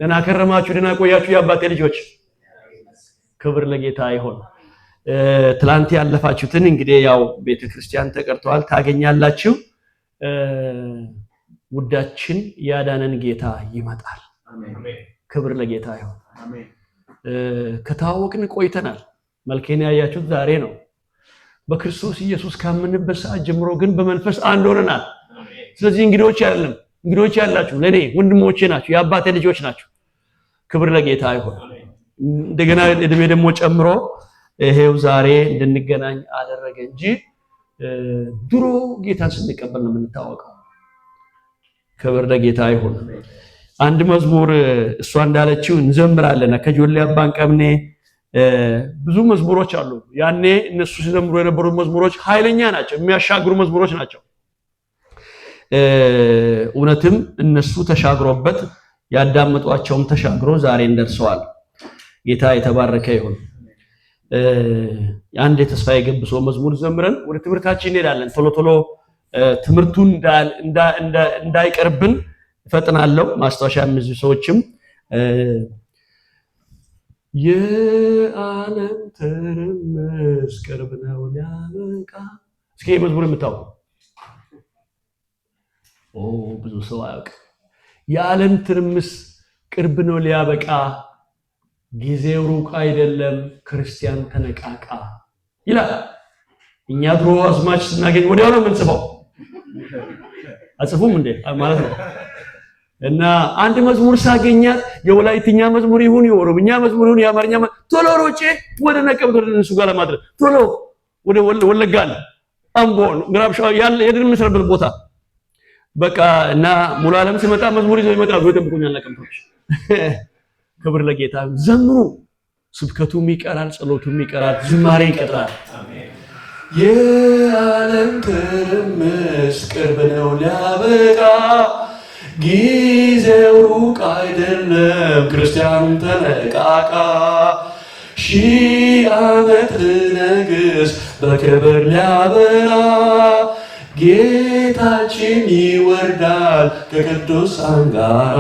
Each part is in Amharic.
ደህና ከረማችሁ ደህና ቆያችሁ የአባቴ ልጆች ክብር ለጌታ ይሁን ትላንት ያለፋችሁትን እንግዲህ ያው ቤተክርስቲያን ተቀርቷል ታገኛላችሁ ውዳችን ያዳነን ጌታ ይመጣል አሜን ክብር ለጌታ ይሁን አሜን ከታወቅን ቆይተናል መልከኛ ያያችሁት ዛሬ ነው በክርስቶስ ኢየሱስ ካመንበት ሰዓት ጀምሮ ግን በመንፈስ አንድ ሆነናል ስለዚህ እንግዶች ያላችሁ ለኔ ወንድሞቼ ናችሁ የአባቴ ልጆች ናችሁ ክብር ለጌታ ይሁን እንደገና እድሜ ደግሞ ጨምሮ ይሄው ዛሬ እንድንገናኝ አደረገ እንጂ ድሮ ጌታን ስንቀበል ነው የምንታወቀው ክብር ለጌታ ይሁን አንድ መዝሙር እሷ እንዳለችው እንዘምራለን ከጆሌ አባን ቀብኔ ብዙ መዝሙሮች አሉ ያኔ እነሱ ሲዘምሩ የነበሩ መዝሙሮች ኃይለኛ ናቸው የሚያሻግሩ መዝሙሮች ናቸው እውነትም እነሱ ተሻግሮበት ያዳመጧቸውም ተሻግሮ ዛሬ እንደርሰዋል ጌታ የተባረከ ይሁን አንድ የተስፋዬ ገብሶ መዝሙር ዘምረን ወደ ትምህርታችን እንሄዳለን ቶሎ ትምህርቱን እንዳይቀርብን ፈጥናለሁ ማስተዋሻ ምዝ ሰዎችም የዓለም ትርምስ ቅርብ ነው ሊያበቃ እስኪ መዝሙር የምታውቁ ብዙ ሰው አያውቅ የዓለም ትርምስ ቅርብ ነው ሊያበቃ ጊዜው ሩቅ አይደለም ክርስቲያን ተነቃቃ ይላል እኛ ድሮ አዝማች ስናገኝ ወዲያው ነው የምንጽፈው አጽፉም እንዴ ማለት ነው እና አንድ መዝሙር ሳገኛት የወላይትኛ መዝሙር ይሁን የኦሮምኛ መዝሙር ይሁን የአማርኛ ቶሎ ሮጬ ወደ ነቀብት ወደ እነሱ ጋር ለማድረግ ቶሎ ወደ ወለጋል አምቦን ምራብሻው ያለ የድን መስረብል ቦታ በቃ እና ሙሉ ዓለም ሲመጣ መዝሙር ይዘው ይመጣሉ ወደምቁኛል ነቀምቶች ክብር ለጌታ ዘምሩ ስብከቱም ይቀራል ጸሎቱም ይቀራል ዝማሬ ይቀራል አሜን የዓለም ትርምስ ቅርብ ነው ሊያበቃ ጊዜው ሩቅ አይደለም ክርስቲያን ተነቃቃ ሺህ ዓመት ልነግስ በክብር ሊያበራ ጌታችን ይወርዳል ከቅዱሳን ጋር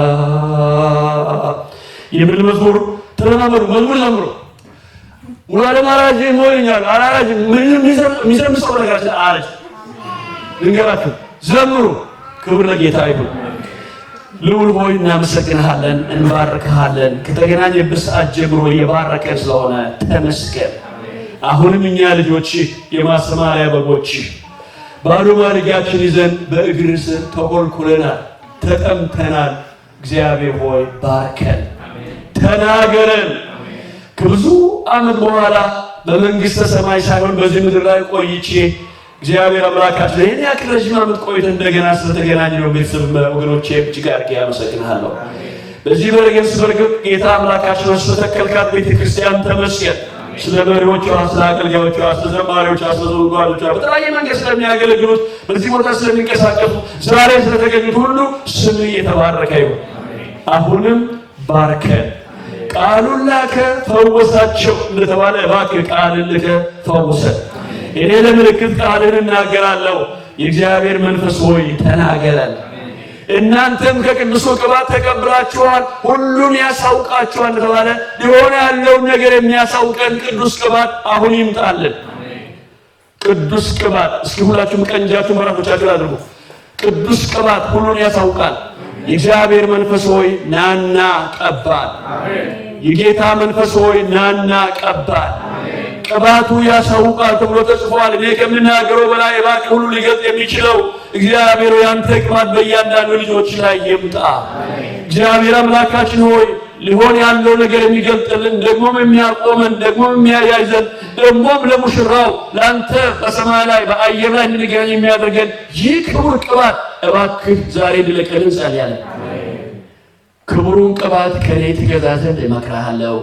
የምን መዝሙር ተለማመዱ መዝሙር ዘምሩ ወላለ ማራጅ ሞይኛል አራራጅ ምንም ሚዘምሰው ነገር አለች ልንገራችሁ ዘምሩ ክብር ለጌታ ይሁን ልዑል ሆይ እናመሰግንሃለን እንባርክሃለን ከተገናኘበት ሰዓት ጀምሮ የባረከን ስለሆነ ተመስገን አሁንም እኛ ልጆች የማሰማሪያ በጎች ባዶ ማድረጊያችን ይዘን በእግር ስር ተኮልኩለናል ተጠምተናል እግዚአብሔር ሆይ ባርከን ተናገረን ከብዙ ዓመት በኋላ በመንግስተ ሰማይ ሳይሆን በዚህ ምድር ላይ ቆይቼ እግዚአብሔር አምላካችን ለኔ ያክረጅ ዓመት ቆይተን እንደገና ስለተገናኘነው ቤተሰብ ወገኖቼ እጅግ አድርጌ አመሰግናለሁ በዚህ በረገስ በርግጥ ጌታ አምላካችን ስለተከልካት ቤተክርስቲያን ተመስገን ስለ መሪዎቿ ስለ አገልጋዮቿ ስለ ዘማሪዎቿ ስለ ዘማሪዎቿ በተለያየ መንገድ ስለሚያገለግሉት በዚህ ቦታ ስለሚንቀሳቀሱ ዛሬ ስለተገኙት ሁሉ ስም የተባረከ ይሁን አሁንም ባርከን ቃሉን ላከ ፈወሳቸው እንደተባለ እባክህ ቃልን ልከ ፈውሰን እኔ ለምልክት ቃልን እናገራለሁ የእግዚአብሔር መንፈስ ሆይ ተናገረን እናንተም ከቅዱሱ ቅባት ተቀብላችኋል ሁሉን ያሳውቃችኋል እንደተባለ ሊሆን ያለው ነገር የሚያሳውቀን ቅዱስ ቅባት አሁን ይምጣልን ቅዱስ ቅባት እስኪ ሁላችሁም ቀንጃችሁን በራሶቻችሁ አድርጉ ቅዱስ ቅባት ሁሉን ያሳውቃል የእግዚአብሔር መንፈስ ሆይ ናና ቀባል አሜን የጌታ መንፈስ ሆይ ናና ቀባል አሜን ቅባቱ ያሳውቃል ተብሎ ተጽፏል እኔ ከምናገረው በላይ እባክህ ሁሉ ሊገልጥ የሚችለው እግዚአብሔር ያንተ ቅባት በእያንዳንዱ ልጆች ላይ ይምጣ አሜን እግዚአብሔር አምላካችን ሆይ ሊሆን ያለው ነገር የሚገልጥልን ደግሞም የሚያቆመን ደግሞም የሚያያይዘን ደግሞም ለሙሽራው ላንተ በሰማይ ላይ በአየር ላይ እንገናኝ የሚያደርገን ይህ ክቡር ቅባት እባክህ ዛሬ እንድለቀልን ጸልያለሁ ክቡሩን ቅባት ከኔ ትገዛዘን እመክርሃለሁ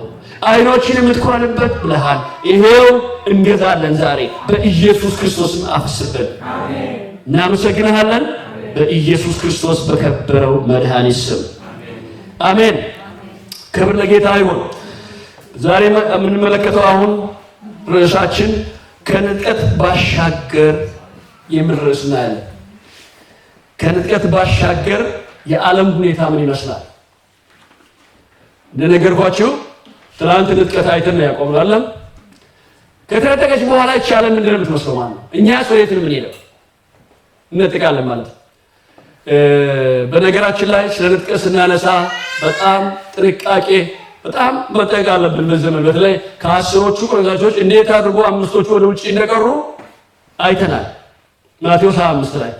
አይኖችን የምትኳልበት ብለሃል ይሄው እንገዛለን ዛሬ በኢየሱስ ክርስቶስ አፍስብን አሜን እናመሰግንሃለን በኢየሱስ ክርስቶስ በከበረው መድኃኒት ስም አሜን ክብር ለጌታ ይሁን ዛሬ የምንመለከተው አሁን ርዕሳችን ከንጥቀት ባሻገር የምንርዕስናል ከንጥቀት ባሻገር የዓለም ሁኔታ ምን ይመስላል እንደነገርኳችሁ ትላንት ንጥቀት አይተን ነው ያቆምናል። ከተነጠቀች በኋላ ይቻላል ምንድነው የምትመስለው ማለት ነው። እኛ ወዴት ነው የምንሄደው? እንነጥቃለን ማለት ነው። በነገራችን ላይ ስለ ንጥቀት ስናነሳ በጣም ጥንቃቄ በጣም መጠንቀቅ አለብን። በዘመን በተለይ ከአስሮቹ ቆነጃጅቶች እንዴት አድርጎ አምስቶቹ ወደ ውጪ እንደቀሩ አይተናል። ማቴዎስ 25 ላይ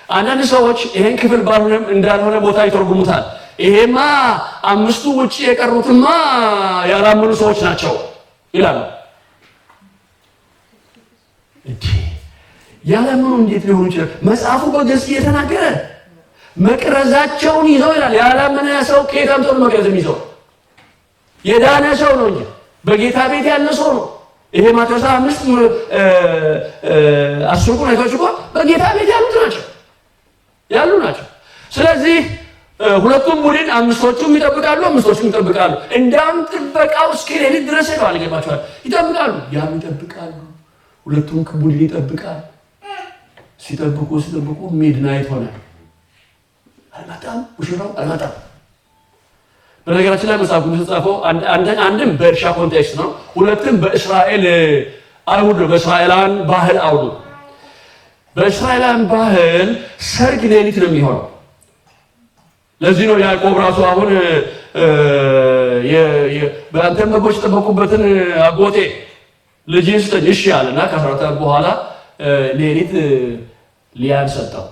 አንዳንድ ሰዎች ይሄን ክፍል ባልሆነም እንዳልሆነ ቦታ ይተረጉሙታል። ይሄማ አምስቱ ውጪ የቀሩትማ ያላመኑ ሰዎች ናቸው ይላሉ። ያላመኑ እንዴት ሊሆኑ ይችላል? መጽሐፉ በግልጽ እየተናገረ መቅረዛቸውን ይዘው ይላል። ያላመነ ሰው ከየት አምጥቶ መቅረዝም ይዘው የዳነ ሰው ነው እንጂ በጌታ ቤት ያለ ሰው ነው። ይሄ ማቴዎስ 5 10 ቁጥሮች እኮ በጌታ ቤት ያሉ ናቸው። ስለዚህ ሁለቱም ቡድን አምስቶቹም ይጠብቃሉ፣ አምስቶቹም ይጠብቃሉ። እንዳም ጥበቃው እስከ ሌሊት ድረስ ነው አልገባቸዋል። ይጠብቃሉ፣ ያም ይጠብቃሉ፣ ሁለቱም ቡድን ይጠብቃል። ሲጠብቁ ሚድናይት ሆነ። አልመጣም፣ ሙሽራው አልመጣም። በነገራችን ላይ መጽሐፍ ቅዱስ የተጻፈው አንድም በእርሻ ኮንቴክስት ነው፣ ሁለትም በእስራኤል አይሁድ ነው፣ በእስራኤላን ባህል አውዱ። በእስራኤላን ባህል ሰርግ ሌሊት ነው የሚሆነው። ለዚህ ነው ያዕቆብ ራሱ አሁን በአንተም በጎች ተጠበቁበትን አጎቴ ልጅን ስጠኝ እሺ አለና ከ14 ዓመት በኋላ ሌሊት ሊያን ሰጠው።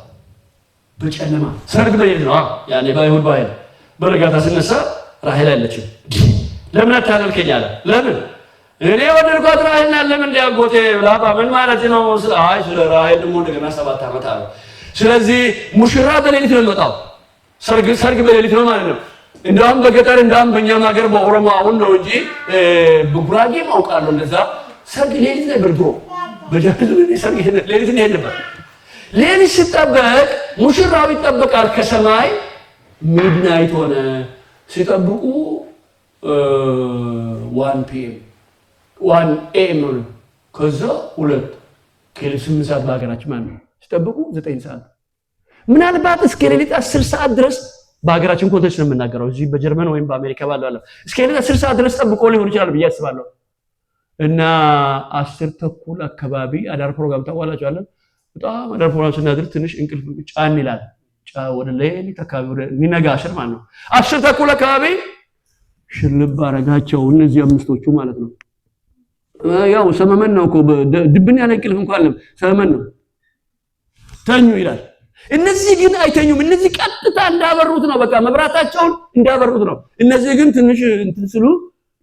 በጨለማ ሰርግ በሌሊት ነው ያኔ በአይሁድ ባህል። በነጋታ ሲነሳ ራሔል አለችም። ለምን አታደርከኝ አለ። ለምን እኔ ወደድኳት ራሔልን አለ። ለምን ሊያጎቴ ላባ ምን ማለት ነው? አይ ስለ ራሔል ደግሞ እንደገና 7 ዓመት አለ። ስለዚህ ሙሽራ በሌሊት ነው የሚመጣው። ሰርግ በሌሊት ነው ማለት ነው። እንዳውም በገጠር እንዳውም በእኛም ሀገር በኦሮሞ አሁን ነው እንጂ በጉራጌም አውቃለሁ እንደዛ ሰርግ ሌሊት ነበር ድሮ። በጃክል ሰርግ ሌሊት ነው ነበር። ሌሊት ሲጠበቅ ሙሽራው ይጠበቃል ከሰማይ ሚድናይት ሆነ። ሲጠብቁ 1 AM ነው። ከዛ 2 ከሌሊት 8 ሰዓት በሀገራችን ማለት ነው። ሲጠብቁ 9 ሰዓት ምናልባት እስከ ሌሊት 10 ሰዓት ድረስ በሀገራችን ኮንቴክስት ነው የምናገረው። እዚህ በጀርመን ወይም በአሜሪካ ባለው እስከ ሌሊት 10 ሰዓት ድረስ ጠብቆ ሊሆን ይችላል ብዬ አስባለሁ። እና 10 ተኩል አካባቢ አዳር ፕሮግራም ታዋላችኋለን። በጣም አዳር ፕሮግራም ስናድር ትንሽ እንቅልፍ ጫን ይላል። ወደ ሌሊት አካባቢ ወደ ሚነጋሽር ማለት ነው 10 ተኩል አካባቢ ሽልብ አረጋቸው እነዚህ አምስቶቹ ማለት ነው። ያው ሰመመን ነው እኮ ድብን ያለ እንቅልፍ እንኳን አለም ሰመመን ነው ተኙ ይላል። እነዚህ ግን አይተኙም። እነዚህ ቀጥታ እንዳበሩት ነው፣ በቃ መብራታቸውን እንዳበሩት ነው። እነዚህ ግን ትንሽ እንትን ስሉ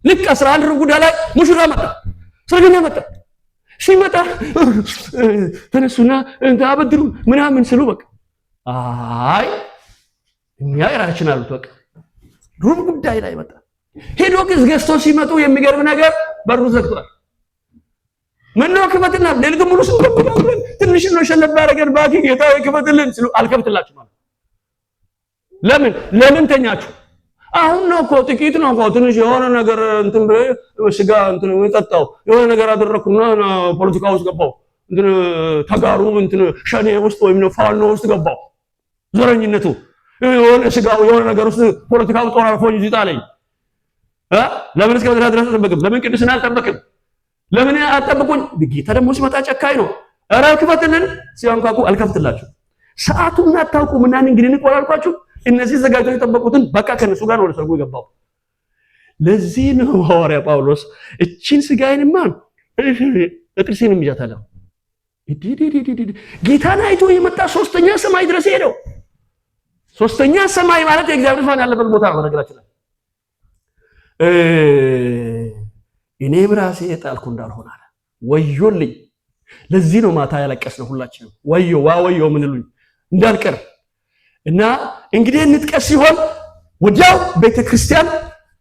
ልክ 11 ጉዳ ላይ ሙሽራ መጣ፣ ሰርገኛ መጣ። ሲመጣ ተነሱና አበድሩ ምናምን ስሉ በቃ አይ እኛ የራችን አሉት። በቃ ሩብ ጉዳይ ላይ መጣ። ሄዶ ግን ገዝቶ ሲመጡ የሚገርም ነገር በሩ ዘግቷል። ምን ነው ክፈትና ሌሊቱን ሙሉ ስንጠብቃለን ትንሽ ነው ሸለብ ያደረገን ባኪ ጌታ ይክፈትልን ሲሉ አልከፍትላችሁ ማለት ለምን ተኛችሁ? አሁን ነው እኮ ጥቂት ነው እኮ ትንሽ የሆነ ነገር እንትን ስጋ እንትን ወጣው የሆነ ነገር አደረኩና ፖለቲካ ውስጥ ገባው እንትን ተጋሩ እንትን ሸኔ ውስጥ ወይም ነው ፋኖ ውስጥ ገባው። ዘረኝነቱ የሆነ ስጋው የሆነ ነገር ውስጥ ፖለቲካው ጦር አልፎኝ ይጣለኝ ለምን እስከ ወዲያ ድረስ ተጠበቅም? ለምን ቅድስና አልጠበቅም? ለምን አጠብቁኝ? ጌታ ደግሞ ሲመጣ ጨካኝ ነው። ኧረ ክፈትልን ሲያንኳኩ አልከፍትላችሁ። ሰዓቱን አታውቁ ምናምን እንግዲህ እንቆላልኳችሁ። እነዚህ ዘጋጅተው የጠበቁትን በቃ ከነሱ ጋር ወደ ሰርጉ የገባው። ለዚህ ነው ሐዋርያ ጳውሎስ እቺን ስጋዬንማ እጥርሴንም ይዣታለሁ። ጌታን አይቶ የመጣ 3ኛ ሰማይ ድረስ ሄደው። 3ኛ ሰማይ ማለት የእግዚአብሔር ፋን ያለበት ቦታ ነው። ነገራችን ላይ እኔ ብራሴ የጣልኩ እንዳልሆነ አለ። ወዮልኝ! ለዚህ ነው ማታ ያለቀስነው ሁላችንም። ወዮ ምንሉኝ እንዳልቀር እና እንግዲህ እንጥቀስ ሲሆን ወዲያው ቤተክርስቲያን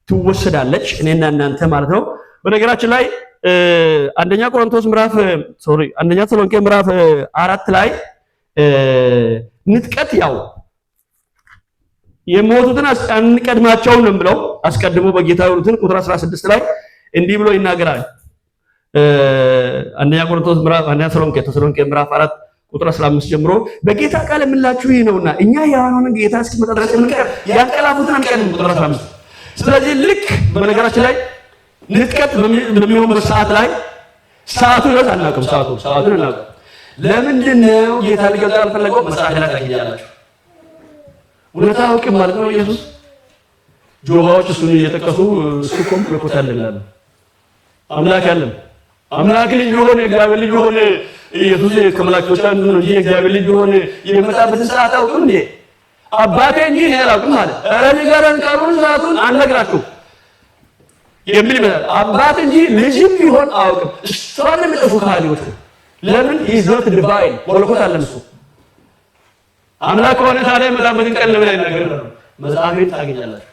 ትወሰዳለች፣ እኔና እናንተ ማለት ነው። በነገራችን ላይ አንደኛ ተሰሎንቄ ምዕራፍ 4 ላይ ንጥቀት ያው የሞቱትን አንቀድማቸውን ነው ብለው አስቀድሞ በጌታ የሆኑትን ቁጥር 16 ላይ እንዲህ ብሎ ይናገራል። አንደኛ ተሰሎንቄ ምዕራፍ 4 ቁጥር 15 ጀምሮ በጌታ ቃል የምላችሁ ይህ ነውና እኛ ያንሆነን ጌታ እስኪመጣ ድረስ የምንቀር ያንቀላፉትን አንቀድም። ቁጥር 15 ስለዚህ ልክ በነገራችን ላይ ንጥቀት በሚሆንበት ሰዓት ላይ ሰዓቱን አናውቅም። ሰዓቱን አናውቅም። ለምንድን ነው ጌታ ሊገልጥ ያልፈለገው? መጽሐፍ ላይ ታገኛላችሁ። እውነታ አውቅም ማለት ነው ኢየሱስ። ጆባዎች እሱን እየጠቀሱ እሱ እኮ መለኮት አይደለም አምላክ አይደለም። አምላክ ልጅ ሆነ እግዚአብሔር ልጅ ሆነ ኢየሱስ ከመላእክቶች አንዱ ነው እንጂ እግዚአብሔር ልጅ ሆነ የመጣበትን ሰዓት አውቅም እንዴ? አባቴ እንጂ እኔ አላውቅም ማለት ኧረ ንገረን ቀኑን ሰዓቱን አንነግራችሁም የሚል ይመጣል። አባት እንጂ ልጅም ቢሆን አውቅም። እሷን የሚጠፉ ካህሊዎች ለምን ይዘት ዲቫይን መለኮት አለን እሱ አምላክ ከሆነ ታዲያ የመጣበትን ቀን ለምን አይናገርም? መጽሐፍን ታገኛላችሁ።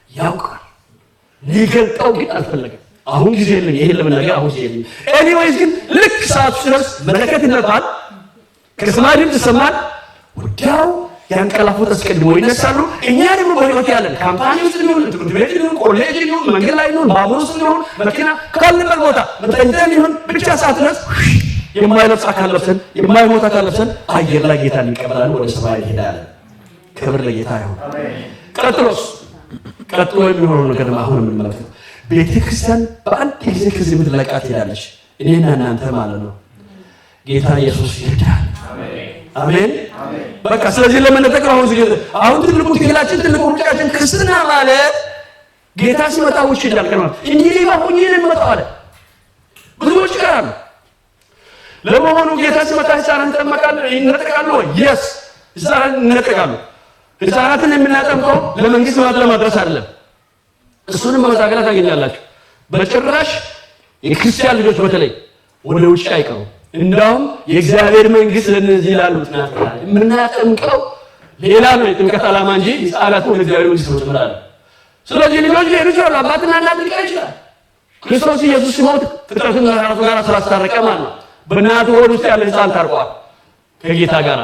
ያውቃል ሊገልጠው ግን አልፈለገም። አሁን ጊዜ የለም ይሄን ለመናገር አሁን ጊዜ የለም። ኤኒዌይስ ግን ልክ ሰዓቱ ሲደርስ መለከት ይነፋል፣ ከሰማይ ድምፅ ይሰማል። ወዲያው ያንቀላፉት አስቀድሞ ይነሳሉ። እኛ ደግሞ በሕይወት ያለን ካምፓኒ ውስጥ ሊሆን ትምህርት ቤት ሊሆን ኮሌጅ ሊሆን መንገድ ላይ ሊሆን ባቡር ውስጥ ሊሆን መኪና ካለበት ቦታ መተኛት ሊሆን ብቻ ሰዓት ድረስ የማይለብስ አካል ለብሰን የማይሞት አካል ለብሰን አየር ላይ ጌታን እንቀበላለን፣ ወደ ሰማይ እንሄዳለን። ክብር ለጌታ ይሁን። ቀጥሎ የሚሆነው ነገር አሁን የምንመለከተው ቤተክርስቲያን በአንድ ጊዜ ከዚህ ምድር ለቃ ትሄዳለች። እኔና እናንተ ማለት ነው። ጌታ ኢየሱስ ይርዳል። አሜን። በቃ ስለዚህ ለመነጠቅ ነው አሁን ትልቁ ትግላችን ትልቁ ሩጫችን ክርስትና ማለት ጌታ ሲመጣ ውጭ ይላል ማለት እንዲህ ባሁን ይመጣ አለ። ብዙዎች ቀራሉ። ለመሆኑ ጌታ ሲመጣ ህፃናት ይነጠቃሉ ወይ? የስ ህፃናት ይነጠቃሉ። ህፃናትን የምናጠምቀው ለመንግስት ለማድረስ አይደለም። እሱንም በመጽሐፍ ላይ ታገኛላችሁ። በጭራሽ የክርስቲያን ልጆች በተለይ ወደ ውጭ አይቀሩም። እንዳውም የእግዚአብሔር መንግስት ለነዚህ ላሉት ናት የምናጠምቀው ሌላ ነው የጥምቀት ዓላማ እንጂ ህፃናት ወደ እግዚአብሔር መንግስት ነው ተመራለ። ስለዚህ ልጆች ሊሄዱ ይችላሉ። አባትና እናት ሊቀር ይችላል። ክርስቶስ ኢየሱስ ሲሞት ፍጥረትን ከራሱ ጋር ስላስታረቀ ማለት ነው። በእናቱ ሆድ ውስጥ ያለ ህፃን ታርቋል ከጌታ ጋር።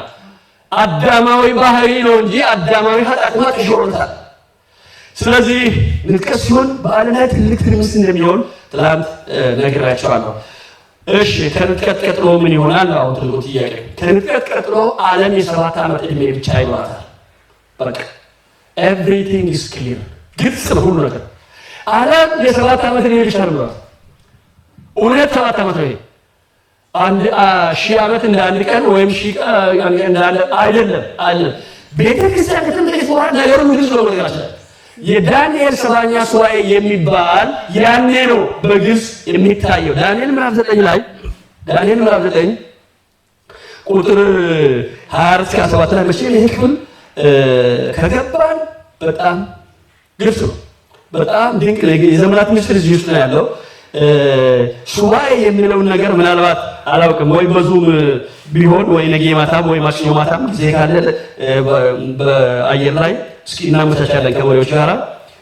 አዳማዊ ባህሪ ነው እንጂ አዳማዊ ኃጢአትማ ተሽሮታል። ስለዚህ ንጥቀት ሲሆን በዓለም ላይ ትልቅ ትርምስ እንደሚሆን ትላንት ነግራቸዋለሁ። እሺ ከንጥቀት ቀጥሎ ምን ይሆናል? አሁን ትልቁ ጥያቄ ከንጥቀት ቀጥሎ ዓለም የ7 ዓመት ዕድሜ ብቻ ይኖራታል። በቃ ኤቭሪቲንግ ኢዝ ክሊር፣ ግልጽ ነው ሁሉ ነገር። ዓለም የ7 ዓመት ዕድሜ ብቻ ነው። እውነት 7 ዓመት ነው። አንድ ሺህ ዓመት እንደ አንድ ቀን ወይም ሺህ እንደ አንድ አይደለም። ቤተክርስቲያን ከተመለሰ በኋላ ነገሩ ግልጽ ነው። ነገራችን የዳንኤል 7ኛ ሱባኤ የሚባል ያኔ ነው በግልጽ የሚታየው። ዳንኤል ምዕራፍ 9 ላይ ዳንኤል ምዕራፍ 9 ቁጥር 24-27 ላይ መቼም ይሄ ክፍል ከገባን በጣም ግልጽ ነው። በጣም ድንቅ የዘመናት ምስጢር እዚህ ውስጥ ነው ያለው። ሱባኤ የሚለውን ነገር ምናልባት አላውቅም ወይ በዙም ቢሆን ወይ ነገ ማታም ወይ ማክሰኞ ማታም ጊዜ ካለ በአየር ላይ እስኪ እናመቻቻለን ከመሪዎች ጋር።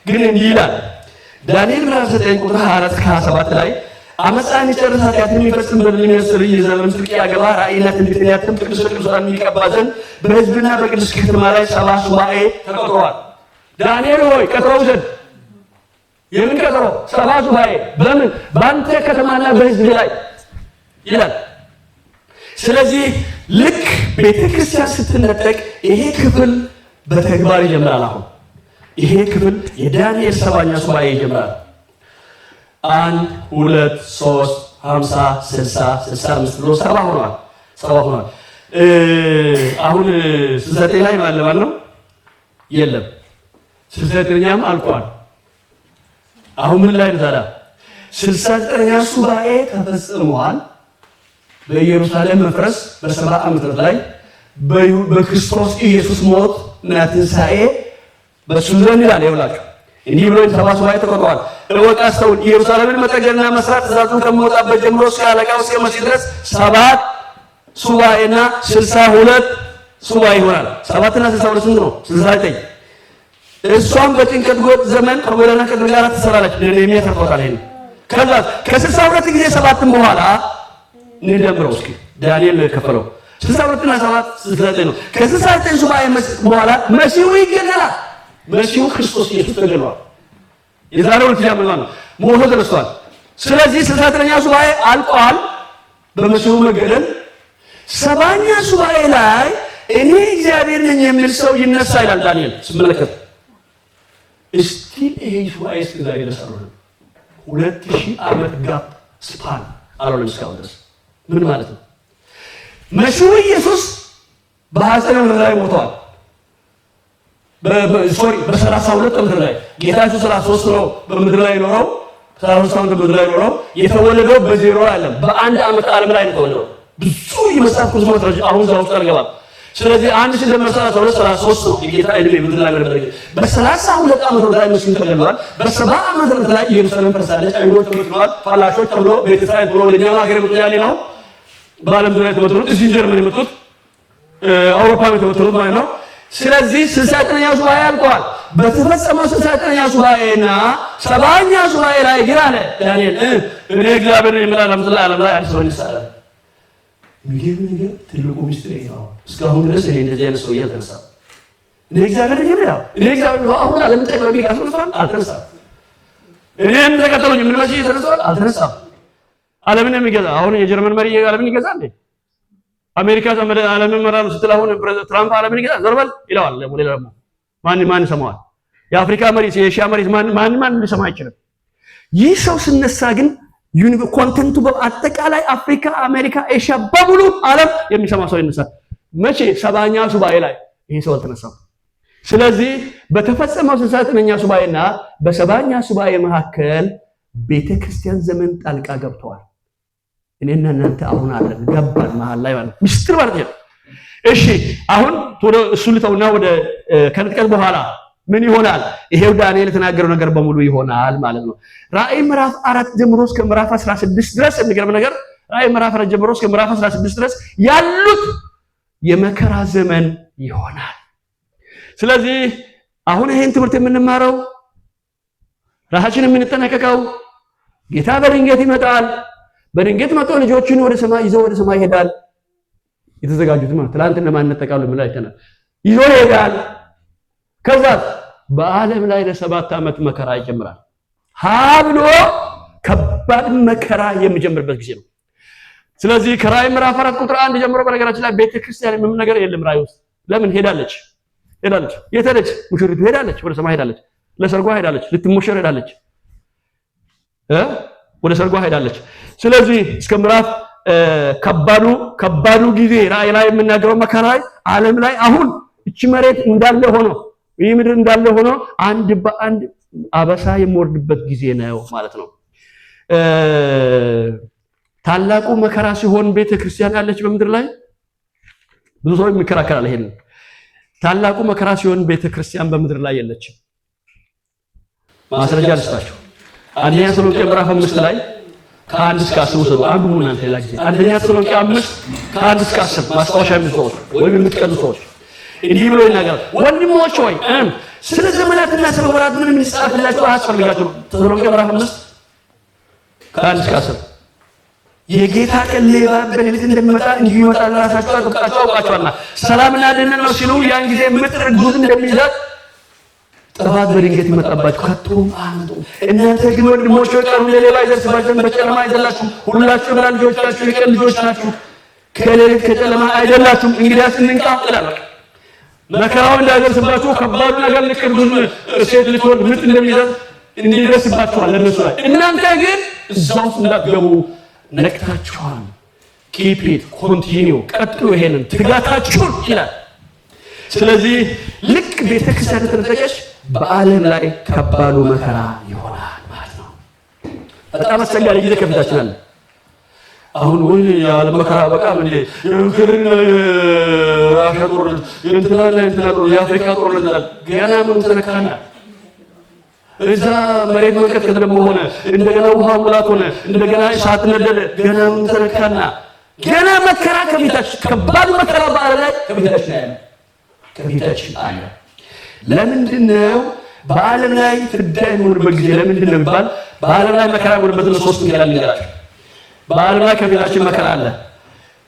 ግን እንዲህ ይላል ዳንኤል ምዕራፍ 9 ቁጥር 24-27 ላይ አመፃን ይጨርስ ኃጢአትን የሚፈጽም በደልን የሚያስር የዘላለም ጽድቅ ያገባ ራእይና ትንቢትን ያትም ቅዱስ ቅዱሳን የሚቀባ ዘንድ በሕዝብና በቅዱስ ከተማ ላይ 7 ሱባኤ ተቆጥረዋል። ዳንኤል ሆይ ቀጥሮ ውሰድ። የምን ቀጠሮ? 7 ሱባኤ። በምን? በአንተ ከተማና በሕዝብ ላይ ይላል። ስለዚህ ልክ ቤተክርስቲያን ስትነጠቅ ይሄ ክፍል በተግባር ይጀምራል። አሁን ይሄ ክፍል የዳንኤል 7ኛ ሱባኤ ይጀምራል። 1 2 3 50 60 65 ብሎ 70 ሆኗል። 70 ሆኗል። አሁን 69 ላይ ማለት ነው የለም። 69ኛም አልቋል። አሁን ምን ላይ ነው ታዲያ? 69ኛ ሱባኤ ተፈጽሟል። በኢየሩሳሌም መፍረስ በ70 ዓመት ላይ በክርስቶስ ኢየሱስ ሞት እና ትንሣኤ በእሱ ዘንድ ይላል። ይኸውላችሁ እንዲህ ብሎ 7 ሱባኤ ተቆጥረዋል። እወቅ አስተውል። ኢየሩሳሌምን መጠገንና መስራት ትእዛዙን ከመውጣበት ጀምሮ እስከ አለቃው እስከ መሲህ ድረስ 7 ሱባኤና 62 ሱባኤ ይሆናል። 7 እና 62 ስንት ነው? 69። እሷም በጭንቀት ጎጥ ዘመን ከጎዳና ቅጥር ጋር ትሰራለች። ነህምያ ተርፎታል። ይሄን ከዛ ከ62 ጊዜ 7 በኋላ እንደምረው እስኪ ዳንኤል ከፈለው 62 እና 7 69 ነው። ከ69 ሱባኤ በኋላ መሲሁ ይገደላል። መሲሁ ክርስቶስ ኢየሱስ ተገድሏል። የዛሬው ልትያም ነው ሞቶ ተነስቷል። ስለዚህ 69ኛ ሱባኤ አልቋል በመሲሁ መገደል። 70ኛ ሱባኤ ላይ እኔ እግዚአብሔር ነኝ የሚል ሰው ይነሳ ይላል ዳንኤል ስመለከት። እስቲል ይሄ ሱባኤ እስከዛሬ ድረስ አልሆነም። 2000 ዓመት ጋፕ ስፓን አልሆነም እስካሁን ድረስ። ምን ማለት ነው? መሲሁ ኢየሱስ በ29 ዓመት ላይ ሞተዋል። በ32 ዓመት ላይ ጌታችን 33 ነው በምድር ላይ ኖረው 33 ዓመት በምድር ላይ ኖረው የተወለደው በዜሮ አይደለም፣ በአንድ ዓመት ዓለም ላይ ነው የተወለደው። ብዙ የመጽሐፍ ቅዱስ ማስረጃ አሁን እዛ ውስጥ አልገባም። ስለዚህ አንድ ሺህ ለምሳሌ 33 ነው የጌታ ዕድሜ ምድር ላይ ነበር። በ32 ዓመት ላይ መስጊድ ተገንብቷል። በ70 ዓመት ላይ ኢየሩሳሌም ፈርሳለች። አይሁዶች ተመትተዋል። ፋላሾች ተብሎ ቤተ እስራኤል ብሎ ወደኛ ሀገር የመጡት ያኔ ነው። በዓለም ዙሪያ የተመቱት እዚህ ጀርመን የመጡት አውሮፓ የተመቱት ማለት ነው። ስለዚህ 69ኛው ሱባኤ አልቋል። በተፈጸመው 69ኛው ሱባኤና 70ኛው ሱባኤ ላይ ግን አለ ዳንኤል እኔ እግዚአብሔር የምላል ዓለም ላይ አንድ ሰው ይነሳል። የሚገርም ነገር ትልቁ ምስጢር ነው። እስካሁን ድረስ እኔ እንደዚህ አይነት ሰው አልተነሳም። እኔ እግዚአብሔር ይገኛል። እኔ እግዚአብሔር አሁን ዓለም ጠቅላይ ቢቃስሩታል አልተነሳም። እኔም ተከተሉኝ ምን ማለት ይተነሳል አልተነሳም። ዓለምን የሚገዛ አሁን የጀርመን መሪ ዓለምን ይገዛል እንዴ? አሜሪካ ዘመደ ዓለምን መራሉ ስትል አሁን ትራምፕ ዓለምን ይገዛል ዘርበል ይለዋል። ሞዴል ደግሞ ማን ይሰማዋል? የአፍሪካ መሪ የኤሽያ መሪ ማን ሊሰማ አይችልም። ይህ ሰው ሲነሳ ግን ኮንተንቱ በአጠቃላይ አፍሪካ፣ አሜሪካ፣ ኤሽያ በሙሉ ዓለም የሚሰማ ሰው ይነሳል። መቼ? 70ኛው ሱባኤ ላይ ይሄ ሰው አልተነሳም። ስለዚህ በተፈጸመው 69ኛው ሱባኤና በ70ኛው ሱባኤ መካከል ቤተክርስቲያን ዘመን ጣልቃ ገብተዋል። እኔና እናንተ አሁን አለን ገባን መሃል ላይ ማለት ምስጢር ማለት ነው። እሺ አሁን ወደ እሱ ልተውና ወደ ከንጥቀት በኋላ ምን ይሆናል? ይሄው ዳንኤል የተናገረው ነገር በሙሉ ይሆናል ማለት ነው። ራእይ ምዕራፍ 4 ጀምሮ እስከ ምዕራፍ 16 ድረስ የሚገርም ነገር ራእይ ምዕራፍ 4 ጀምሮ እስከ ምዕራፍ 16 ድረስ ያሉት የመከራ ዘመን ይሆናል። ስለዚህ አሁን ይሄን ትምህርት የምንማረው ራሳችንን የምንጠነቀቀው ጌታ በድንገት ይመጣል። በድንገት መጥቶ ልጆችን ወደ ሰማይ ይዞ ወደ ሰማይ ይሄዳል። የተዘጋጁት ማለት ትላንትና ማን ተጠቃሉ ምን ላይ ተና ይዞ ይሄዳል። ከዛ በዓለም ላይ ለ7 ዓመት መከራ ይጀምራል። ብሎ ከባድ መከራ የሚጀምርበት ጊዜ ነው። ስለዚህ ከራእይ ምዕራፍ 4 ቁጥር 1 ጀምሮ በነገራችን ላይ ቤተክርስቲያን ምንም ነገር የለም ራእይ ውስጥ። ለምን ሄዳለች? የት ሄደች? ሙሽሪቱ ሄዳለች፣ ወደ ሰማይ ሄዳለች፣ ለሰርጓ ሄዳለች፣ ልትሞሸር ሄዳለች፣ ወደ ሰርጓ ሄዳለች። ስለዚህ እስከ ምዕራፍ ከባዱ ጊዜ ራእይ ላይ የምናገረው መከራ ዓለም ላይ አሁን እቺ መሬት እንዳለ ሆኖ ይህ ምድር እንዳለ ሆኖ አንድ በአንድ አበሳ የሚወርድበት ጊዜ ነው ማለት ነው። ታላቁ መከራ ሲሆን ቤተክርስቲያን ያለች በምድር ላይ ብዙ ሰው የሚከራከራል። ይሄን ታላቁ መከራ ሲሆን ቤተክርስቲያን በምድር ላይ የለችም። ማስረጃ ልስጣችሁ። አንደኛ ተሰሎንቄ ምዕራፍ 5 ላይ ከ1 እስከ 10 ወሰዱ። አንዱ እናንተ ሌላ ጊዜ አንደኛ ተሰሎንቄ 5 ከ1 እስከ 10 ማስታወሻ የምትጽፉ ወይም የምትቀዱ ሰዎች እንዲህ ብሎ ይናገራል። ወንድሞች ሆይ ስለ ዘመናትና ስለ ወራት ምንም እንጻፍላችሁ አያስፈልጋችሁም። ተሰሎንቄ ምዕራፍ 5 ከ1 እስከ 10 የጌታ ቀን ሌባ በሌሊት እንደሚመጣ እንዲሁ ይመጣል። ራሳችሁ አጥብቃችሁ አውቃችኋልና ሰላምና ደህንነት ነው ሲሉ ያን ጊዜ ምድር ጉድ እንደሚይዛት ጥፋት በድንገት ይመጣባችሁ ከቶም አመጡ። እናንተ ግን ወንድሞች ሆይ ቀኑ ለሌባ አይደርስባችሁም። በጨለማ አይደላችሁም፣ ሁላችሁ ብርሃን ልጆቻችሁ የቀን ልጆች ናችሁ። ከሌሊት ከጨለማ አይደላችሁም። እንግዲያስ እንንቃ ይላል። መከራው እንዳይደርስባችሁ ከባዱ ነገር ልቅዱን ሴት ልትወልድ ምጥ እንደሚይዛት እንዲደርስባችኋል ለነሱ ላይ። እናንተ ግን እዛው እንዳትገቡ ነቅታችኋል። ኪፕ ኢት ኮንቲኒው፣ ቀጥሉ ይሄንን ትጋታችሁን ይላል። ስለዚህ ልክ ቤተክርስቲያን ተጠቀሽ በዓለም ላይ ከባዱ መከራ ይሆናል ማለት ነው። በጣም አስቸጋሪ ጊዜ ከፊታችን አለ። አሁን ወይ የዓለም መከራ በቃም እንደ የዩክሬን ራሻ ጦርነት የእንትና ጦርነት የአፍሪካ ጦርነት ገና ምን ተነካና እዛ መሬት መንቀጥቀጥ ደግሞ ሆነ፣ እንደገና ውሃ ሙላት ሆነ፣ እንደገና እሳት ነደደ። ገና ምን ተነካና ገና መከራ ከፊታችን ከባድ መከራ በዓለም ላይ ከፊታችን አለ። ለምንድን ነው በዓለም ላይ ፍዳ የሚሆንበት ጊዜ ለምንድን ነው የሚባል? በዓለም ላይ መከራ የሚሆንበት ለሶስት ምክንያት ልንገራችሁ። በዓለም ላይ ከፊታችን መከራ አለ።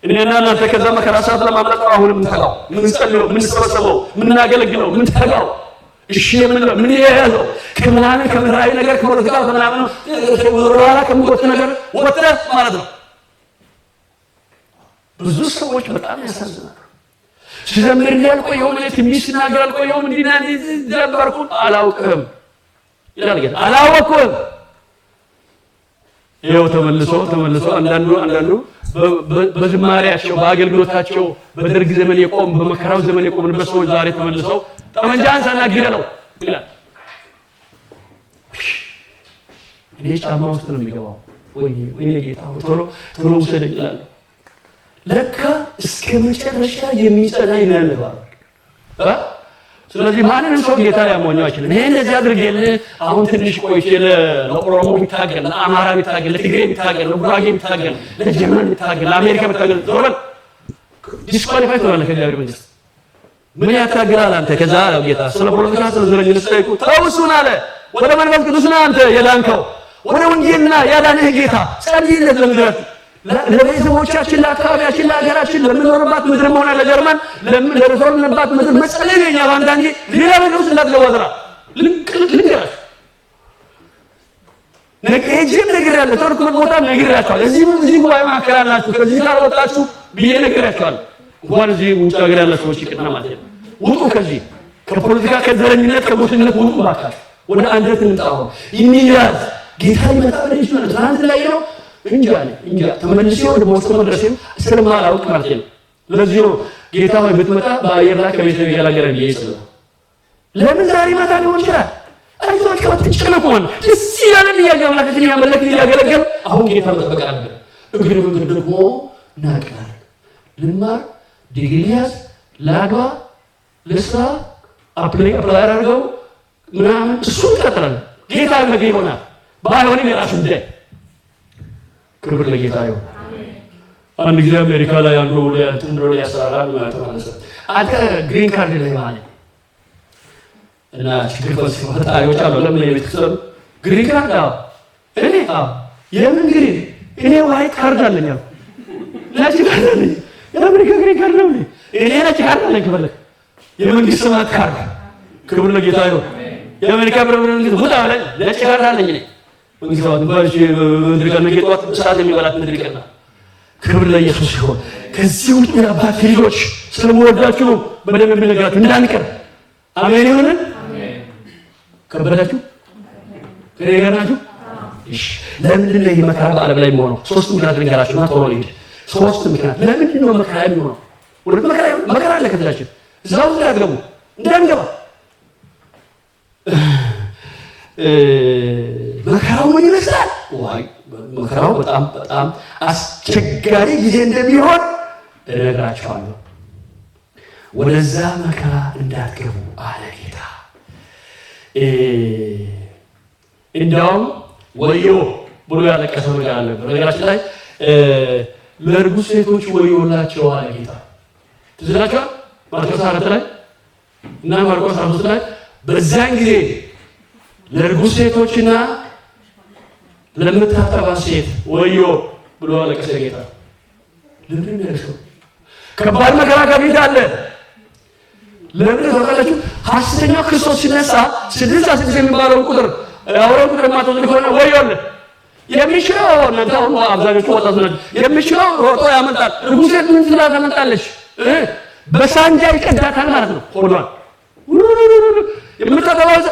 እኔና እናንተ ከዛ መከራ ሰዓት ለማምለጥ አሁን የምንተጋው፣ የምንጸልየው፣ የምንሰበሰበው፣ የምናገለግለው፣ የምንተጋው እሺ የምንለው ምን የያዘው ከምናምን ከምራይ ነገር ከፖለቲካ ከምናምን ወራላ ከምቆጥ ነገር ወጣ ማለት ነው። ብዙ ሰዎች በጣም ያሳዝናሉ። ሲዘምር ያልቆየው ማለት ትንሽ ሲናገር ያልቆየው እንዲና እንዲህ ዘበርኩ አላውቅም። ይላል ጌታ። አላወቅሁም። ይኸው ተመልሶ አንዳንዱ በዝማሬያቸው በአገልግሎታቸው በደርግ ዘመን በመከራው ዘመን የቆምንበት ሰዎች ዛሬ ተመልሰው ጠመንጃ አንሳና ግደለው ይላል። እኔ ጫማ ውስጥ ነው የሚገባው። ወይኔ ጌታ ቶሎ ውሰደኝ ይላል። ለካ እስከ መጨረሻ የሚጸናኝ ነው ያለው። ስለዚህ ማንንም ሰው ጌታ ሊያሞኘው አይችልም። ይሄ እንደዚህ አድርጌልህ አሁን ትንሽ ቆይቼ ለኦሮሞ ቢታገል፣ ለአማራ ቢታገል፣ ለትግሬ ቢታገል፣ ለጉራጌ ቢታገል፣ ለጀርመን ቢታገል፣ ለአሜሪካ ቢታገል ዞር በል ዲስኳሊፋይ ትሆናለህ ከእግዚአብሔር መንግስት። ምን ያታግላል አንተ? ከዛ ጌታ ስለ ፖለቲካ ስለ ዘረኝነት ሳይቁ ተውሱን አለ። ወደ መንፈስ ቅዱስ ና አንተ የዳንከው ወደ ወንጌልና ያዳነህ ጌታ ጸልይለት ለምድራችን ለቤተሰቦቻችን ለአካባቢያችን ለሀገራችን ለምንኖርባት ምድር ሆነ ለጀርመን ለተወለድንባት ምድር መጸለይ ነው። እኛ ባንዳ እንጂ ሌላ ነገር ውስጥ እንዳትገባዝራ ልንገራችሁ። ሄጄም ነግሬያለሁ። ተወርኩበት ቦታ ነግሬያቸዋለሁ። እዚህ ጉባኤ መካከል አላችሁ ከዚህ ካልወጣችሁ ብዬ ነግሬያቸዋለሁ። እንኳን እዚህ ውጭ ሀገር ያለ ሰዎች ይቅርና ማለት ነው። ውጡ ከዚህ ከፖለቲካ ከዘረኝነት ከጎሰኝነት ውጡ ባካችሁ። ወደ አንድነት እንጣው። ይሚያዝ ጌታ ይመጣ በልጅ ነው። ትናንት ላይ ነው እንጃ ተመልሼ ወደ ሞት መድረሴም ስለማላውቅ ማለት ነው። ለዚህ ነው ጌታ ሆይ ብትመጣ በአየር ላይ ከቤተሰብ ያላገረ ይይስል። ለምን ዛሬ ማታ ሊሆን ይችላል። አይዞህ ከወጥጭነው ደስ ይላል ያገባላችሁ ያመለክን ያገለገል። አሁን ጌታ መጠበቅ አለበት። እግር ደግሞ ናቃል ልማር ዲግሪያስ ላግባ ለስራ አፕላይ አድርገው ምናምን እሱ ይቀጥላል። ጌታ ነገ ይሆናል። ባይሆንም የራሱ ጉዳይ። ክብር ለጌታ ይሁን። አንድ ጊዜ አሜሪካ ላይ አንዱ ለእንትንድሮ ያሰራል ማለት ነው። አንተ ግሪን ካርድ ላይ ማለት እና ችግር ፈጣሪዎች አሉ። ለምን የቤተሰብ ግሪን ካርድ እኔ የምን ግሪን እኔ ዋይት ካርድ አለኝ አሉ። ነጭ ካርድ አለኝ። የአሜሪካ ግሪን ካርድ ነው። እኔ ነጭ ካርድ አለኝ። ከፈለክ የመንግስት ስማት ካርድ። ክብር ለጌታ ይሁን። የአሜሪካ መንግስት ሁላ አለኝ። ነጭ ካርድ አለኝ እኔ መንግስት ባልሽ ምድርቀና ጌጧት ሰዓት የሚበላት ምድርቀና። ክብር ለኢየሱስ ይሁን። ከዚህ ውጭ አባት ልጆች ስለምወዳችሁ በደንብ የምነግራችሁ እንዳንቀር። አሜን ይሁን። ከበዳችሁ ከኔ ጋር ናችሁ። እሺ ለምንድን ነው ይሄ መከራ በዓለም ላይ የሚሆነው? ሶስት ምክንያት ልንገራችሁና ቶሎ ልሂድ። ሶስት ምክንያት ለምንድን ነው መከራ የሚሆነው? ወደ መከራ አለ ከታችን እዛው እንዳትገቡ እንዳንገባ። መከራው ምን ይመስላል? መከራው በጣም አስቸጋሪ ጊዜ እንደሚሆን እነግራችኋለሁ። ወደዛ መከራ እንዳትገቡ አለ ጌታ። እንደውም ወዮ ብሎ ያለቀሰው ነገር አለ። በነገራችን ላይ ለእርጉዝ ሴቶች ወዮላቸው አለ ጌታ። ትዝ ይላችኋል ማርቆስ 4 ላይ እና ማርቆስ 5 ላይ በዛን ጊዜ ለእርጉዝ ሴቶችና ለምታጠባ ሴት ወዮ ብሎ አለቀሰ ጌታ። ለምን ነው ከባድ መከራ ከፊት አለ። ለምን ተወራላችሁ? ሐሰተኛው ክርስቶስ ሲነሳ 66 የሚባለው ቁጥር አውራው ቁጥር ማተው ከሆነ ወዮልህ። የሚሽለው እናንተ አሁን አብዛኞቹ ወጣት ናቸው። የሚሽለው ሮጦ ያመልጣል። እርጉዝ ሴት ምን ትላ ታመልጣለች? በሳንጃ ይቀዳታል ማለት ነው። ሆኗል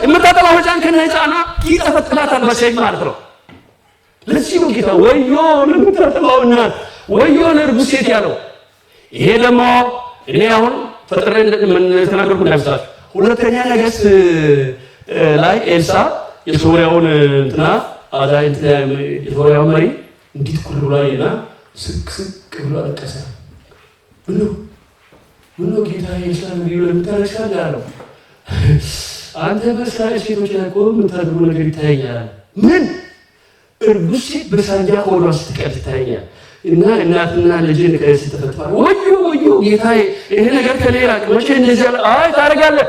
የምታጠባው ሕፃን ከነ ሕፃኗ ይጠፈጥፋታል በሰይፍ ማለት ነው። ለዚህ ነው ጌታ ወዮ ለምታጠባው እናት ወዮ ለእርጉዝ ሴት ያለው። ይሄ ደግሞ እኔ አሁን ፈጥሬ ተናገርኩ እንዳይመስላችሁ። ሁለተኛ ነገሥት ላይ ኤልሳ የሶርያውን እንትና አዳይ የሶርያውን መሪ እንዴት ኩሩ ብሏልና ስቅ ብሎ አለቀሰ። ምነው ጌታ ኤልሳ እንዲህ ለምታለቅሳለህ ያለው? አንተ በእስራኤል ሴቶች ላይ እኮ የምታደርጉ ነገር ይታየኛል። ምን እርጉዝ ሴት በሳንጃ ሆዷ ስትቀር ይታየኛል። እና እናትና ልጅን ስትፈታ ወዮ ጌታዬ ይሄ ነገር ከኔ ራቅ። መቼ እንደዚህ አለ? አይ ታረጋለህ።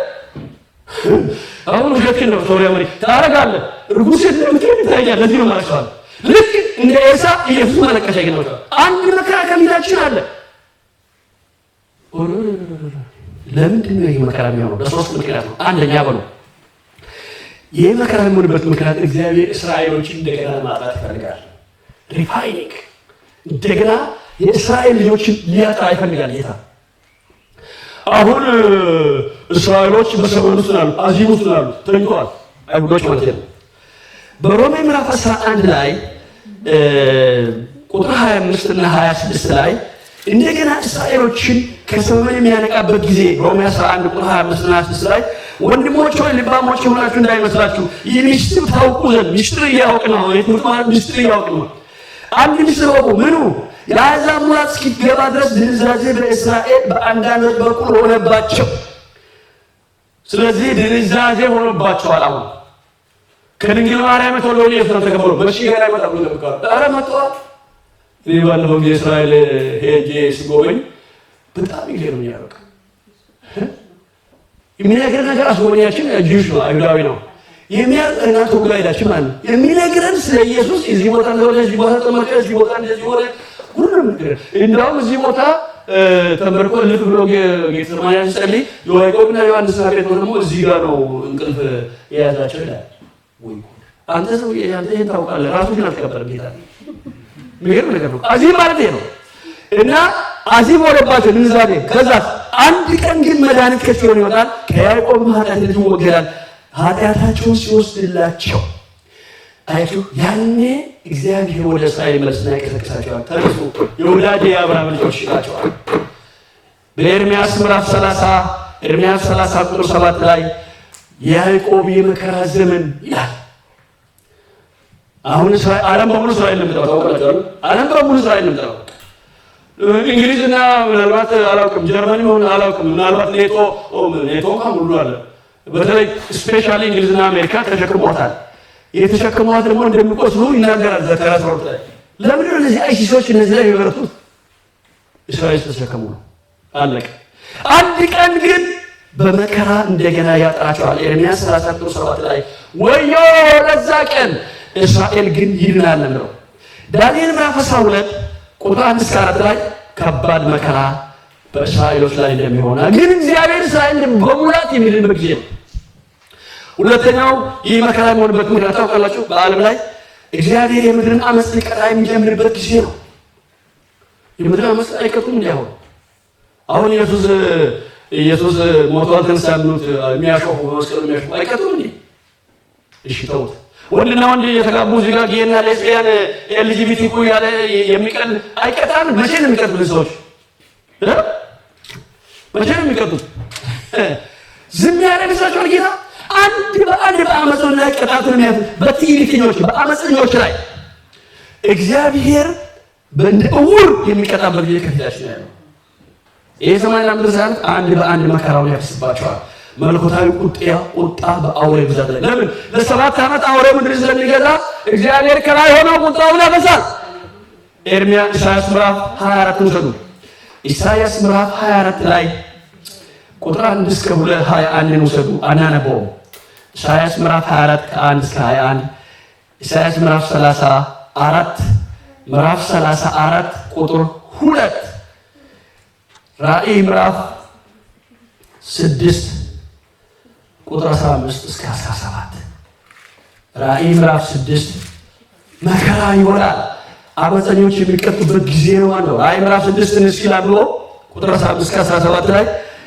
አሁን ውሸትህን ነው ሶርያ መሪ ታረጋለህ። እርጉዝ ሴት ለምትቀር ይታየኛል። ለዚህ ነው ማለት ነው። ልክ እንደ ኤልሳ ኢየሱስ ማለቀሻ ይገኛል። አንድ መከራ ከፊታችን አለ። ለምንድን ነው ይሄ መከራ የሚሆነው? በሶስት ምክንያት ነው። አንደኛ በሉ ይሄ መከራ የሚሆንበት ምክንያት እግዚአብሔር እስራኤሎችን እንደገና ማጣት ይፈልጋል። ሪፋይኒንግ እንደገና የእስራኤል ልጆችን ሊያጣ ይፈልጋል ጌታ። አሁን እስራኤሎች በሰማኑ ስላሉ አዚሙ ስላሉ ተኝተዋል። አይሁዶች ማለት ነው። በሮሜ ምዕራፍ 11 ላይ ቁጥር 25 እና 26 ላይ እንደገና እስራኤሎችን ከሰበብ የሚያነቃበት ጊዜ ሮሜ 11 ቁጥር 25 እና 26 ላይ ወንድሞች ሆይ ልባሞች ሆናችሁ እንዳይመስላችሁ ይህን ምስጢር ታውቁ ዘንድ ምስጢር እያወቅን ነው። የትምህርት ማለት ምስጢር እያወቅን ነው። አንድ ምስጢር ወቁ ምኑ የአሕዛብ ሙላት እስኪገባ ድረስ ድንዛዜ በእስራኤል በአንዳንዶች በኩል ሆነባቸው። ስለዚህ ድንዛዜ ሆኖባቸዋል። አሁን ከድንግል ማርያም የተወለደው ኢየሱስ ተቀበሉ በሺ ገና ይመጣሉ ተብሏል። ኧረ መጥቷል። እኔ ባለፈው የእስራኤል ሄጄ ሲጎበኝ በጣም ይገርመኛል። በቃ የሚነግረን ነገር አስጎበኛችን ጅሽ ነው፣ አይሁዳዊ ነው። የሚያቀና ተጉላይዳችን ማለት ነው። የሚነግረን ስለ ኢየሱስ እዚህ ቦታ እንደሆነ እዚህ ቦታ ተመከረ እዚህ ቦታ እንደዚህ ሆነ ሁሉም ነገር እንደውም እዚህ ቦታ ተመርቆ ልክ ብሎ ጌተሰማኒ ሲጸልይ ያዕቆብና ዮሐንስ ቤት ነው ደግሞ እዚህ ጋር ነው እንቅልፍ የያዛቸው ይላል። ወይ አንተ ሰው ያንተ ይሄን ታውቃለህ? ራሱ ግን አልተቀበለም ጌታ። የሚገርም ነገር ነው። አዚም ማለት ይሄ ነው እና አዚም ወለባቸው ንዛቤ። ከዛ አንድ ቀን ግን መድኃኒት ከሲኦል ይወጣል፣ ከያዕቆብ ኃጢአት ልጅ ይወገዳል። ኃጢአታቸውን ሲወስድላቸው አያችሁ፣ ያኔ እግዚአብሔር ወደ እስራኤል መልስና ይቀሰቅሳቸዋል። ተነሱ የወዳጄ የአብርሃም ልጆች ይላቸዋል። በኤርምያስ ምዕራፍ 30 ቁጥር 7 ላይ የያዕቆብ የመከራ ዘመን ይላል። አሁን ዓለም በሙሉ እስራኤል ነው የምጠራው። ዓለም በሙሉ እስራኤል ነው የምጠራው። እንግሊዝና ምናልባት አላውቅም፣ ጀርመኒ ሆነ አላውቅም፣ ምናልባት ኔቶ እንኳን ሁሉ አለ። በተለይ ስፔሻሊ እንግሊዝና አሜሪካ ተሸክሟታል። የተሸክሟት ደግሞ እንደሚቆስሉ ይናገራል ዘካርያስ 12 ላይ። ለምን ነው እነዚህ አይሲሶች እነዚህ ላይ የበረቱት? እስራኤል ተሸከሙ ነው። አለቀ። አንድ ቀን ግን በመከራ እንደገና ያጠራቸዋል። ኤርምያስ 30:7 ላይ ወዮ ለዛ ቀን እስራኤል ግን ይድናል ነው። ዳንኤል ምዕራፍ 12 ቁጥር 1-4 ላይ ከባድ መከራ በእስራኤሎች ላይ እንደሚሆን ግን እግዚአብሔር እስራኤልን በሙላት የሚድንበት ጊዜ ነው። ሁለተኛው ይህ መከራ የሚሆንበት ምክንያት ታውቃላችሁ? በዓለም ላይ እግዚአብሔር የምድርን አመፅ ሊቀጣ የሚጀምርበት ጊዜ ነው። የምድርን አመፅ አይቀጡም እንዲያሆን አሁን ኢየሱስ ሞቷል ተነሳ ብሉት የሚያሾፉ መስቀል የሚያሾፉ አይቀጡም እንዴ? እሺ ተውት። ወንድና ወንድ የተጋቡ እዚህ ጋር ጌና ሌስቢያን ኤልጂቢቲኩ ያለ የሚቀል አይቀጣም። መቼ ነው የሚቀጡት ሰዎች? መቼ ነው የሚቀጡት? ዝም ያለ ይመስላችኋል ጌታ? አንድ በአንድ በአመፀኞች ላይ ቅጣቱን የሚያዝ በትዕቢተኞች በአመፀኞች ላይ እግዚአብሔር በእንደ ዕውር የሚቀጣበት ጊዜ ከፊታችን ያለው ይሄ ሰማይና ምድር ሳይሆን አንድ በአንድ መከራውን ያፈስባቸዋል። መለኮታዊ ቁጣ በአውሬ ብዛት ላይ ለምን ለ7 ዓመት አውሬ ምድር ስለሚገዛ እግዚአብሔር ከላይ ሆኖ ቁጣውን ያፈሳል። ኢሳይያስ ምዕራፍ 24 ውሰዱ። ኢሳይያስ ምዕራፍ 24 ላይ ቁጥር 1-21 ውሰዱ። አናነበው። ኢሳይያስ ምዕራፍ 24 ከ1-21፣ ኢሳይያስ ምዕራፍ 34 ቁጥር 2፣ ራእይ ምዕራፍ 6 ቁጥር 15-17። ራእይ ምዕራፍ 6 መከራ ይሆናል፣ አመፀኞች የሚቀጡበት ጊዜ ነው ማለት። ራእይ ምዕራፍ 6 እንስኪላ ብሎ ቁጥር 15-17 ላይ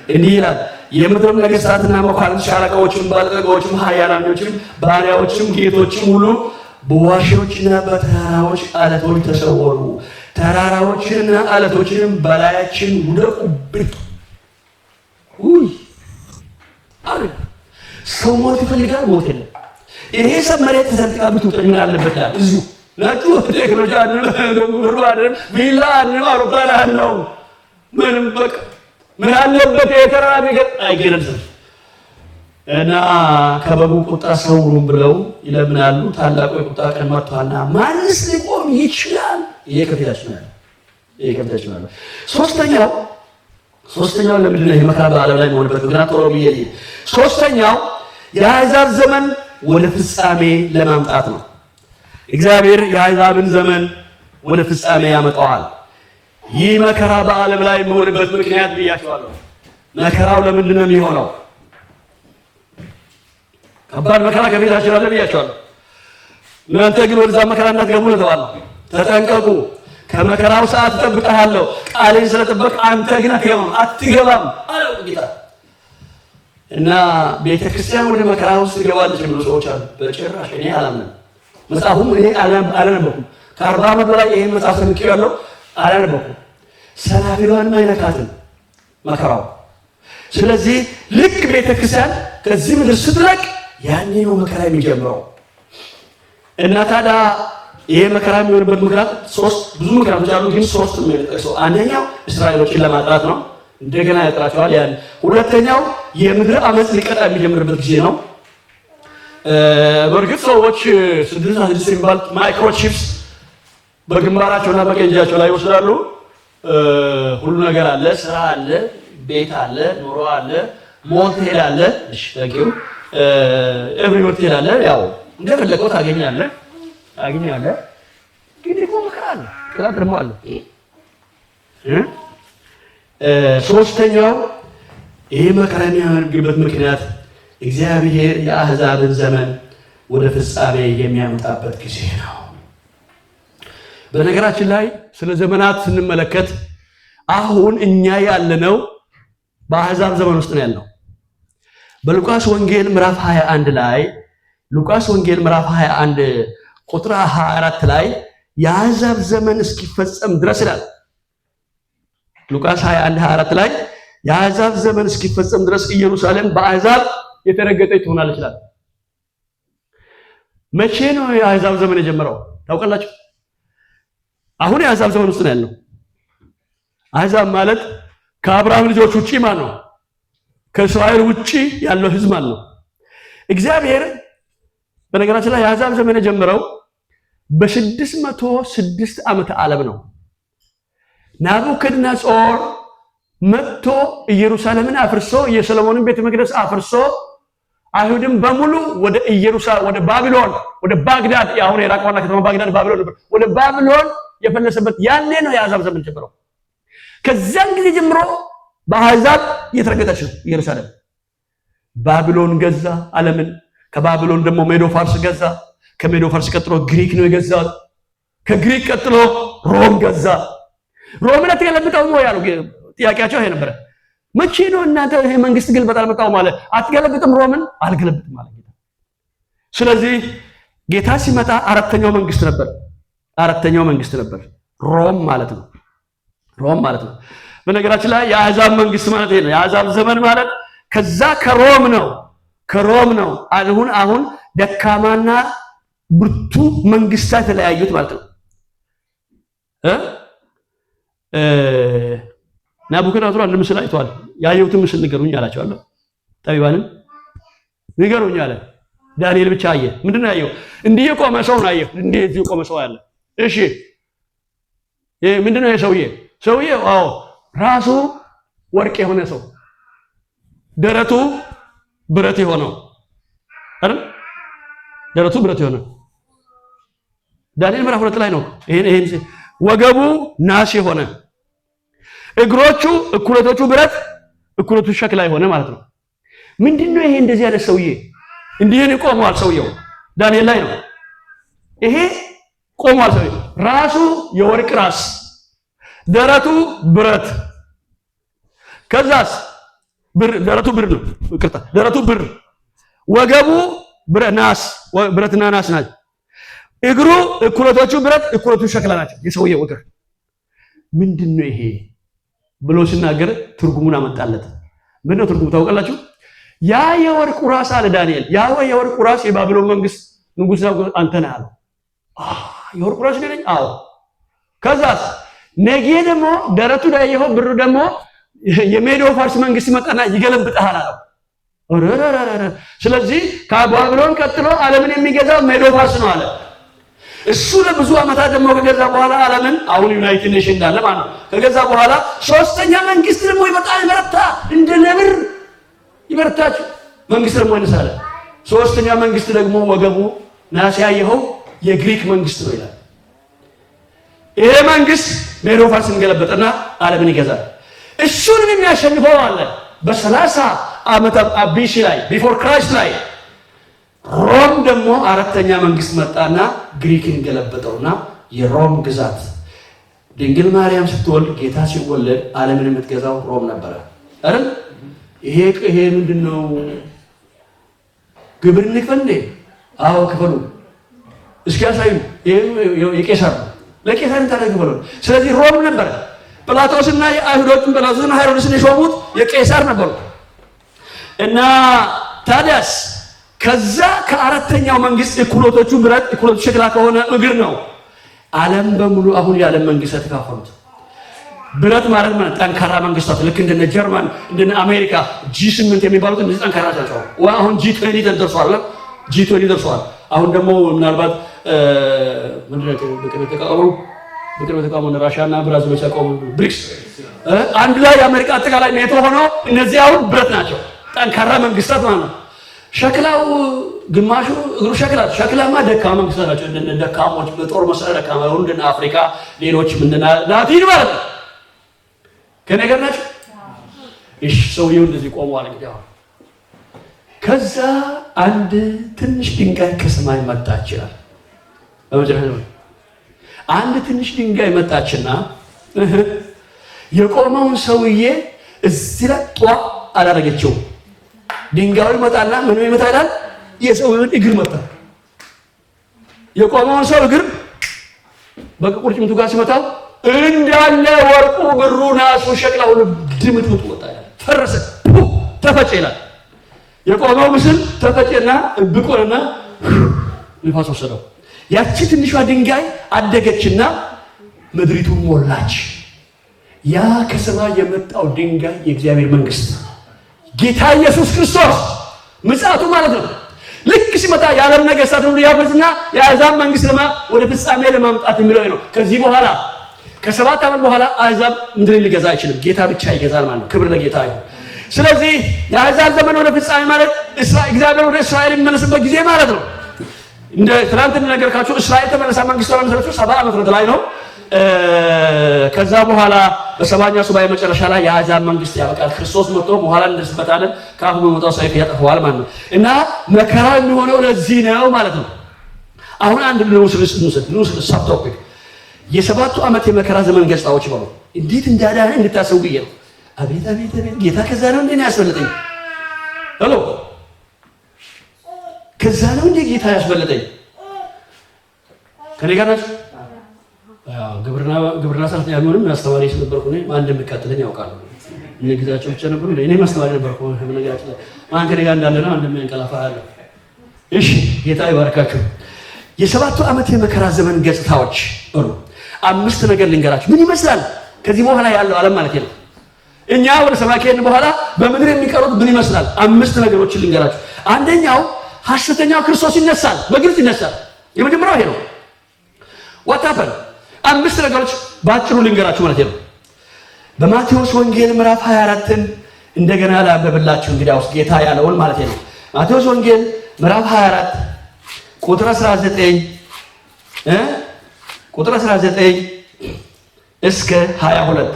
እንዲህ ይላል፣ የምድርም ነገሥታትና መኳንንት ሻለቃዎችም ባለጠጋዎችም ኃያላኖችም ባሪያዎችም ጌቶችም ሁሉ በዋሾችና በተራራዎች አለቶች ተሰወሩ፣ ተራራዎችንና አለቶችንም በላያችን ውደቁብን። ሰው ሞት ይፈልጋል፣ ሞት የለም። ይሄ ሰብ መሬት ተሰንጥቃ ብትውጠኝ ምን አለበት? እዚሁ ነጩ ቴክኖሎጂ አይደለም፣ ቪላ አይደለም፣ አውሮፕላን አለው። ምንም በቃ ምን አለበት? የተራራ ቢገጥ አይገለጽም። እና ከበጉ ቁጣ ሰውሩን ብለው ይለምናሉ። ታላቁ የቁጣ ቀን መጥቷልና ማንስ ሊቆም ይችላል? ይሄ ከፊታችን አለ። ሶስተኛው ለምንድን ነው የመከራ በዓለም ላይ የሚሆንበት ምክንያት? ቶሎ ብዬ ሶስተኛው የአሕዛብ ዘመን ወደ ፍጻሜ ለማምጣት ነው። እግዚአብሔር የአሕዛብን ዘመን ወደ ፍጻሜ ያመጣዋል። ይህ መከራ በዓለም ላይ የሚሆንበት ምክንያት ብያቸዋለሁ። መከራው ለምንድን ነው የሚሆነው? ከባድ መከራ ከፊታችን አለ ብያቸዋለሁ። እናንተ ግን ወደዛ መከራ እንዳትገቡ ነው ተባለው። ተጠንቀቁ፣ ከመከራው ሰዓት እጠብቅሃለሁ፣ ቃሌን ስለጠበቅ አንተ ግን አትገባም አለው ጌታ። እና ቤተክርስቲያን ወደ መከራ ውስጥ ትገባለች የሚሉ ሰዎች አሉ። በጭራሽ እኔ አላምንም። መጽሐፉም እኔ አላነበኩም። ከ40 ዓመት በላይ ይሄን መጽሐፍ ሰምቼዋለሁ፣ አላነበኩም። ሰናፍጯን አይነካትም መከራው። ስለዚህ ልክ ቤተክርስቲያን ከዚህ ምድር ስትለቅ ያኔ ነው መከራ የሚጀምረው። እና ታዲያ ይሄ መከራ የሚሆንበት ምክንያት ብዙ ምክንያቶች አሉ፣ ግን 3 ነው የሚጠቅሰው። አንደኛው እስራኤሎችን ለማጥራት ነው፣ እንደገና ያጥራቸዋል። ያን ሁለተኛው የምድር አመጽ ሊቀጣ የሚጀምርበት ጊዜ ነው። በእርግጥ ሰዎች 6 የሚባል ማይክሮቺፕስ በግንባራቸውና በቀንጃቸው ላይ ይወስዳሉ። ሁሉ ነገር አለ፣ ስራ አለ፣ ቤት አለ፣ ኑሮ አለ፣ ሞት ትሄዳለ። እሺ ታውቂው ኤቭሪወር ትሄዳለ። ያው እንደፈለከው ታገኛለህ። ግን ደግሞ መከራ አለ፣ ቅጣት ደግሞ አለ። ሶስተኛው ይሄ መከራ የሚያደርግበት ምክንያት እግዚአብሔር የአሕዛብን ዘመን ወደ ፍጻሜ የሚያመጣበት ጊዜ ነው። በነገራችን ላይ ስለ ዘመናት ስንመለከት አሁን እኛ ያለነው በአሕዛብ ዘመን ውስጥ ነው ያለው። በሉቃስ ወንጌል ምዕራፍ 21 ላይ ምዕራፍ 21 ቁጥር 24 ላይ የአሕዛብ ዘመን እስኪፈጸም ድረስ ይላል። ሉቃስ 21:24 ላይ የአሕዛብ ዘመን እስኪፈጸም ድረስ ኢየሩሳሌም በአሕዛብ የተረገጠች ትሆናለች ይላል። መቼ ነው የአሕዛብ ዘመን የጀመረው ታውቃላችሁ? አሁን የአሕዛብ ዘመን ውስጥ ነው ያለው። አሕዛብ ማለት ከአብርሃም ልጆች ውጪ ማለት ነው፣ ከእስራኤል ውጪ ያለው ሕዝብ ማለት ነው። እግዚአብሔር በነገራችን ላይ የአሕዛብ ዘመን የጀመረው በ606 ዓመተ ዓለም ነው። ናቡከደነፆር መጥቶ ኢየሩሳሌምን አፍርሶ የሰሎሞንን ቤተ መቅደስ አፍርሶ አይሁድን በሙሉ ወደ ኢየሩሳሌም ወደ ባቢሎን ወደ ባግዳድ ያሁን የኢራቅ ዋና ከተማ ባግዳድ ባቢሎን ነበር፣ ወደ ባቢሎን የፈለሰበት ያኔ ነው የአሕዛብ ዘመን ጀምሮ። ከዛን ጊዜ ጀምሮ በአሕዛብ እየተረገጠች ነው ኢየሩሳሌም። ባቢሎን ገዛ ዓለምን። ከባቢሎን ደግሞ ሜዶ ፋርስ ገዛ። ከሜዶ ፋርስ ቀጥሎ ግሪክ ነው የገዛው። ከግሪክ ቀጥሎ ሮም ገዛ። ሮምን አትገለብጠው ነው ያለው። ጥያቄያቸው ይሄ ነበር። መቼ ነው እናንተ ይሄ መንግስት ግልበጣ አልመጣው ማለት አትገለብጥም? ሮምን አልገለብጥም ማለት ጌታ። ስለዚህ ጌታ ሲመጣ አራተኛው መንግስት ነበር፣ ሮም ማለት ነው። በነገራችን ላይ የአሕዛብ መንግስት ማለት ይሄ ነው። የአሕዛብ ዘመን ማለት ከዛ ከሮም ነው። አሁን ደካማና ብርቱ መንግስታት የተለያዩት ማለት ነው። ናቡከደነፆር አንድ ምስል አይቷል። ያየሁትን ምስል ንገሩኝ አላቸዋለሁ። ጠቢባንን ንገሩኝ አለ። ዳንኤል ብቻ አየ። ምንድነው ያየው? እንዲህ የቆመ ሰው ነው ያየው። እንዲህ የቆመ ሰው አለ። እሺ ምንድነው የሰውዬ? ሰውዬው ራሱ ወርቅ የሆነ ሰው፣ ደረቱ ብረት የሆነው አይደል? ደረቱ ብረት የሆነ ዳንኤል ምዕራፍ 2 ላይ ነው። ይሄን ወገቡ ናስ የሆነ እግሮቹ እኩለቶቹ ብረት እኩለቱ ሸክላ የሆነ ማለት ነው። ምንድነው ይሄ? እንደዚህ ያለ ሰውዬ እንዲህን ቆሟል። ሰውዬው ዳንኤል ላይ ነው። ይሄ ቆሟል። ሰውዬው ራሱ የወርቅ ራስ፣ ደረቱ ብረት፣ ከዛስ ደረቱ ብር ነው። ደረቱ ብር፣ ወገቡ ናስ፣ ብረትና ናስ ናቸው። እግሩ እኩለቶቹ ብረት እኩለቱ ሸክላ ናቸው። የሰውዬው እግር ምንድነው ይሄ ብሎ ሲናገር ትርጉሙን አመጣለት። ምንድነው ትርጉሙ ታውቃላችሁ? ያ የወርቁ ራስ አለ ዳንኤል፣ ያ የወርቁ ራስ የባቢሎን መንግስት ንጉስ አንተ ነህ አለው። የወርቁ ራስ ነኝ? አዎ። ከዛስ ነገ ደግሞ ደረቱ ላይ ይኸው ብሩ ደግሞ የሜዶ ፋርስ መንግስት ይመጣና ይገለብጣል አለው። ስለዚህ ከባቢሎን ቀጥሎ ዓለምን የሚገዛው ሜዶ ፋርስ ነው አለ። እሱ ለብዙ ዓመታት ደግሞ ከገዛ በኋላ ዓለምን አሁን ዩናይትድ ኔሽን እንዳለ ማለት ነው ከገዛ በኋላ ሶስተኛ መንግስት ደግሞ ይመጣል። ይበረታ፣ እንደ ነብር ይበረታች መንግስት ደግሞ ይነሳል። ሶስተኛ መንግስት ደግሞ ወገቡ ናስ ያየኸው የግሪክ መንግስት ነው ይላል። ይሄ መንግስት ሜዶ ፋርስን ገለበጠና ዓለምን ይገዛል። እሱንም የሚያሸንፈው አለ በ30 ዓመት ቢሲ ላይ ቢፎር ክራይስት ላይ ሮም ደግሞ አራተኛ መንግስት መጣና ግሪክን ገለበጠውና የሮም ግዛት ድንግል ማርያም ስትወልድ ጌታ ሲወለድ ዓለምን የምትገዛው ሮም ነበረ አይደል? ይሄ ምንድነው? ግብር እንክፈል እንዴ? አዎ ክፈሉ። እስኪ ያሳዩ። የቄሳር ነው፣ ለቄሳር ታደርግ ብሎ። ስለዚህ ሮም ነበረ። ጲላጦስና የአይሁዶችን ጲላጦስና ሄሮድስን የሾሙት የቄሳር ነበሩ። እና ታዲያስ ከዛ ከአራተኛው መንግስት እኩሎቶቹ ብረት እኩሎቱ ሸክላ ከሆነ እግር ነው ዓለም በሙሉ አሁን የዓለም መንግስታት ተካፈሉት። ብረት ማለት ጠንካራ መንግስታት ልክ እንደነ ጀርመን እንደነ አሜሪካ G8 የሚባሉት እነዚህ ጠንካራ ናቸው። አሁን G20 ደርሷል። G20 ደርሷል። አሁን ደግሞ ምናልባት ምንድነው በቅርብ የተቃወሙ ራሻና ብራዚል ተቃወሙ ብሪክስ አንድ ላይ የአሜሪካ አጠቃላይ ኔቶ ሆኖ እነዚህ አሁን ብረት ናቸው። ጠንካራ መንግስታት ማለት ነው። ሸክላው ግማሹ እግሩ ሸክላማ ደካማ መንግስታት ናቸው። እንደነ ደካሞች በጦር መሳሪያ ደካማ እንደነ አፍሪካ ሌሎች ምንድና ላቲን ማለት ነው። ከነገር ናቸው። እሺ ሰውየው እንደዚህ ቆሟል። እንግዲህ አሁን ከዛ አንድ ትንሽ ድንጋይ ከሰማይ መጣች ይላል። በመጀመሪያ አንድ ትንሽ ድንጋይ መጣችና የቆመውን ሰውዬ እዚህ ላይ ጧ አላረገችው። ድንጋዩ ይመጣና ምን ይመታል? የሰውየውን እግር መታ። የቆመውን ሰው እግር በቁርጭምቱ ጋር ሲመታው እንዳለ ወርቁ፣ ብሩ፣ ናሱ፣ ሸክላው ድምጥምጡ ወጣ። ፈረሰ፣ ተፈጨ ይላል። የቆመው ምስል ተፈጨና ብቆርና ንፋስ ወሰደው። ያቺ ትንሿ ድንጋይ አደገችና ምድሪቱን ሞላች። ያ ከሰማይ የመጣው ድንጋይ የእግዚአብሔር መንግስት ጌታ ኢየሱስ ክርስቶስ ምጽአቱ ማለት ነው። ልክ ሲመጣ የዓለም ነገሥታት ሁሉ ያፈስና የአሕዛብ መንግስት ወደ ፍጻሜ ለማምጣት የሚለው ነው። ከዚህ በኋላ ከ7 ዓመት በኋላ አሕዛብ ምድርን ሊገዛ አይችልም። ጌታ ብቻ ይገዛል ማለት ነው። ክብር ለጌታ ይሁን። ስለዚህ የአሕዛብ ዘመን ወደ ፍጻሜ ማለት እግዚአብሔር ወደ እስራኤል የሚመለስበት ጊዜ ማለት ነው። እንደ ትናንት እንደነገርኳችሁ እስራኤል ተመለሳ መንግስቷ ለመሰረቱ 70 ዓመት ላይ ነው። ከዛ በኋላ በሰባኛው ሱባኤ መጨረሻ ላይ የአሕዛብ መንግስት ያበቃል። ክርስቶስ መጥቶ በኋላ እንደስበታለን ከአፉ በመጣው ሰይፍ ያጠፋዋል ማለት ነው። እና መከራ የሚሆነው ለዚህ ነው ማለት ነው። አሁን አንድ ንዑስ ሳብ ቶፒክ የ7ቱ ዓመት የመከራ ዘመን ገጽታዎች ነው። እንዴት እንዳዳነ እንድታሰቡ ብዬ ነው። አቤት አቤት አቤት! ጌታ ከዛ ነው እንዴ ያስበለጠኝ? ሄሎ ከዛ ነው እንዴ ጌታ ያስበለጠኝ? ከኔ ጋር ናችሁ? ግብርና ሰራተኛ ቢሆንም አስተማሪ ስለነበርኩ ነው። ማን እንደሚከተለኝ ያውቃሉ። እኔ ግዛቸው ብቻ ነበሩ። እኔ አስተማሪ ነበርኩ። ነገራችን ማን ከኔ ጋር እንዳለ ነው እንደሚያንቀላፋ አለ። እሺ ጌታ ይባርካችሁ። የ7ቱ ዓመት የመከራ ዘመን ገጽታዎች አሉ። 5 ነገር ልንገራችሁ። ምን ይመስላል ከዚህ በኋላ ያለው ዓለም ማለት ነው። እኛ ወደ ሰማይ ከሄድን በኋላ በምድር የሚቀሩት ምን ይመስላል? 5 ነገሮችን ልንገራችሁ። አንደኛው ሐሰተኛው ክርስቶስ ይነሳል፣ በግልጽ ይነሳል። የመጀመሪያው ይሄ ነው። ወጣፈን 5 ነገሮች ባጭሩ ልንገራችሁ ማለት ነው። በማቴዎስ ወንጌል ምዕራፍ 24ን እንደገና ላንብብላችሁ። እንግዲያውስ ጌታ ያለውን ማለት ነው። ማቴዎስ ወንጌል ምዕራፍ 24 ቁጥር 19 እስከ 22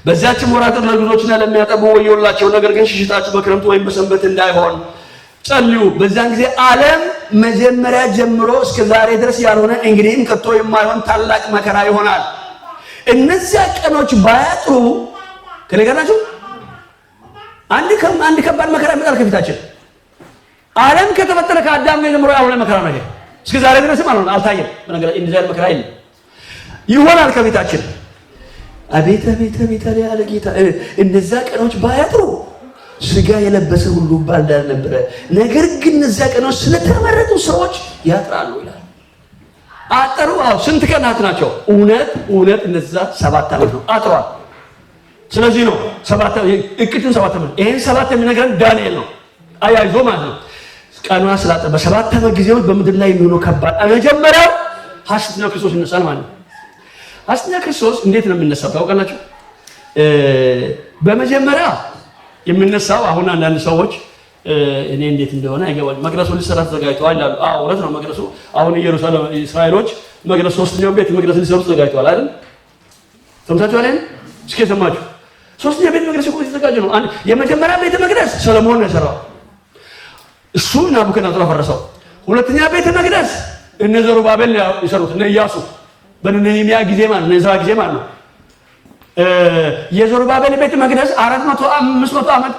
በዚያችም ወራት ለግዞችና ለሚያጠቡ ወዮላቸው። ነገር ግን ሽሽታችሁ በክረምቱ ወይም በሰንበት እንዳይሆን ጸልዩ። በዛን ጊዜ ዓለም መጀመሪያ ጀምሮ እስከ ዛሬ ድረስ ያልሆነ እንግዲህም ከቶ የማይሆን ታላቅ መከራ ይሆናል። እነዚያ ቀኖች ባያጥሩ ከነገራችሁ አንድ ከባድ መከራ ይመጣል ከፊታችን። ዓለም ከተፈጠረ ከአዳም ጀምሮ ያልሆነ መከራ ነው። እስከ ዛሬ ድረስም አልታየም። በነገራችን እንደዚህ አይነት መከራ የለም፣ ይሆናል ከፊታችን። አቤት አቤት አቤት ያለ ጌታ። እነዛ ቀኖች ባያጥሩ ስጋ የለበሰ ሁሉ ባልዳር ነበረ። ነገር ግን እነዚያ ቀኖች ስለተመረጡ ሰዎች ያጥራሉ ይላል። አጠሩ። ስንት ቀናት ናቸው? እውነት እነዛ 7 ዓመት ነው። አጥሯል። ስለዚህ ነው 7 እቅጩን 7 ዓመት። ይሄን 7 የሚነግረን ዳንኤል ነው አያይዞ ማለት ነው። ቀኗ ስላጠረ በ7 ዓመት ጊዜ በምድር ላይ የሚሆነው ከባድ መጀመሪያው ሐሰተኛው ክርስቶስ ይነሳል ማለት ነው። ሐሰተኛው ክርስቶስ እንዴት ነው የሚነሳው ታውቃላችሁ? በመጀመሪያ የሚነሳው አሁን አንዳንድ ሰዎች እኔ እንዴት እንደሆነ አይገባኝም። መቅደሱ ሊሰራ ተዘጋጅቷል ይላሉ። እውነት ነው። መቅደሱ አሁን ኢየሩሳሌም እስራኤሎች መቅደስ 3ኛው ቤት መቅደስ ሊሰሩ ተዘጋጅቷል አይደል? ሰምታችኋል አይደል? እስኪ ሰማችሁ? 3ኛው ቤት መቅደስ እኮ የተዘጋጀ ነው። የመጀመሪያ ቤተ መቅደስ ሰሎሞን ነው የሰራው። እሱ ናቡከደነፆር አፈረሰው። 2ኛ ቤተ መቅደስ እነ ዘሩባቤል የሰሩት እነ ኢያሱ በነህምያ ጊዜ ማለት ነው፣ የዕዝራ ጊዜ ማለት ነው። የዘሩባቤል ቤተ መቅደስ 400-500 ዓመት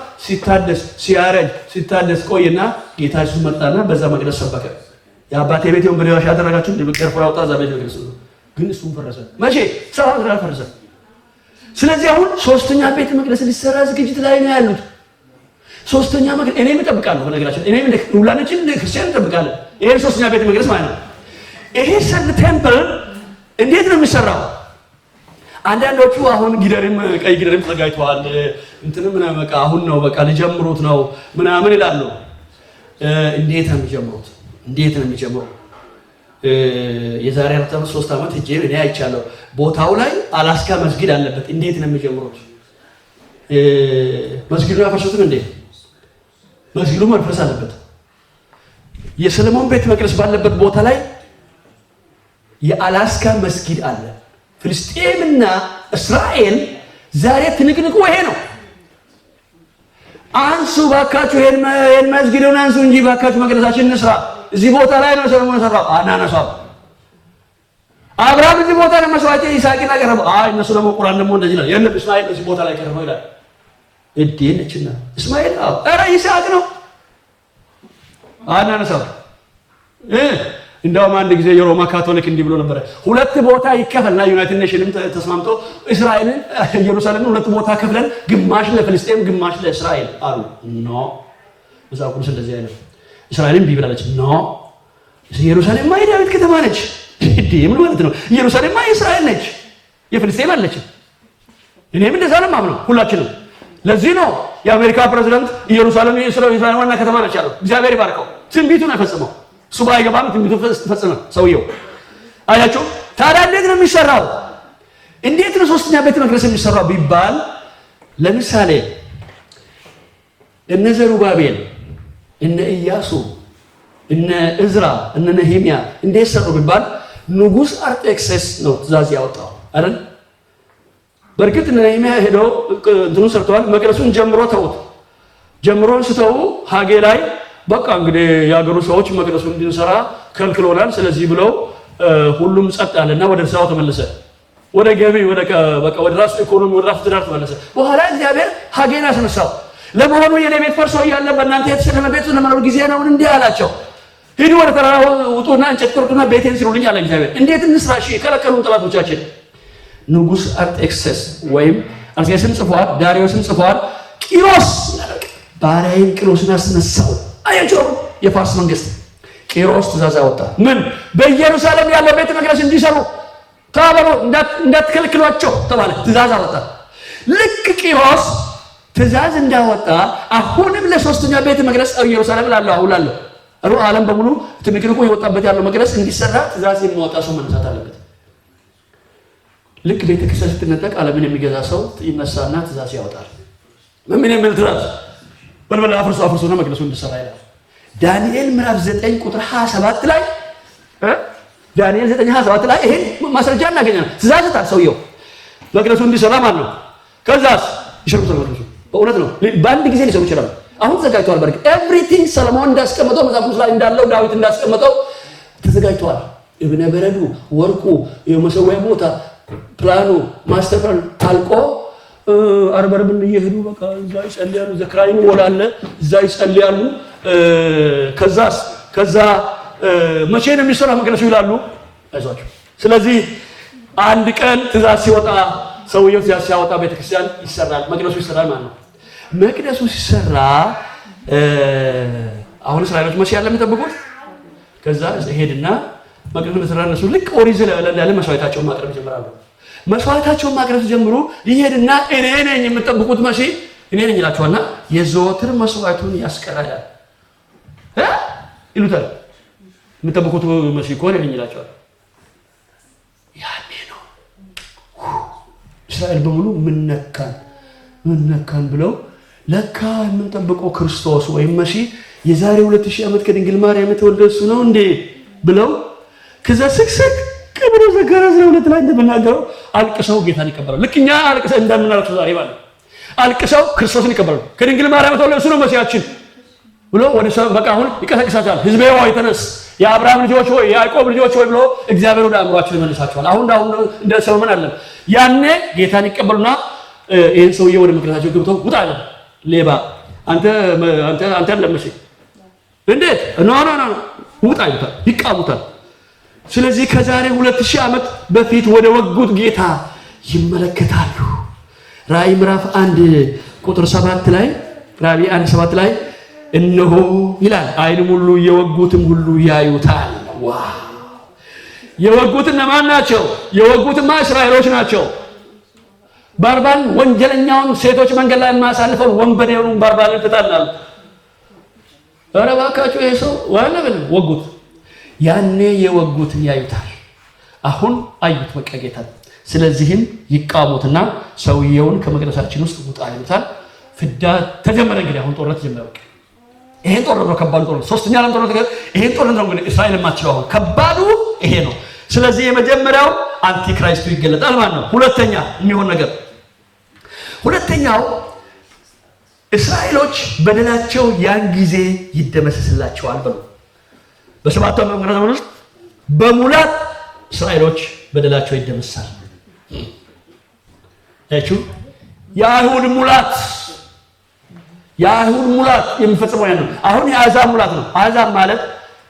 ሲታደስ ቆይና ጌታ ኢየሱስ መጣና በዛ መቅደስ ሰበከ። የአባቴ ቤት ወንበር ያሻ ያደረጋችሁ እንደምቀር ፍራውጣ እዛ ቤተ መቅደስ ነው። ግን እሱም ፈረሰ። መቼ? ሰው ፈረሰ። ስለዚህ አሁን ሶስተኛ ቤተ መቅደስ ሊሰራ ዝግጅት ላይ ነው ያሉት። ሶስተኛ መቅደስ እኔም እጠብቃለሁ። በነገራችን እኔም ሁላችንም ክርስቲያን እንጠብቃለን። ይሄን ሶስተኛ ቤተ መቅደስ ማለት ነው። ይሄ ሰልፍ ቴምፕል እንዴት ነው የሚሰራው? አንዳንዶቹ አሁን ጊደርም ቀይ ጊደርም ተዘጋጅተዋል እንትንም ምናምን በቃ አሁን ነው በቃ ሊጀምሩት ነው ምናምን ይላሉ። እንዴት ነው የሚጀምሩት? እንዴት ነው የሚጀምሩት? የዛሬ 3 ዓመት እጄ እኔ አይቻለሁ። ቦታው ላይ አላስካ መስጊድ አለበት። እንዴት ነው የሚጀምሩት? መስጊዱን ያፈርሱትን እንዴ? መስጊዱ መፍረስ አለበት። የሰለሞን ቤተ መቅደስ ባለበት ቦታ ላይ የአላስካ መስጊድ አለ። ፍልስጤምና እስራኤል ዛሬ ትንቅንቁ ይሄ ነው። አንሱ ባካችሁ፣ ይሄን መስጊዱን አንሱ እንጂ ባካችሁ መቅደሳችን እንስራ። እዚህ ቦታ ላይ ነው ሰለሞን የሰራው። አናነሳው። አብርሃም እዚህ ቦታ ላይ መስዋዕት ይስሐቅን አቀረበ። እነሱ ደግሞ ቁርአን ደግሞ እንደዚህ ነው የነብዩ እስማኤል እዚህ ቦታ ላይ ቀረበው ይላል። እዲነችና እስማኤል ኧረ ይስሐቅ ነው። አናነሳው። እንደውም አንድ ጊዜ የሮማ ካቶሊክ እንዲህ ብሎ ነበር፣ 2 ቦታ ይከፈልና ዩናይትድ ኔሽንም ተስማምቶ እስራኤልን ኢየሩሳሌምን 2 ቦታ ከፍለን ግማሽ ለፍልስጤም ግማሽ ለእስራኤል አሉ። ኖ መጽሐፍ ቅዱስ እንደዚህ አይነት እስራኤልን ቢብላለች። ኖ ኢየሩሳሌም የዳዊት ከተማ ነች። ምን ማለት ነው? ኢየሩሳሌም የእስራኤል ነች፣ የፍልስጤም አለች። እኔም እንደዛ ነው የማምነው፣ ሁላችንም። ለዚህ ነው የአሜሪካ ፕሬዝዳንት ኢየሩሳሌም የእስራኤል ዋና ከተማ ነች ያለው። እግዚአብሔር ይባርከው። ትንቢቱን አይፈጽመው እሱ ባይገባም ትንቢቱ ፈጸመ ሰውየው። አያችሁ። ታዲያ እንዴት ነው የሚሰራው? እንዴት ነው ሶስተኛ ቤተ መቅደስ የሚሰራው ቢባል ለምሳሌ እነ ዘሩባቤል፣ እነ ኢያሱ፣ እነ እዝራ፣ እነ ነህምያ እንዴት ሰሩ ቢባል ንጉሥ አርጤክስስ ነው ትእዛዝ ያወጣው አይደል? በእርግጥ እነ ነህምያ ሄደው እንትኑን ሰርተዋል። መቅደሱን ጀምሮ ተውት። ጀምሮን ስተው ሀጌ ላይ በቃ እንግዲህ የሀገሩ ሰዎች መቅደሱን እንድንሰራ ከልክሎናል፣ ስለዚህ ብለው ሁሉም ጸጥ አለና ወደ ስራው ተመለሰ። ወደ ገቢ ወደ ራሱ ኢኮኖሚ ወደ ራሱ ትዳር ተመለሰ። በኋላ እግዚአብሔር ሀጌን አስነሳው። ለመሆኑ የኔ ቤት ፈርሶ እያለ በእናንተ የተሰለመ ቤት ለመኖር ጊዜ ነው እንዲህ አላቸው። ሂዱ ወደ ተራራ ውጡና እንጨት ቁርጡና ቤቴን ስሩልኝ አለ እግዚአብሔር። እንዴት እንስራ? እሺ ከለከሉን ጠላቶቻችን። ንጉሥ አርጤክስስ ወይም አርጤክስስም ጽፏል፣ ዳሪዮስም ጽፏል። ቂሮስ ባሪያዬን ቂሮስን አስነሳው። አያቸው። የፋርስ መንግስት ቂሮስ ትእዛዝ አወጣ። ምን? በኢየሩሳሌም ያለ ቤተ መቅደስ እንዲሰሩ ተባሉ፣ እንዳትከለክሏቸው ተባለ። ትእዛዝ አወጣ። ልክ ቂሮስ ትእዛዝ እንዳወጣ አሁንም ለሶስተኛ ቤተ መቅደስ ኢየሩሳሌም ላለው ሩቅ ዓለም በሙሉ ትንቅንቁ የወጣበት ያለው መቅደስ እንዲሰራ ትእዛዝ የሚያወጣ ሰው መነሳት አለበት። ልክ ቤተ ክርስቲያን ስትነጠቅ ዓለምን የሚገዛ ሰው ይነሳና ትእዛዝ ያወጣል። ምን የሚል ትእዛዝ? በልበል አፍርሶ ነው መቅደሱ እንዲሰራ ይላል። ዳንኤል ምዕራፍ 9 ቁጥር 27 ላይ ዳንኤል 9:27 ላይ ይሄን ማስረጃ እናገኛለን። ትእዛዝ ሰጣ ሰውየው መቅደሱ እንዲሰራ ማለት ነው። ከዛስ ይሸሩታል መቅደሱ። በእውነት ነው በአንድ ጊዜ ሊሰሩ ይችላሉ። አሁን ተዘጋጅቷል። በርግጥ ኤቭሪቲንግ ሰለሞን እንዳስቀመጠው መጽሐፍ ቅዱስ ላይ እንዳለው ዳዊት እንዳስቀመጠው ተዘጋጅቷል። እብነ በረዱ፣ ወርቁ፣ የመሰዊያ ቦታ፣ ፕላኑ፣ ማስተር ፕላን አልቆ አርበርብን እየሄዱ በቃ እዛ ይጸልያሉ። ዘክራይኑ ወላለ እዛ ይጸልያሉ። ከዛ መቼ ነው የሚሰራ መቅደሱ ይላሉ። አይዟቸው። ስለዚህ አንድ ቀን ትእዛዝ ሲወጣ ሰውየው ትእዛዝ ሲያወጣ ቤተክርስቲያን ይሰራል፣ መቅደሱ ይሰራል ማለት ነው። መቅደሱ ሲሰራ አሁን እስራኤሎች መቼ ያለ የሚጠብቁት? ከዛ ሄድና መቅደሱ ተሰራ። እነሱ ልክ ኦሪዝ ያለ መስዋዕታቸውን ማቅረብ ይጀምራሉ። መስዋዕታቸውን ማቅረብ ጀምሩ። ይሄድና እኔ ነኝ የምጠብቁት መቼ እኔ ነኝ ይላቸዋልና የዘወትር መስዋዕቱን ያስቀራል ይሉታል። የምጠብቁት መቼ ከሆነ እኔ ነኝ ይላቸዋል። ያኔ ነው እስራኤል በሙሉ ምን ነካን ብለው ለካ የምንጠብቀው ክርስቶስ ወይም መሲህ የዛሬ 2000 ዓመት ከድንግል ማርያም የተወለደ እሱ ነው እንዴ ብለው ከዛ ስቅስቅ ብሎ ዘካርያስ 12 ላይ እንደምናገረው አልቅሰው ጌታን ይቀበላሉ። ልክኛ አልቅሰው እንደምናልቅሰው ዛሬ ማለት አልቅሰው ክርስቶስን ይቀበላሉ። ከድንግል ማርያም የተወለደ እሱ ነው መሲያችን ብሎ ወደ ሰው በቃ አሁን ይቀሰቅሳቸዋል። ሕዝቤ ሆይ ተነስ፣ የአብርሃም ልጆች ሆይ፣ የያዕቆብ ልጆች ሆይ ብሎ እግዚአብሔር ወደ አእምሯችን ይመልሳቸዋል። አሁን እንደ ሰሎሞን አለ። ያኔ ጌታን ይቀበሉና ይሄን ሰውዬ ወደ መቅደሳቸው ገብተው ውጣ አለ። ሌባ አንተ ለምሽ እንዴት ኖ ውጣ ይሉታል፣ ይቃወሙታል። ስለዚህ ከዛሬ 2000 ዓመት በፊት ወደ ወጉት ጌታ ይመለከታሉ። ራእይ ምዕራፍ 1 ቁጥር 7 ላይ ራእይ 1:7 ላይ እነሆ ይላል ዓይንም ሁሉ የወጉትም ሁሉ ያዩታል። ዋው! የወጉት እነማን ናቸው? የወጉትማ እስራኤሎች ናቸው። ባርባን ወንጀለኛውን ሴቶች መንገድ ላይ የማሳልፈው ወንበዴውን ባርባን ተጣላሉ። ኧረ እባካችሁ ይሄ ሰው ዋና ወጉት። ያኔ የወጉትን ያዩታል። አሁን አዩት በቃ ጌታ። ስለዚህም ይቃወሙትና ሰውየውን ከመቅደሳችን ውስጥ ውጣ ይሉታል። ፍዳ ተጀመረ። እንግዲህ አሁን ጦርነት ጀመረ። በቃ ይሄን ጦርነት ነው ከባዱ ጦርነት። ሶስተኛ ዓለም ጦርነት ይሄን ጦርነት ነው እንግዲህ እስራኤል የማትችለው አሁን ከባዱ ይሄ ነው። ስለዚህ የመጀመሪያው አንቲክራይስቱ ይገለጣል ማለት ነው። ሁለተኛ የሚሆን ነገር ሁለተኛው እስራኤሎች በደላቸው ያን ጊዜ ይደመሰስላቸዋል ብሎ በሰባቱ ዓመት ውስጥ በሙላት እስራኤሎች በደላቸው ይደመሳል። እቺ የአይሁድ ሙላት የሚፈጽመው ያን ነው። አሁን የአሕዛብ ሙላት ነው። አሕዛብ ማለት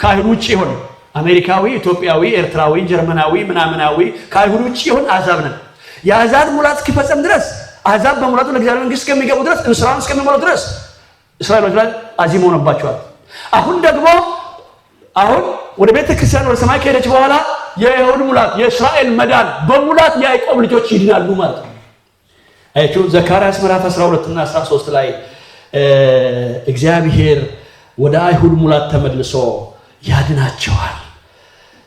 ከአይሁድ ውጪ የሆነ አሜሪካዊ፣ ኢትዮጵያዊ፣ ኤርትራዊ፣ ጀርመናዊ፣ ምናምናዊ ከአይሁድ ውጪ የሆነ አሕዛብ ነን። የአሕዛብ ሙላት እስኪፈጸም ድረስ አሕዛብ በሙላቱ ለእግዚአብሔር መንግስት እስከሚገቡ ድረስ እንስራውን እስከሚሞሉ ድረስ እስራኤሎች ላይ አዚም ሆነባቸዋል። አሁን ደግሞ ወደ ቤተ ክርስቲያን ወደ ሰማይ ከሄደች በኋላ የይሁድ ሙላት የእስራኤል መዳን በሙላት የያዕቆብ ልጆች ይድናሉ ማለት ነው። አያችሁ ዘካርያስ ምዕራፍ 12 እና 13 ላይ እግዚአብሔር ወደ አይሁድ ሙላት ተመልሶ ያድናቸዋል፣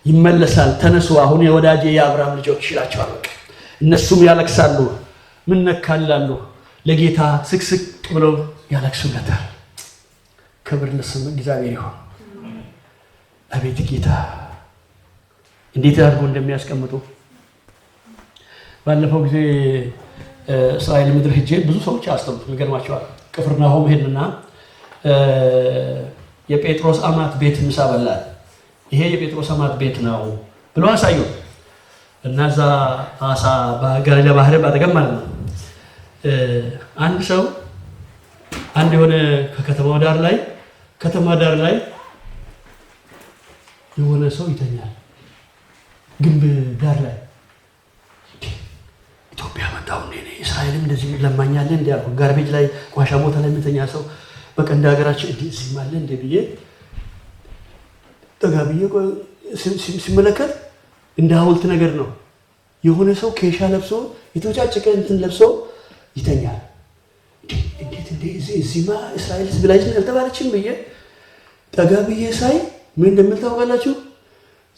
ይመለሳል። ተነሱ አሁን የወዳጄ የአብርሃም ልጆች ይላቸዋል። በቃ እነሱም ያለቅሳሉ። ምን ነካላሉ? ለጌታ ስቅስቅ ብለው ያለቅሱለታል። ክብር ለስሙ እግዚአብሔር ይሁን። አቤት ጌታ እንዴት አድርጎ እንደሚያስቀምጡ። ባለፈው ጊዜ እስራኤል ምድር ሄጄ ብዙ ሰዎች አስተምሩ ይገርማቸዋል። ቅፍርናሆም ሄድንና የጴጥሮስ አማት ቤት ምሳ በላን። ይሄ የጴጥሮስ አማት ቤት ነው ብሎ አሳዩ እና እዛ አሳ በገሊላ ባህር ባጠገብ ማለት ነው። አንድ ሰው የሆነ ከከተማው ዳር ላይ የሆነ ሰው ይተኛል። ግንብ ዳር ላይ ኢትዮጵያ መጣው እንዴ እስራኤልም እንደዚህ ለማኛለ እንዴ ያልኩ ጋርቤጅ ላይ ቋሻ ቦታ ላይ የሚተኛ ሰው በቃ እንደ ሀገራችን እንዴ እዚህ ማለት እንዴ ብዬ ተጋብዬ ሲመለከት እንደ ሐውልት ነገር ነው። የሆነ ሰው ኬሻ ለብሶ የተወጫጨቀ እንትን ለብሶ ይተኛል። እንዴት እዚህማ እስራኤል ሲቪላይዜሽን አልተባለችም ብዬ ተጋብዬ ሳይ ምን እንደምታውቃላችሁ?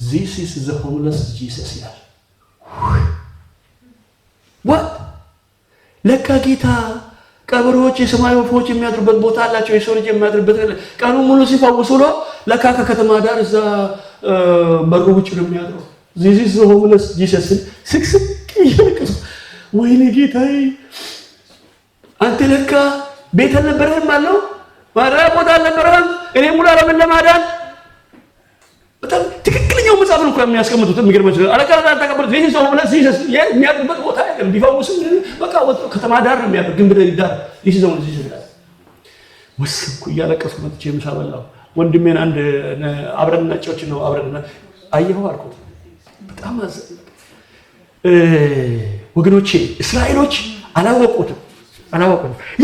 This is the homeless Jesus ይላል። what ለካ ጌታ ቀበሮች የሰማይ ወፎች የሚያድሩበት ቦታ አላቸው። የሰው ልጅ የሚያድርበት ቀኑ ሙሉ ሲፈውስ ውሎ ለካ ከከተማ ዳር እዛ በሩ ውጭ ነው የሚያድረው። This is the homeless Jesus ስቅስቅ እያለቀሱ ወይኔ ጌታዬ አንተ ለካ ቤት አልነበረህም አለው። ማደሪያ ቦታ አልነበረህም። እኔ ሙሉ ዓለምን ለማዳን በጣም ትክክለኛው መጽሐፍ ነው እኮ የሚያስቀምጡት። የሚገርመው አለቃላ ተቀበሉ ይሄ ሰው ብለህ ሲሰስ የሚያድርበት ቦታ አይደለም። ቢፈውስም በቃ ወጥቶ ከተማ ዳር ነው የሚያድር። ግንብ ዳር ይሄ ሰው እዚህ ይላል። ወስኩ እያለቀስኩ መጥቼ ምሳ በላሁ። ወንድሜን አንድ አብረን ነጮች ነው አብረን አየኸው አልኩት። በጣም ወገኖቼ እስራኤሎች አላወቁትም።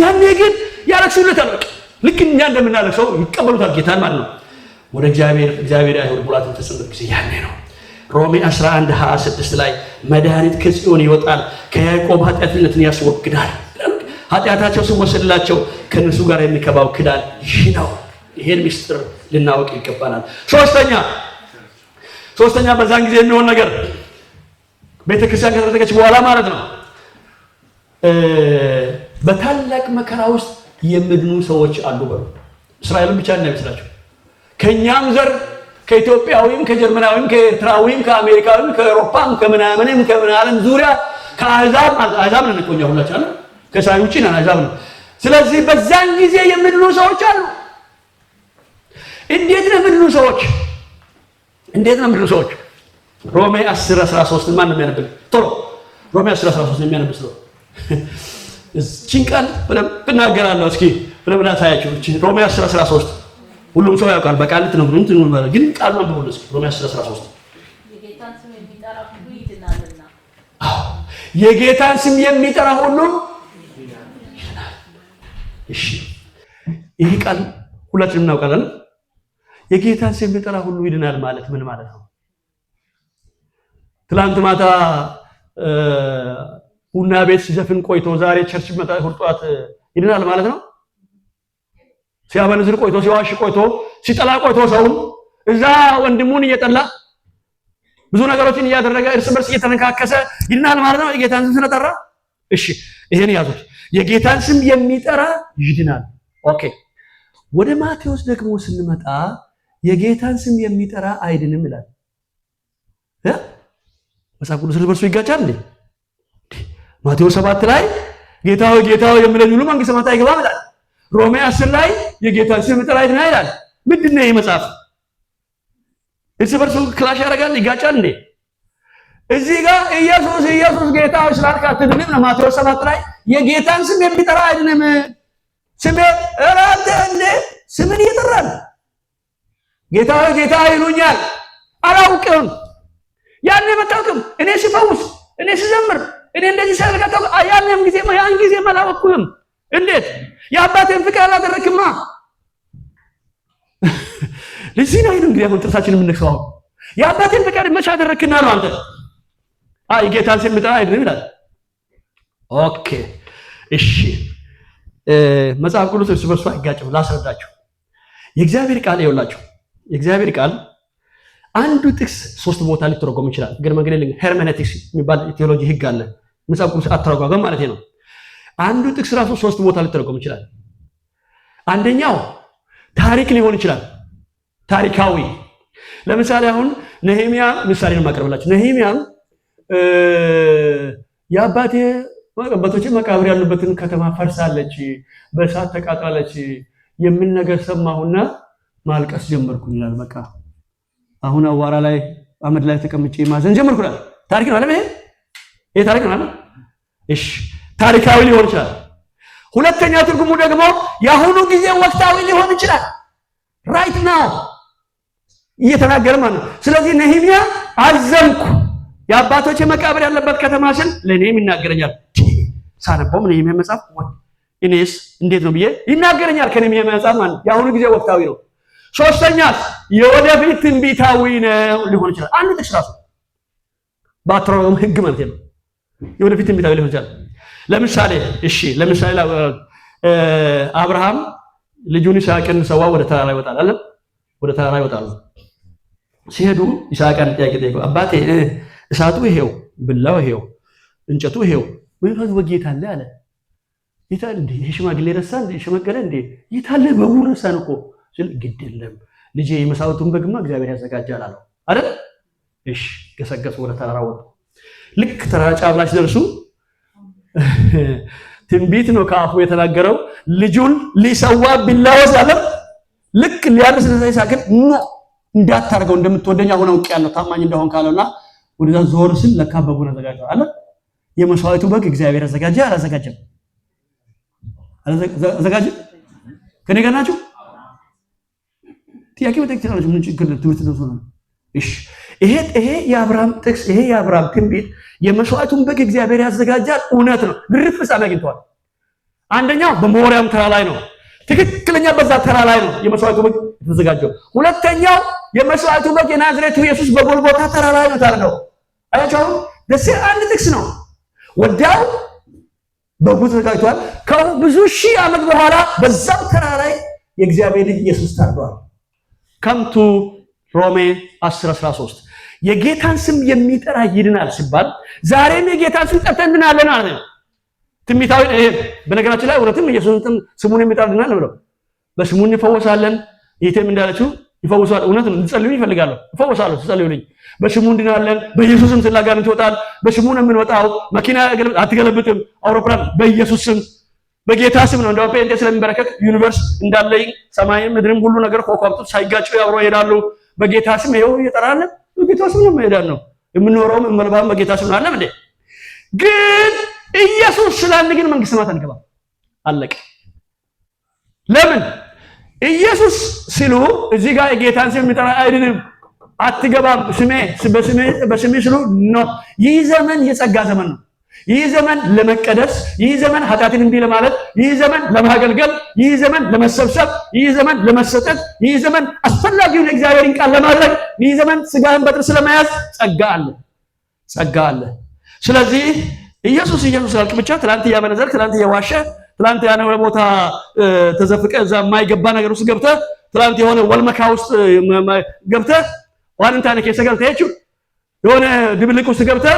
ያኔ ግን ያለቅሱለታል። በቃ ልክ እኛ እንደምናለቅሰው ይቀበሉታል ጌታን ማለት ነው። ወደ እግዚአብሔር አይሁድ ሙላትን ተሰጠ ጊዜ ያኔ ነው። ሮሜ 11:26 ላይ መድኃኒት ከጽዮን ይወጣል፣ ከያዕቆብ ኃጢአተኝነትን ያስወግዳል። ኃጢአታቸው ሲወሰድላቸው ከነሱ ጋር የሚከባው ክዳን ይህ ነው። ይሄን ምስጢር ልናውቅ ይገባናል። ሶስተኛ በዛን ጊዜ የሚሆን ነገር ቤተክርስቲያን ከተደረገች በኋላ ማለት ነው በታላቅ መከራ ውስጥ የሚድኑ ሰዎች አሉ። በሉ እስራኤልን ብቻ እንዳይመስላችሁ ከኛም ዘር ከኢትዮጵያዊም ከጀርመናዊም ከኤርትራዊም ከአሜሪካዊም ከአውሮፓም ከምናምንም ከምናለም ዙሪያ ከአሕዛብ ነን እኮ እኛ ሁላችን ከእስራኤል ውጪ ነን፣ አሕዛብ ነው። ስለዚህ በዛን ጊዜ የሚድኑ ሰዎች አሉ። እንዴት ነው የሚድኑ ሰዎች? ሮሜ 10:13 ማን ነው የሚያነብል? ቶሎ ሮሜ 10:13 የሚያነብል ሰው እቺን ቃል ብናገራለሁ። እስኪ ብለና ታያችሁ። እቺ ሮሜ 10:13 ሁሉም ሰው ያውቃል። በቃል ልትነግሩን ትኑር ግን ቃል ነው በሁሉ ሮሜ 10:13 የጌታን ስም የሚጠራ ሁሉ ይድናልና። የጌታን ስም የሚጠራ ሁሉ ይድናል። እሺ ይሄ ቃል ሁላችንም እናውቃለን። የጌታን ስም የሚጠራ ሁሉ ይድናል ማለት ምን ማለት ነው? ትላንት ማታ ቡና ቤት ሲዘፍን ቆይቶ ዛሬ ቸርች መጣ ሁርጧት ይድናል ማለት ነው? ሲያመነዝር ቆይቶ ሲዋሽ ቆይቶ ሲጠላ ቆይቶ ሰው እዛ ወንድሙን እየጠላ ብዙ ነገሮችን እያደረገ እርስ በርስ እየተነካከሰ ይድናል ማለት ነው የጌታን ስም ስለጠራ? እሺ ይሄን ያዙት። የጌታን ስም የሚጠራ ይድናል። ኦኬ ወደ ማቴዎስ ደግሞ ስንመጣ የጌታን ስም የሚጠራ አይድንም ይላል። መጽሐፍ ቅዱስ በርሱ ይጋጫል እንዴ? ማቴዎስ 7 ላይ ጌታው የሚለኝ ሁሉ መንግሥተ ሰማያት አይገባም ይላል። ሮሜ 10 ላይ የጌታን ስም የሚጠራ ይድናል ይላል። ምንድነው ይሄ መጽሐፍ? እርስ በርሱ ክላሽ ያደርጋል፣ ይጋጫል እንዴ? እዚህ ጋር ኢየሱስ ጌታ ስላልክ አትድንም ነው። ማቴዎስ 7 ላይ የጌታን ስም የሚጠራ አይድንም። ስሜ እራንተ እንዴ ስምን ይጠራል። ጌታ ይሉኛል አላውቅም። ያን መጣውቅም እኔ ሲፈውስ እኔ ሲዘምር እኔ እንደዚህ ሳልከተው ያን ጊዜ አላወቅኩም። እንዴት የአባቴን ፍቃድ አላደረክማ? ለዚህ ነው እንግዲህ አሁን ጥርሳችንን የምንነክሰው። የአባቴን ፍቃድ መቼ አደረክና ነው አንተ? የጌታን ስም የሚጠራ አይድንም ይላል። ኦኬ እሺ መጽሐፍ ቅዱስ እርስ በርሱ አይጋጭም። ላስረዳችሁ። የእግዚአብሔር ቃል ይኸውላችሁ፣ የእግዚአብሔር ቃል አንዱ ጥቅስ 3 ቦታ ሊተረጎም ይችላል። ግን መንገድ ሄርሜኔቲክስ የሚባል ቴዎሎጂ ህግ አለ። መጽሐፍ ቅዱስ አተረጓጎም ማለት ነው። አንዱ ጥቅስ ራሱ 3 ቦታ ሊተረጎም ይችላል። አንደኛው ታሪክ ሊሆን ይችላል፣ ታሪካዊ። ለምሳሌ አሁን ነህምያ ምሳሌ ነው ማቀርብላችሁ። ነህምያ የአባቴ አባቶች መቃብር ያሉበትን ከተማ ፈርሳለች፣ በእሳት ተቃጥላለች የሚል ነገር ሰማሁና ማልቀስ ጀመርኩኝ ይላል። በቃ አሁን አዋራ ላይ አመድ ላይ ተቀምጬ ማዘን ጀመርኩ ይላል። ታሪክ ነው አይደል? ይሄ ታሪክ ነው አይደል? እሺ ታሪካዊ ሊሆን ይችላል። ሁለተኛ ትርጉሙ ደግሞ የአሁኑ ጊዜ ወቅታዊ ሊሆን ይችላል። ራይት ናው እየተናገረ ማለት ነው። ስለዚህ ነህምያ አዘንኩ የአባቶች መቃብር ያለበት ከተማ ስል ለኔም ይናገረኛል። ሳነበው ነህምያ መጽሐፍ እኔስ እንዴት ነው ብዬ ይናገረኛል። ከነህምያ መጽሐፍ ማለት የአሁኑ ጊዜ ወቅታዊ ነው። ሶስተኛ የወደፊት ትንቢታዊ ነው ሊሆን ይችላል። አንድ ጥቅስ ራሱ ባትሮም ህግ ማለት ነው። የወደፊት ትንቢታዊ ሊሆን ይችላል። ለምሳሌ አብርሃም ልጁን ይስሐቅን ሰዋ ወደ ተራራ ይወጣል አይደል? ወደ ተራራ ይወጣሉ። ሲሄዱ ይስሐቅን ጥያቄ ጠየቀው። አባቴ እሳቱ ይሄው፣ ብላው ይሄው፣ እንጨቱ ይሄው፣ ምን ፈዝ ወጌታ አለ አለ። ይታል እንዴ ይሄ ሽማግሌ ረሳ እንዴ ሽመገለ እንዴ ይታለ በቡ ረሳን እኮ ሲል ግድ የለም ልጄ የመሳውቱን በግማ እግዚአብሔር ያዘጋጃል አለው አይደል? እሺ ገሰገሱ፣ ወደ ተራራ ወጡ። ልክ ተራራ ጫፍ ላይ ሲደርሱ ትንቢት ነው ከአፉ የተናገረው። ልጁን ሊሰዋ ቢላው ሳለ ልክ ሊያርስ ይስሐቅን እንዳታርገው እንደምትወደኝ አሁን አውቄያለሁ ታማኝ እንደሆን ካለውና ወደዛ ዞር ሲል ለካ በጉን አዘጋጀው አለ። የመስዋዕቱ በግ እግዚአብሔር አዘጋጀ አላዘጋጀም? አዘጋጀ። ከኔ ጋር ናችሁ? ጥያቄ ወጥቶ ነው ምን ችግር ትምህርት ነው ነው። እሺ ይሄ የአብርሃም ጥቅስ፣ ይሄ የአብርሃም ትንቢት የመስዋዕቱን በግ እግዚአብሔር ያዘጋጃል እውነት ነው። ግርፍ ፍጻሜ አግኝቷል። አንደኛው በሞሪያም ተራራ ላይ ነው። ትክክለኛ በዛ ተራራ ላይ ነው የመስዋዕቱ በግ የተዘጋጀው። ሁለተኛው የመስዋዕቱ በግ የናዝሬቱ ኢየሱስ በጎልጎታ ተራራ ላይ ነው ታርደው። አያችሁ ደስ አንድ ጥቅስ ነው። ወዲያው በጉ ተዘጋጅቷል። ከብዙ ሺህ ዓመት በኋላ በዛው ተራራ ላይ የእግዚአብሔር ልጅ ኢየሱስ ታርዷል። ከምቱ ሮሜ 10:13 የጌታን ስም የሚጠራ ይድናል ሲባል ዛሬም የጌታን ስም ጠርተን እንድናለን ማለት ነው። ትንቢታዊ ይሄ በነገራችን ላይ እውነትም ኢየሱስን ስሙን የሚጠራ ይድናል ብለው በስሙ እንፈወሳለን። ይሄም እንዳለችው ይፈወሳል። እውነት ነው። እንጸልዩ ይፈልጋሉ። ይፈወሳሉ። ጸልዩልኝ። በስሙ እንድናለን። በኢየሱስ ስም ስላጋንንት ይወጣል። በስሙ ነው የምንወጣው። መኪና አትገለብጥም። አውሮፕላን በኢየሱስ ስም በጌታ ስም ነው። እንደው ጴንጤ ስለሚበረከክ ዩኒቨርስ እንዳለኝ ሰማይም ምድርም ሁሉ ነገር ኮከብቱ ሳይጋጩ አብሮ ይሄዳሉ። በጌታ ስም ይሄው እየጠራን በጌታ ስም ነው መሄዳን ነው የምንኖረውም የምንበላውም በጌታ ስም ነው። አለ እንዴ ግን ኢየሱስ ስላለ ግን መንግስተ ሰማያት አንገባም። አለቀ። ለምን? ኢየሱስ ሲሉ እዚህ ጋር የጌታን ስም የሚጠራ አይድንም አትገባም በስሜ ሲሉ ነው። ይህ ዘመን የጸጋ ዘመን ነው። ይህ ዘመን ለመቀደስ፣ ይህ ዘመን ኃጢአትን እንዲህ ለማለት፣ ይህ ዘመን ለማገልገል፣ ይህ ዘመን ለመሰብሰብ፣ ይህ ዘመን ለመሰጠት፣ ይህ ዘመን አስፈላጊውን የእግዚአብሔርን ቃል ለማድረግ፣ ይህ ዘመን ስጋህን በጥርስ ለመያዝ ጸጋ አለ። ስለዚህ ኢየሱስ ያልክ ብቻ ትላንት እያመነዘርክ፣ ትላንት እየዋሸ፣ ትላንት ያነ ቦታ ተዘፍቀ እዛ የማይገባ ነገር ውስጥ ገብተህ፣ ትላንት የሆነ ወልመካ ውስጥ ገብተህ ዋንንታነ ከሰገልተ ሄቹ የሆነ ድብልቅ ውስጥ ገብተህ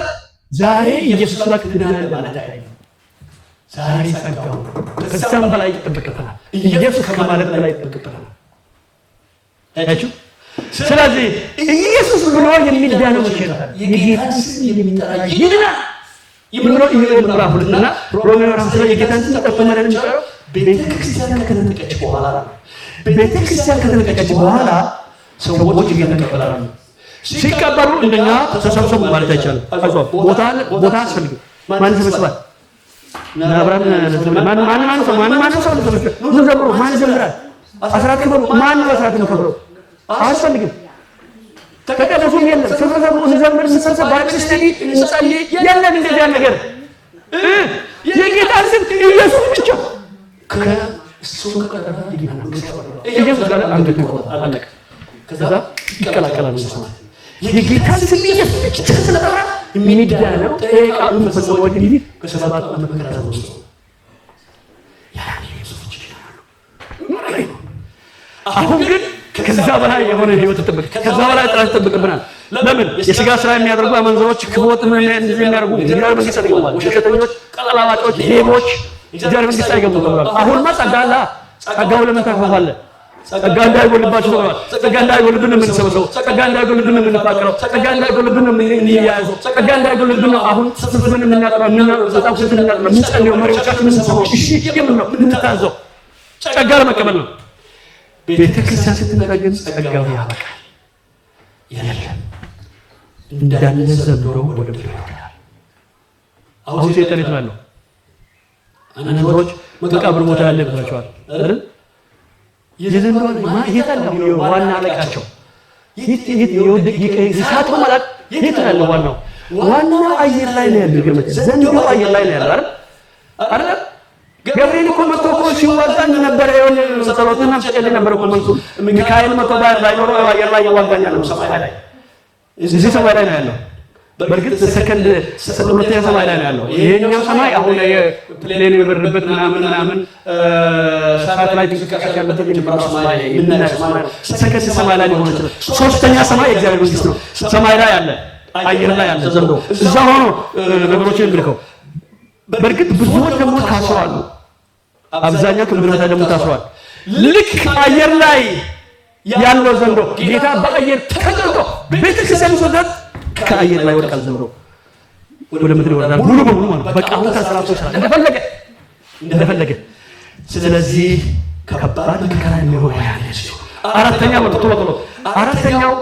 ዛሬ ኢየሱስ ላክ ትዳናለህ ማለት አይደለም። ዛሬ ጸጋው ከዛም በላይ ይጠበቅብናል። ኢየሱስ ከማለት በላይ ይጠበቅብናል። አያችሁ? ስለዚህ ኢየሱስ ብሎ የሚዳነው መቼ ነው? የጌታን ስም የሚጠራ ይድናል ይብሎ ኢየሱስ ምዕራፍ 2 እና ሮሜ ምዕራፍ 3 የጌታን ስም ተጠቅመን እንጠራው። ቤተክርስቲያን ከተነጠቀች በኋላ ሰዎች ጌታን ይቀበላሉ። ሲቀበሉ እንደኛ ተሰብሰቡ ማለት አይቻልም። ቦታ አስፈልግ ማን ይሰበስባል? አብራን ማን ሰው ዘምሮ ማን ዘምራል? አስራት ክብሩ ማን አስራት ክብሩ አያስፈልግም። ተቀደሱም የለም ተሰብሰቡ እንዘምር እንሰብሰብ ባይብል ስተዲ እንጸልይ የለም እንደዚያ ነገር። የጌታን ስም ኢየሱስ ብቻ ከእሱ ከቀረበ ይድናል። ኢየሱስ ጋር አንገት ይቆርጣል አለቀ። ከዛ ይቀላቀላል ማለት የጌታን ስም ኢየሱስ ብቻ ስለጠራ የሚዳነው ቃሉ መፈጸም ወደ እንጂ ከሰባት ዓመት መከራ ውስጥ ያለ ኢየሱስ ይችላል። አሁን ግን ከዛ በላይ የሆነ ህይወት ተጠብቅ፣ ከዛ በላይ ጥራት ተጠብቅብናል። ለምን የሥጋ ስራ የሚያደርጉ አመንዝሮች፣ ክቦት ምን እንደዚህ የሚያደርጉ እግዚአብሔር መንግስት አይገቡም። ውሸተኞች፣ ቀላዋጮች፣ ሌቦች እግዚአብሔር መንግስት አይገቡም ተብሏል። አሁን ጸጋላ ጸጋው ለምን ታፋፋለህ? ጸጋ እንዳይጎልባችሁ ተብሏል። ጸጋ እንዳይጎልብን የምንሰበሰበው፣ ጸጋ እንዳይጎልብን የምንፋቀረው፣ ጸጋ እንዳይጎልብን የምንያያዘው፣ ጸጋ እንዳይጎልብን አሁን ስብስብን የምናቀረው በጣም ስንት የምናቀረው የምንጸልየው መሪዎቻችን የምንሰማው እሺ የምንለው የምንታዘው ጸጋ ለመቀበል ነው። ቤተክርስቲያን ስትነገር ጸጋው ያበቃል። የለም እንዳለ ዘምሮ ወደ ምድር ይወርዳል። አሁን ሰይጣን ይተናል። አንዳንዶች መቃብር ቦታ ያለ ይመስላችኋል አይደል? የዘንድሮ የታለው ዋና አለቃቸው ይሳተው ማለት የታለው ዋናው አየር ላይ ነው ያለው። ግርመት ዘንድሮ አየር ላይ ነው ያለው አይደል? ገብርኤል እኮ መጥቶ እኮ ሲዋጋኝ ነበር። የሆነ ጸሎትና ፍቅር ነበር እኮ መልሱ። ሚካኤል መጥቶ ባይኖር አየር ላይ ይዋጋኛል ነው ሰማይ ላይ። እዚህ ሰማይ ላይ ነው ያለው። በእርግጥ ሰከንድ ሁለተኛ ሰማይ ላይ ነው ያለው። ይሄኛው ሰማይ አሁን የፕሌን የሚበርበት ምናምን ሳተላይት እንቅስቃሴ ያለበት የነበረው ሰማይ ላይ የምናየው ሰማይ ነው። ሰከንድ ሰማይ ላይ ሊሆን ይችላል። ሶስተኛ ሰማይ የእግዚአብሔር መንግስት ነው። ሰማይ ላይ ያለ አየር ላይ ያለ ዘንዶ እዛ ሆኖ ነገሮችን የሚልከው። በእርግጥ ብዙዎች ደግሞ ታስረዋል። አብዛኛው ከምድር ደግሞ ታስረዋል። ልክ አየር ላይ ያለው ዘንዶ ጌታ በአየር ተቀጥቶ ቤተክርስቲያን ሲወጣ ከአየር ላይ ወድቃል። ዘንዶ ወደ ምድር ይወርዳል ሙሉ በሙሉ ማለት በቃ አሁን ተሰራቶ ይችላል እንደፈለገ። ስለዚህ ከባድ መከራ የሚሆነው ያንስ አራተኛው ነው። አራተኛው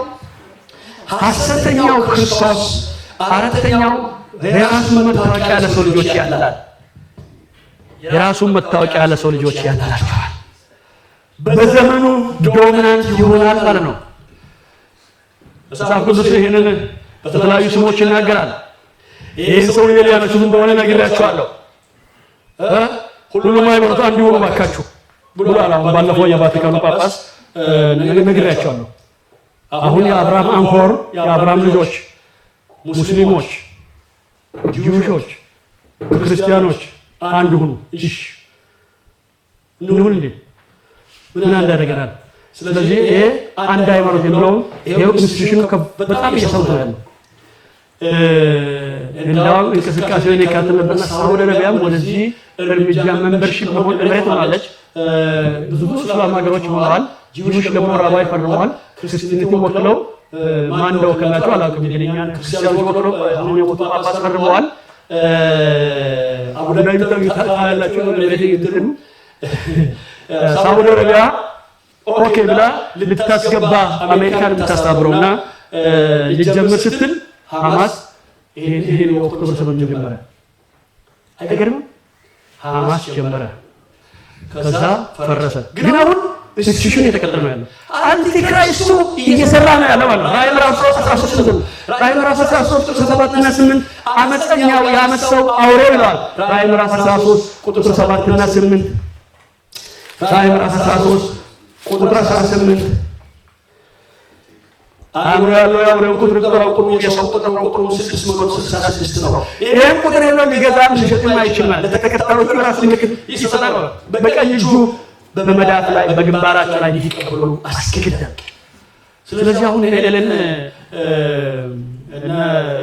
ሐሰተኛው ክርስቶስ፣ አራተኛው የራሱን መታወቂያ ለሰው ልጆች ያላል። የራሱን መታወቂያ ለሰው ልጆች ያላላቸዋል። በዘመኑ ዶሚናንት ይሆናል ማለት ነው። መጽሐፍ ቅዱስ ይህንን በተለያዩ ስሞች ይናገራል። ይህን ሰው ሊያነሱት እንደሆነ ነግሬያቸዋለሁ። ሁሉም ሃይማኖት አንድ ይሁኑ ባካችሁ ብሏል። አሁን ባለፈው የቫቲካኑ ጳጳስ ነግሬያቸዋለሁ። አሁን የአብርሃም አንኮር የአብርሃም ልጆች ሙስሊሞች፣ ጂውሾች፣ ክርስቲያኖች አንድ ሁኑ። እሺ እንሁን እንዴ ምን እንዳደረገናል? ስለዚህ ይሄ አንድ ሃይማኖት የሚለው ይሄው ኢንስቲትዩሽኑ በጣም እየሰሩ ነው ያለው። እንደው እንቅስቃሴውን የካተተበትና ሳውዲ አረቢያም ወደዚህ እርምጃ ሜምበርሺፕ መሆን ለማየት ሆናለች። ብዙ እስላም ሀገሮች ሆነዋል። ጂውሽ ደግሞ ራባይ ፈርመዋል። ክርስቲያኒቲ ወክለው ማን እንደወከላቸው አላውቅም። ግን እኛን ክርስቲያኖች ወክለው አሁን የወጡ ጳጳስ ፈርመዋል። አቡዳቢ ታላላችሁ ለቤት ይጥሉ ሳውዲ አረቢያ ኦኬ ብላ ልታስገባ አሜሪካን ልታስተባብረውና ልጀምር ስትል ሐማስ ይሄን የኦክቶበር 7 ጀመረ። አይገርምም? ሐማስ ጀመረ፣ ከዛ ፈረሰ። ግን አሁን ኢንስቲትዩሽን የተከተለ ነው ያለው። አንቲክራይስቱ እየሰራ ነው ያለው ማለት ነው። ራዕይ ምዕራፍ 13 ነው። ራዕይ ምዕራፍ 13 7 እና 8 አመፀኛው የዓመፅ ሰው አውሬው ይላል። ራዕይ ምዕራፍ 13 ቁጥር 7 እና 8 ራዕይ ምዕራፍ 13 ቁጥር 18 አእምሮ ያለው የአውሬውን ቁጥር ቁጥሩ የሰው ቁጥር ቁጥሩ 666 ነው። ይሄን ቁጥር ያለው ሊገዛም ሊሸጥም አይችልም። ለተከታዮቹ ራሱ ምልክት ይሰጣል። በቀኝ እጁ በመዳፍ ላይ በግንባራቸው ላይ እንዲቀበሉ አስገድዳል። ስለዚህ አሁን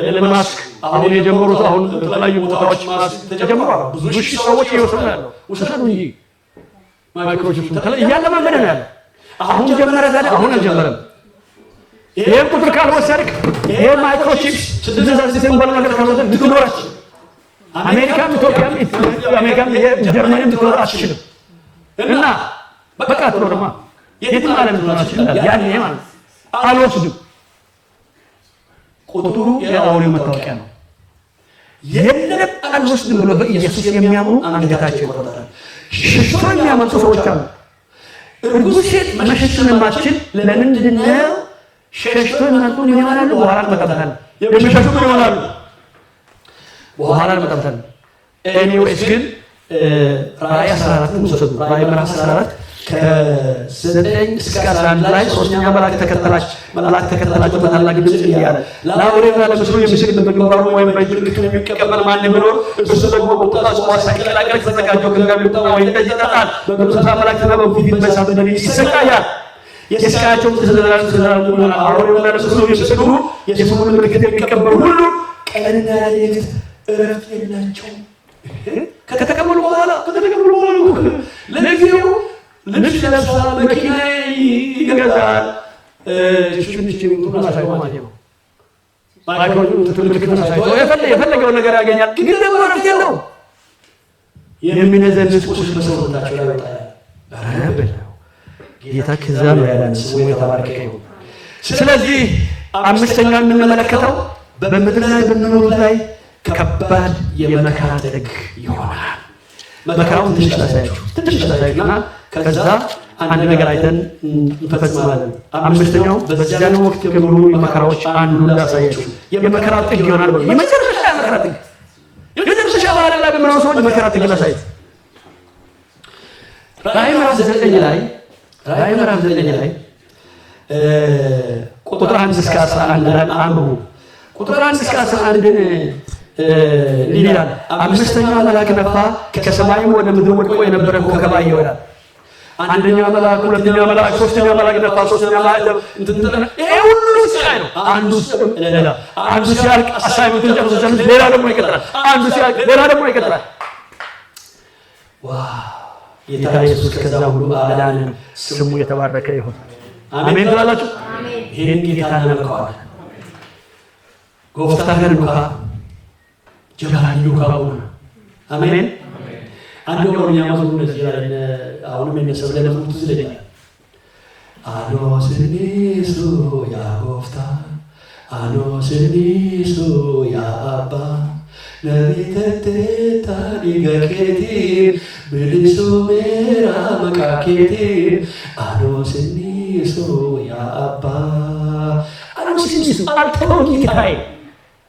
ኤለን ማስክ አሁን የጀመሩት አሁን በተለያዩ ቦታዎች ማስክ ተጀምሯል። ብዙ ሺህ ሰዎች እየወሰዱ ያለው ውሰዱ እንጂ ማይክሮቺፕ እያለማመደ ነው ያለው። አሁን ጀመረ ታዲያ አሁን አልጀመረም። ይሄን ቁጥር ካልወሰድክ ይሄ ማይክሮቺፕስ ሲምቦል ነገር ካልወሰድክ ልትኖረች አሜሪካም ኢትዮጵያም አሜሪካም ጀርመንም ልትኖር አትችልም። እና በቃ ትኖርማ የትም ዓለም ልትኖር አትችልም። ያኔ ማለት አልወስድም። ቁጥሩ የአውሬው መታወቂያ ነው። የለም አልወስድም ብሎ በኢየሱስ የሚያምኑ አንገታቸው ይቆረጣል። ሽሽቶ የሚያመጡ ሰዎች አሉ። እርጉዝ ሴት መሸሽ ስለማትችል ለምንድን ነው ሸሽቶ እናንተ ምን ይሆናሉ? በኋላ እንመጣበታለን። የሚሸሹ ምን ይሆናሉ? በኋላ እንመጣበታለን። ኤኒዌይስ ግን ራዕይ 14 ወሰዱ። ራዕይ ምዕራፍ 14 ከ9 እስከ 11 ላይ ሶስተኛ መልአክ ተከተላቸው በታላቅ ድምፅ እንዲህ አለ፣ ለአውሬውና ለምስሉ የሚሰግድ በግንባሩ ወይም በእጁ ምልክት የሚቀበል ማንም ቢኖር እርሱ ደግሞ ቁጣ ጽዋ ሳይቀላቀል ከተዘጋጀው ከድንጋይ የሚወጣ ወይን ጠጅ ይጠጣል። በቅዱሳን መላእክትና በፊት በእሳት በነዲድ ይሰቃያል። የስቃያቸውን ተዘራሩ አውሬውና ለምስሉ የሚሰግዱ የስሙን ምልክት የሚቀበሉ ሁሉ ቀንና ሌሊት እረፍት የላቸውም። ከተቀበሉ በኋላ ለጊዜው ልብስ ይለብሳል፣ መኪና ይገዛል። የፈለገውን ነገር ያገኛል። ግን ደግሞ እረፍት የለውም። የሚነዘንስ ቁስል በሰውነታቸው ላይ ይወጣል። ጌታ ከዛ ነው ያለን። ስሙ የተባረከ ይሁን። ስለዚህ አምስተኛ የምንመለከተው በምድር ላይ በሚኖሩት ላይ ከባድ የመከራ ጥግ ይሆናል። መከራውን ትንሽ ላሳያችሁና ከዛ አንድ ነገር አይተን እንፈጽማለን። አምስተኛው በዚያን ወቅት ከሚሆኑ መከራዎች አንዱን ላሳያችሁ። የመከራ ጥግ ይሆናል። የመጨረሻ መከራ ጥግ፣ የመጨረሻ ባህል ላይ በሚኖሩ ሰዎች መከራ ጥግ ላሳያችሁ። ራዕይ ምዕራፍ 9 ላይ ቁጥር 1 እስከ 11 ላይ አንብቡ። ቁጥር 1 እስከ 11 እንዲህ ይላል። አምስተኛው መልአክ ነፋ፣ ከሰማይም ወደ ምድር ወድቆ የነበረ ኮከብ አየሁ ይላል። አንደኛው መልአክ፣ ሁለተኛው መልአክ፣ ሶስተኛው መልአክ ነፋ። ሶስተኛው መልአክ ይሄ ሁሉ ስቃይ ነው። አንዱ ሲያልቅ አሳይመንቱን ጨርሶ ሌላ ደግሞ ይቀጥላል። አንዱ ሲያልቅ ሌላ ደግሞ ይቀጥላል። ጌታ ኢየሱስ ከዛ ሁሉ አዳነን። ስሙ የተባረከ ይሁን። አሜን ትላላችሁ? ይህን ጌታ እናመልከዋለን። ጎፍታህን ሉካ ጀባን ሉካ ሆነ። አሜን። አንድ ኦሮምኛ መዝሙር እዚህ ላይ አሁንም የሚሰብለ ለሙት ዝለኛል። አኖ ስኒሱ ያ ጎፍታ አኖ ስኒሱ ያ አባ ለቤተቴታ ዲገኬቲን ብልሱ ሜራ መቃኬቲን አኖ ስኒሱ ያ አባ አኖ ስኒሱ አልተውም ጌታዬ።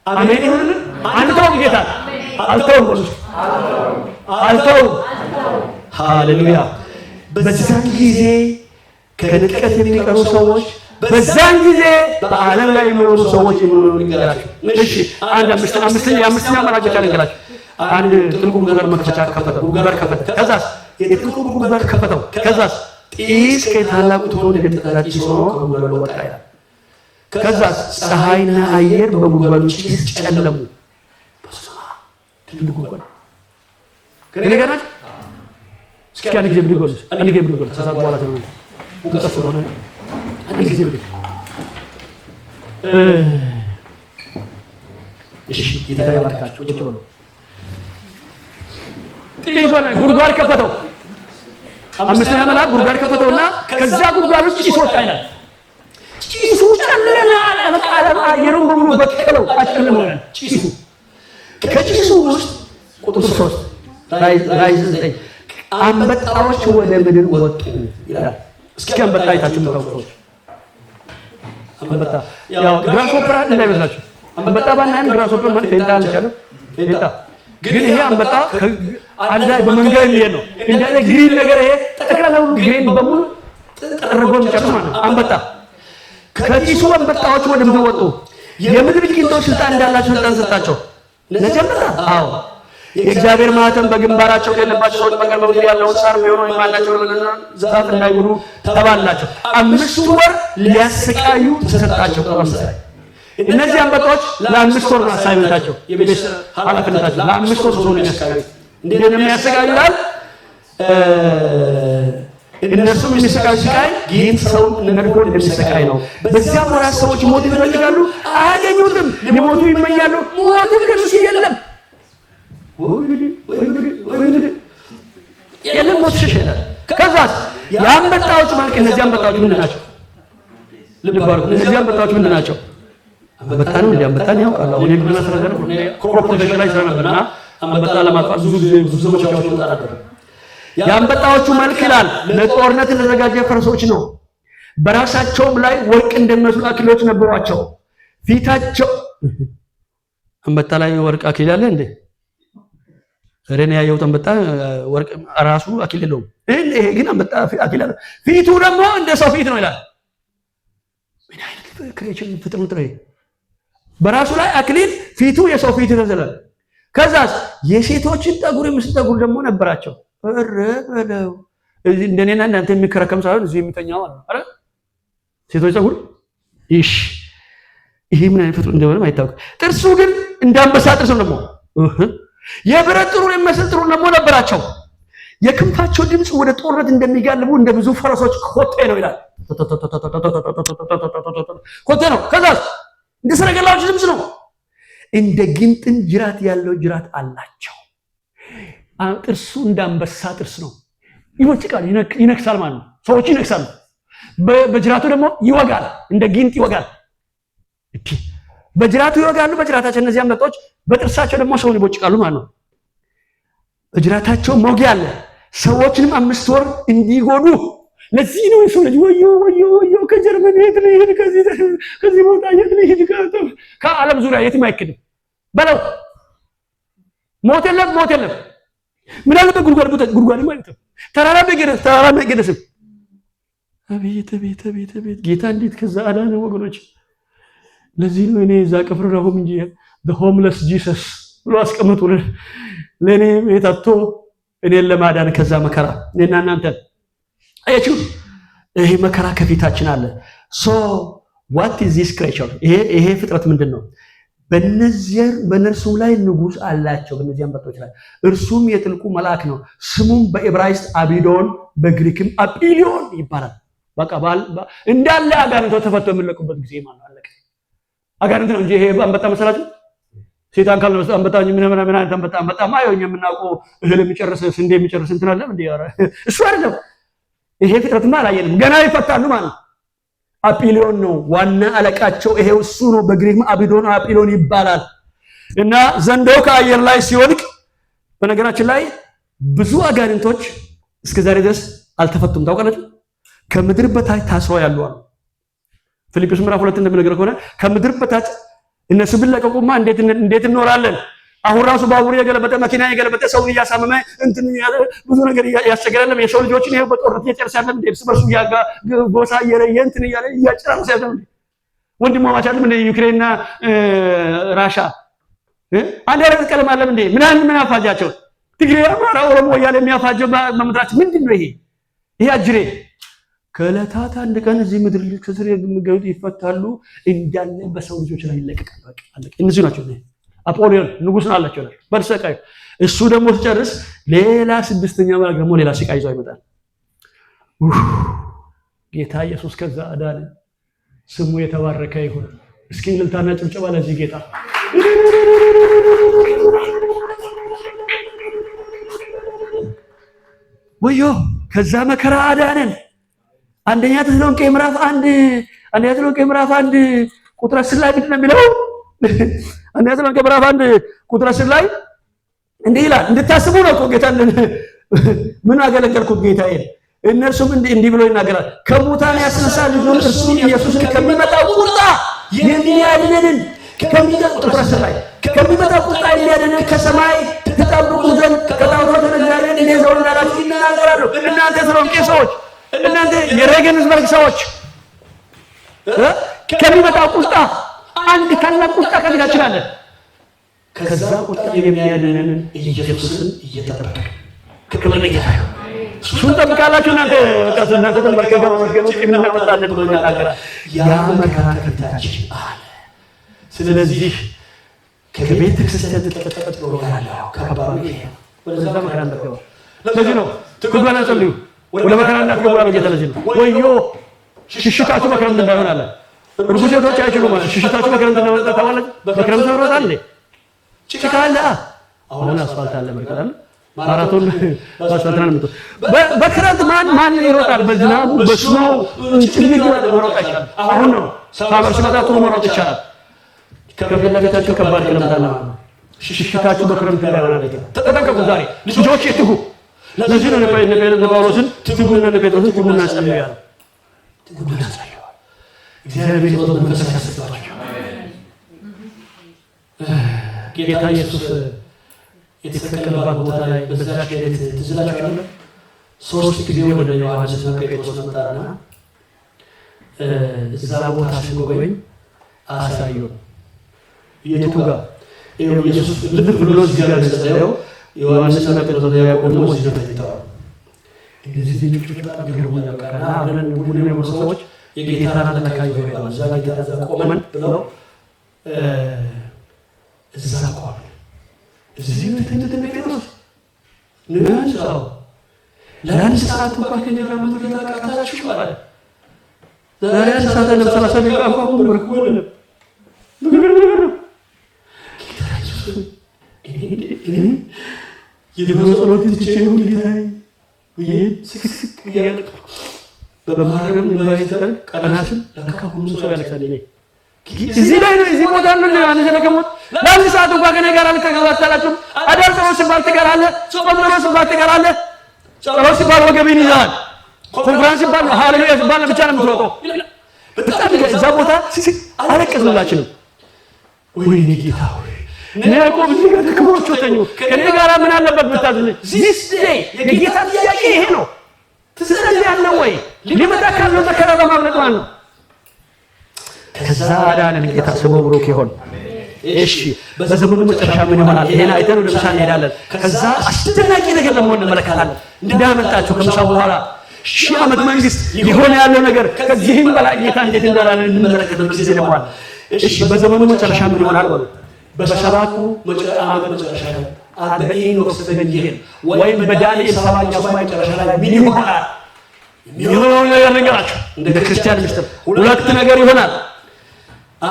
አሜን ይሁን። አንተውም ጌታ አልተውም። ሃሌሉያ። በዛን ጊዜ ከንጥቀት የሚቀሩ ሰዎች፣ በዛን ጊዜ በዓለም ላይ የሚኖሩ ሰዎች የሚኖሩ ይገራቸው። እሺ አንድ አምስተኛ መልአክ ልንገራቸው። አንድ ጥልቁ ጉድጓድ መክፈቻ ከፈተ። ከዛስ የጥልቁ ጉድጓድ ከፈተው። ከዛስ ጢስ ከታላቁ ትሆን የሚጠራ ጢስ ሆኖ ከጉድጓዱ ወጣ ይላል። ከዛስ ፀሐይና አየር በጉድጓዱ ጭስ ጨለሙ። ትልቁ ጉድጓድ ከነገራች እስኪ አንድ ጊዜ ብድጎል ተሳት በኋላ ተመለስ ሙቀት ስለሆነ አንድ ጊዜ ብድግ። እሺ ጌታ ይባርካችሁ። ቁጭ በሉ። ጉድጓድ ከፈተው። አምስተኛ መልአክ ጉድጓድ ከፈተውና ከዛ ጉድጓድ ውስጥ ጭስ ወጣ ይላል። ጭሱ ጨለመ። አየሩን በሙሉ በከለው አጨለመው ጭሱ። ከጭሱ ውስጥ ቁጥር 3 ራዕይ 9 አንበጣዎች ወደ ምድር ወጡ ይላል። እስኪ አንበጣ አይታችሁ የምታውቁ አንበጣ ያው ግራስሆፐር እንዳይመስላችሁ አንበጣ ባናይም ግራስሆፐር ማለት ፌንታ አልቻለም ፌንታ ግን ይሄ አንበጣ አንዳ በመንገድ የሚሄድ ነው እንዳለ ግሪን ነገር ይሄ ጠቅላላው ግሪን በሙሉ ጠርጎ የሚጨርስ ማለት ነው አንበጣ ከጢሱ አንበጣዎች ወደ ምድር ወጡ የምድር ቂንጦች ስልጣን እንዳላቸው ስልጣን ሰጣቸው ለጀመረ አዎ የእግዚአብሔር ማህተም በግንባራቸው የሌለባቸው ሰዎች በቀር በምድር ያለውን ሳር ቢሆን ወይም ማናቸው ዛፍ እንዳይበሉ ተባላቸው 5 ወር ሊያሰቃዩ ተሰጣቸው ተባላቸው እነዚህ አንበጣዎች ለ5 ወር ነው አሳይመንታቸው የቤት ኃላፊነታቸው ለ5 ወር ነው የሚያሰቃዩ እንዴት ነው የሚያሰቃዩ ይላል እነሱም የሚሰቃዩ ስቃይ ይህን ሰው ነድፎ እንደሚሰቃይ ነው በዚያ ወራት ሰዎች ሞት ይፈልጋሉ አያገኙትም ሊሞቱ ይመኛሉ ሞትም ከነሱ የለም የለም ሞት ይሸሻል ከዛስ የአንበጣዎች ማለት እነዚህ አንበጣዎች ምንድን ናቸው ልባሩ እነዚህ አንበጣዎች ምንድን ናቸው አንበጣ ነው እንዴ አንበጣ ነው ያውቃል አሁን የግብርና ሰራተኛ ነው ክሮፕ ፕሮቴክሽን ላይ ስለነበርና አንበጣ ለማጥፋት ብዙ ዘመቻዎች ተጣጣሩ የአንበጣዎቹ መልክ ይላል ለጦርነት የተዘጋጀ ፈረሶች ነው በራሳቸውም ላይ ወርቅ እንደሚመስሉ አክሊሎች ነበሯቸው ፊታቸው አንበጣ ላይ ወርቅ አክሊል አለ እንዴ ረኔ ያየው አንበጣ ወርቅ ራሱ አክሊል የለውም ይሄ ግን አንበጣ አክሊል አለ ፊቱ ደግሞ እንደ ሰው ፊት ነው ይላል ምን አይነት ክሬቸር ፍጥረት ነው በራሱ ላይ አክሊል ፊቱ የሰው ፊት ተዘላል ከዛስ የሴቶችን ጠጉር ምስጠጉር ደግሞ ነበራቸው እረበለው እንደኔና እናንተ የሚከረከም ሳይሆን እዚህ የሚተኛው አለ አረ ሴቶች ጠጉር እሺ ይሄ ምን አይነት ፍጥረት እንደሆነ አይታወቅ ጥርሱ ግን እንዳንበሳ ጥርስ ነው ደግሞ የብረት ጥሩር የሚመስል ጥሩር ደግሞ ነበራቸው የክንፋቸው ድምጽ ወደ ጦርነት እንደሚጋልቡ እንደ ብዙ ፈረሶች ኮቴ ነው ይላል ኮቴ ነው ከዛስ እንደ ሰረገላዎች ድምጽ ነው እንደ ግንጥን ጅራት ያለው ጅራት አላቸው ጥርሱ እንዳንበሳ ጥርስ ነው ይወጭቃል ይነክሳል ማለት ነው ሰዎች ይነክሳሉ በጅራቱ ደግሞ ይወጋል እንደ ግንጥ ይወጋል በጅራቱ ይወጋሉ በጅራታቸው እነዚህ አንበጦች በጥርሳቸው ደግሞ ሰውን ይቦጭቃሉ ማለት ነው በጅራታቸው ሞጊያ አለ ሰዎችንም 5 ወር እንዲጎዱ ለዚህ ነው ሰው ልጅ ወዮ ከጀርመን ሄድ ከዚህ ቦታ ሄድ ከዓለም ዙሪያ የትም አይክድም በለው ሞት የለም ምን አለበት ጉድጓድ ማለት ነው ተራራ በገደስ አቤት ጌታ እንዴት ከዛ አዳነ ወገኖች ለዚህ ነው እኔ እዛ ቅፍርናሆም እንጂ the homeless Jesus ብሎ አስቀምጡልን ለኔ የታቶ እኔን ለማዳን ከዛ መከራ እኔና እናንተ አያችሁ ይሄ መከራ ከፊታችን አለ so what is this creature ይሄ ፍጥረት ምንድነው በእነርሱም ላይ ንጉስ አላቸው በእነዚህ አንበጦች ላይ እርሱም የጥልቁ መልአክ ነው ስሙም በዕብራይስጥ አቢዶን በግሪክም አጲሊዮን ይባላል በቃ እንዳለ አጋንንቶች ተፈቶ የሚለቁበት ጊዜ ማለት አለቀ አጋንንት ነው እንጂ ይሄ አንበጣ መሰላችሁ ሴጣን ካል ነው አንበጣ ምን አንበጣ ማየውኝ የምናውቀው እህል የሚጨርስ ስንዴ የሚጨርስ እንትን አለ እንዴ እሱ አይደለም ይሄ ፍጥረትማ አላየንም ገና ይፈታሉ ማለት አጲሊዮን ነው ዋና አለቃቸው ይሄው እሱ ነው በግሪክም አቢዶን አጲሊዮን ይባላል እና ዘንዶ ከአየር ላይ ሲወድቅ በነገራችን ላይ ብዙ አጋንንቶች እስከዛሬ ድረስ አልተፈቱም ታውቃላችሁ ከምድር በታች ታስረው ያሉ አሉ ፊልጵስዩስ ምዕራፍ 2 እንደሚነገር ከሆነ ከምድር በታች እነሱ ቢለቀቁማ እንዴት እንኖራለን አሁን ራሱ ባቡር የገለበጠ መኪና የገለበጠ ሰውን ያሳመመ እንትን ብዙ ነገር ያስቸገረለም የሰው ልጆችን ይሄው በጦርነት እየጨረሳለም እንደርስ በርሱ ያጋ ጎሳ የረየንትን ያጨራረሳለም ወንድማማቻለም እንደ ዩክሬንና ራሻ አንድ አይነት ቀለም አለም እንደ ምን አፋጃቸው ትግሬ አማራ ኦሮሞ ያለ የሚያፋጀው በመድራች ምንድነው ይሄ አጅሬ ከለታት አንድ ቀን እዚህ ምድር ልጅ ከስር የሚገኙት ይፈታሉ እንዳለ በሰው ልጆች ላይ ይለቀቃል በቃ አለቀ እነዚህ ናቸው አፖሊዮን ንጉስ አላቸው በርሰቃይ እሱ ደግሞ ሲጨርስ ሌላ ስድስተኛ መልአክ ደግሞ ሌላ ስቃይ ይዞ ይመጣል ጌታ ኢየሱስ ከዛ አዳነ ስሙ የተባረከ ይሁን እስኪ እልልታና ጭብጨባ ለዚህ ጌታ ወዮ ከዛ መከራ አዳነን አንደኛ ተሰሎንቄ ምዕራፍ 1 ቁጥር 10 ላይ ምንድነው የሚለው አንደኛ ተሰሎንቄ ምዕራፍ 1 ቁጥር 10 ላይ እንዲህ ይላል እንድታስቡ ነው ጌታን ምን አገለገልኩት ጌታዬ እነርሱም እንዲህ ብሎ ይናገራል። ከሙታን ያስነሳ ልጁን እርሱን ኢየሱስን ከሚመጣው ቁጣ የሚያድነንን ከሚመጣው ቁጣ የሚያድነንን ከሰማይ ትጠብቁ ዘንድ ከጣዖታት እግዚአብሔርን እንዲይዘው እንዳላችሁ ይናገራሉ። እናንተ ተሰሎንቄ ሰዎች፣ እናንተ የሬገንስበርግ ሰዎች ከሚመጣው ቁጣ አንድ ታላቅ ቁጣ ከፊታችን አለ። ከዛ ቁጣ የሚያድነንን ኢየሱስን እየጠበቅን ክብር ለጌታ ይሁን። እሱን ጠብቃላችሁ እናንተ ተመርከበ መመስገኖች የምናመጣለን ብሎ ይናገራል። ያ መከራ ከፊታችን አለ። ስለዚህ ከቤተ ክርስቲያን ተጠቅጥሎ ያለው ከባድ ይሄ ወደዛ መከራ እንደገባ ለዚህ ነው ትጉባና ጸልዩ ወደ መከራ እንዳትገቡ ያለው ጌታ። ለዚህ ነው ወዮ ሽሽታችሁ መከራ እንዳይሆን አለ። ርኩስ ሴቶች አይችሉም ማለት ሽሽታችሁ መከራ እንዳይሆን ታውቃለህ። መከራም ተወራታል ጭቃ አለ። አሁን አስፋልት አለ መከራ ማራቶን ባስፈተናል መጥቶ በክረምት ማን ይሮጣል? በዝናቡ በስማው ጭልግ መሮጥ አይቻልም። አሁን ነው ሳመር ሲመጣ ጥሩ መሮጥ ይቻላል። ከበለታችሁ ከባድ ክረምት አለ ማለት ነው። ሽሽታችሁ በክረምት እንዳይሆን አለ። ተጠንቀቁ ዛሬ ልጆች ይትጉ። ለዚህ ነው ጳውሎስን ትጉና ጴጥሮስን ትጉና ጸልዩ ያለው። ትጉና ጸልዩ እግዚአብሔር ይወጣ መንፈስ ያሰጣቸው። ጌታ ኢየሱስ የተሰቀለባት ቦታ ላይ በዛች ሌሊት ትዝ ይላችኋል። 3 ጊዜ ወደ ዮሐንስና ጴጥሮስ መጣና እዛ ቦታ ሲጎበኝ አሳዩን። የቱ ጋር ኢየሱስ ልብ ብሎ እዚህ ጋር ተጸለየው። ዮሐንስና ጴጥሮስ ያዕቆብ ደግሞ እዚህ ተኝተዋል። እነዚህ ልጆች በጣም ይገርሙኛል። ቀና አብረን ቡድን የሆኑ ሰዎች የጌታን አለካይ ይወጣሉ። እዛ ጌታ ቆመን ብለው እዛ ቆመ። እዚህ ነው ተኝተን ጴጥሮስ ንጋንሳው ለአንድ ሰዓት እንኳን ከእኛ ጋር መኖር ያቃታችሁ ማለት ዛሬ አንድ ሰዓት እና 30 ደቂቃ እንኳን ምርኩ ነው። ጌታ ኢየሱስ የድሮ ጸሎትን ትቼ ነው ጌታዬ ስክስክ እያለቅኩ በማረም ባይዘን ቀናትን ለካ ሁሉም ሰው ያለቅሳል። እዚህ ላይ ነው እዚህ ቦታ ነው ዮሐንስ ለከሞት ለአንድ ሰዓት እንኳን ከእኔ ጋር አልተከታተላችሁም። አዳር ጸሎት ሲባል ትቀራለህ፣ ጾም ጸሎት ሲባል ትቀራለህ። ጸሎት ሲባል ወገብን ይዘሃል፣ ኮንፈረንስ ሲባል ሃሌሉያ ሲባል ብቻ ነው የምትሮጠው። በጣም እዛ ቦታ አለቀስንላችንም። ወይኔ ጌታ ሆይ እኔ እኮ ብዙ ነገር ተከሞቹ ተኙ ከእኔ ጋር ምን አለበት ብታዝልኝ። ዚስ ዴይ የጌታ ጥያቄ ይሄ ነው። ትዝለኝ ያለ ወይ ሊመጣ ካለው መከራ በማምለጥ ማለት ነው። ከዛ አዳነን ጌታ ስሙ ብሩክ ይሁን። እሺ በዘመኑ መጨረሻ ምን ይሆናል? ይሄን አይተን ወደ ምሳ እንሄዳለን። ከዛ አስደናቂ ነገር ደግሞ እንመለከታለን። እንዳመጣችሁ ከምሳ በኋላ 1000 ዓመት መንግስት ሊሆን ያለው ነገር ከዚህም በላይ ጌታ እንዴት እንዳላለ እንመለከታለን። ጊዜ ደሟል። እሺ በዘመኑ መጨረሻ ምን ይሆናል? በሰባቱ ዓመት መጨረሻ በኢኖክስ ተገኘን ወይም በዳንኤል 7ኛው ሰማይ መጨረሻ ላይ ምን ይሆናል? የሚሆነው ነገር ነገራችሁ። እንደ ክርስቲያን ምስጢር ሁለት ነገር ይሆናል።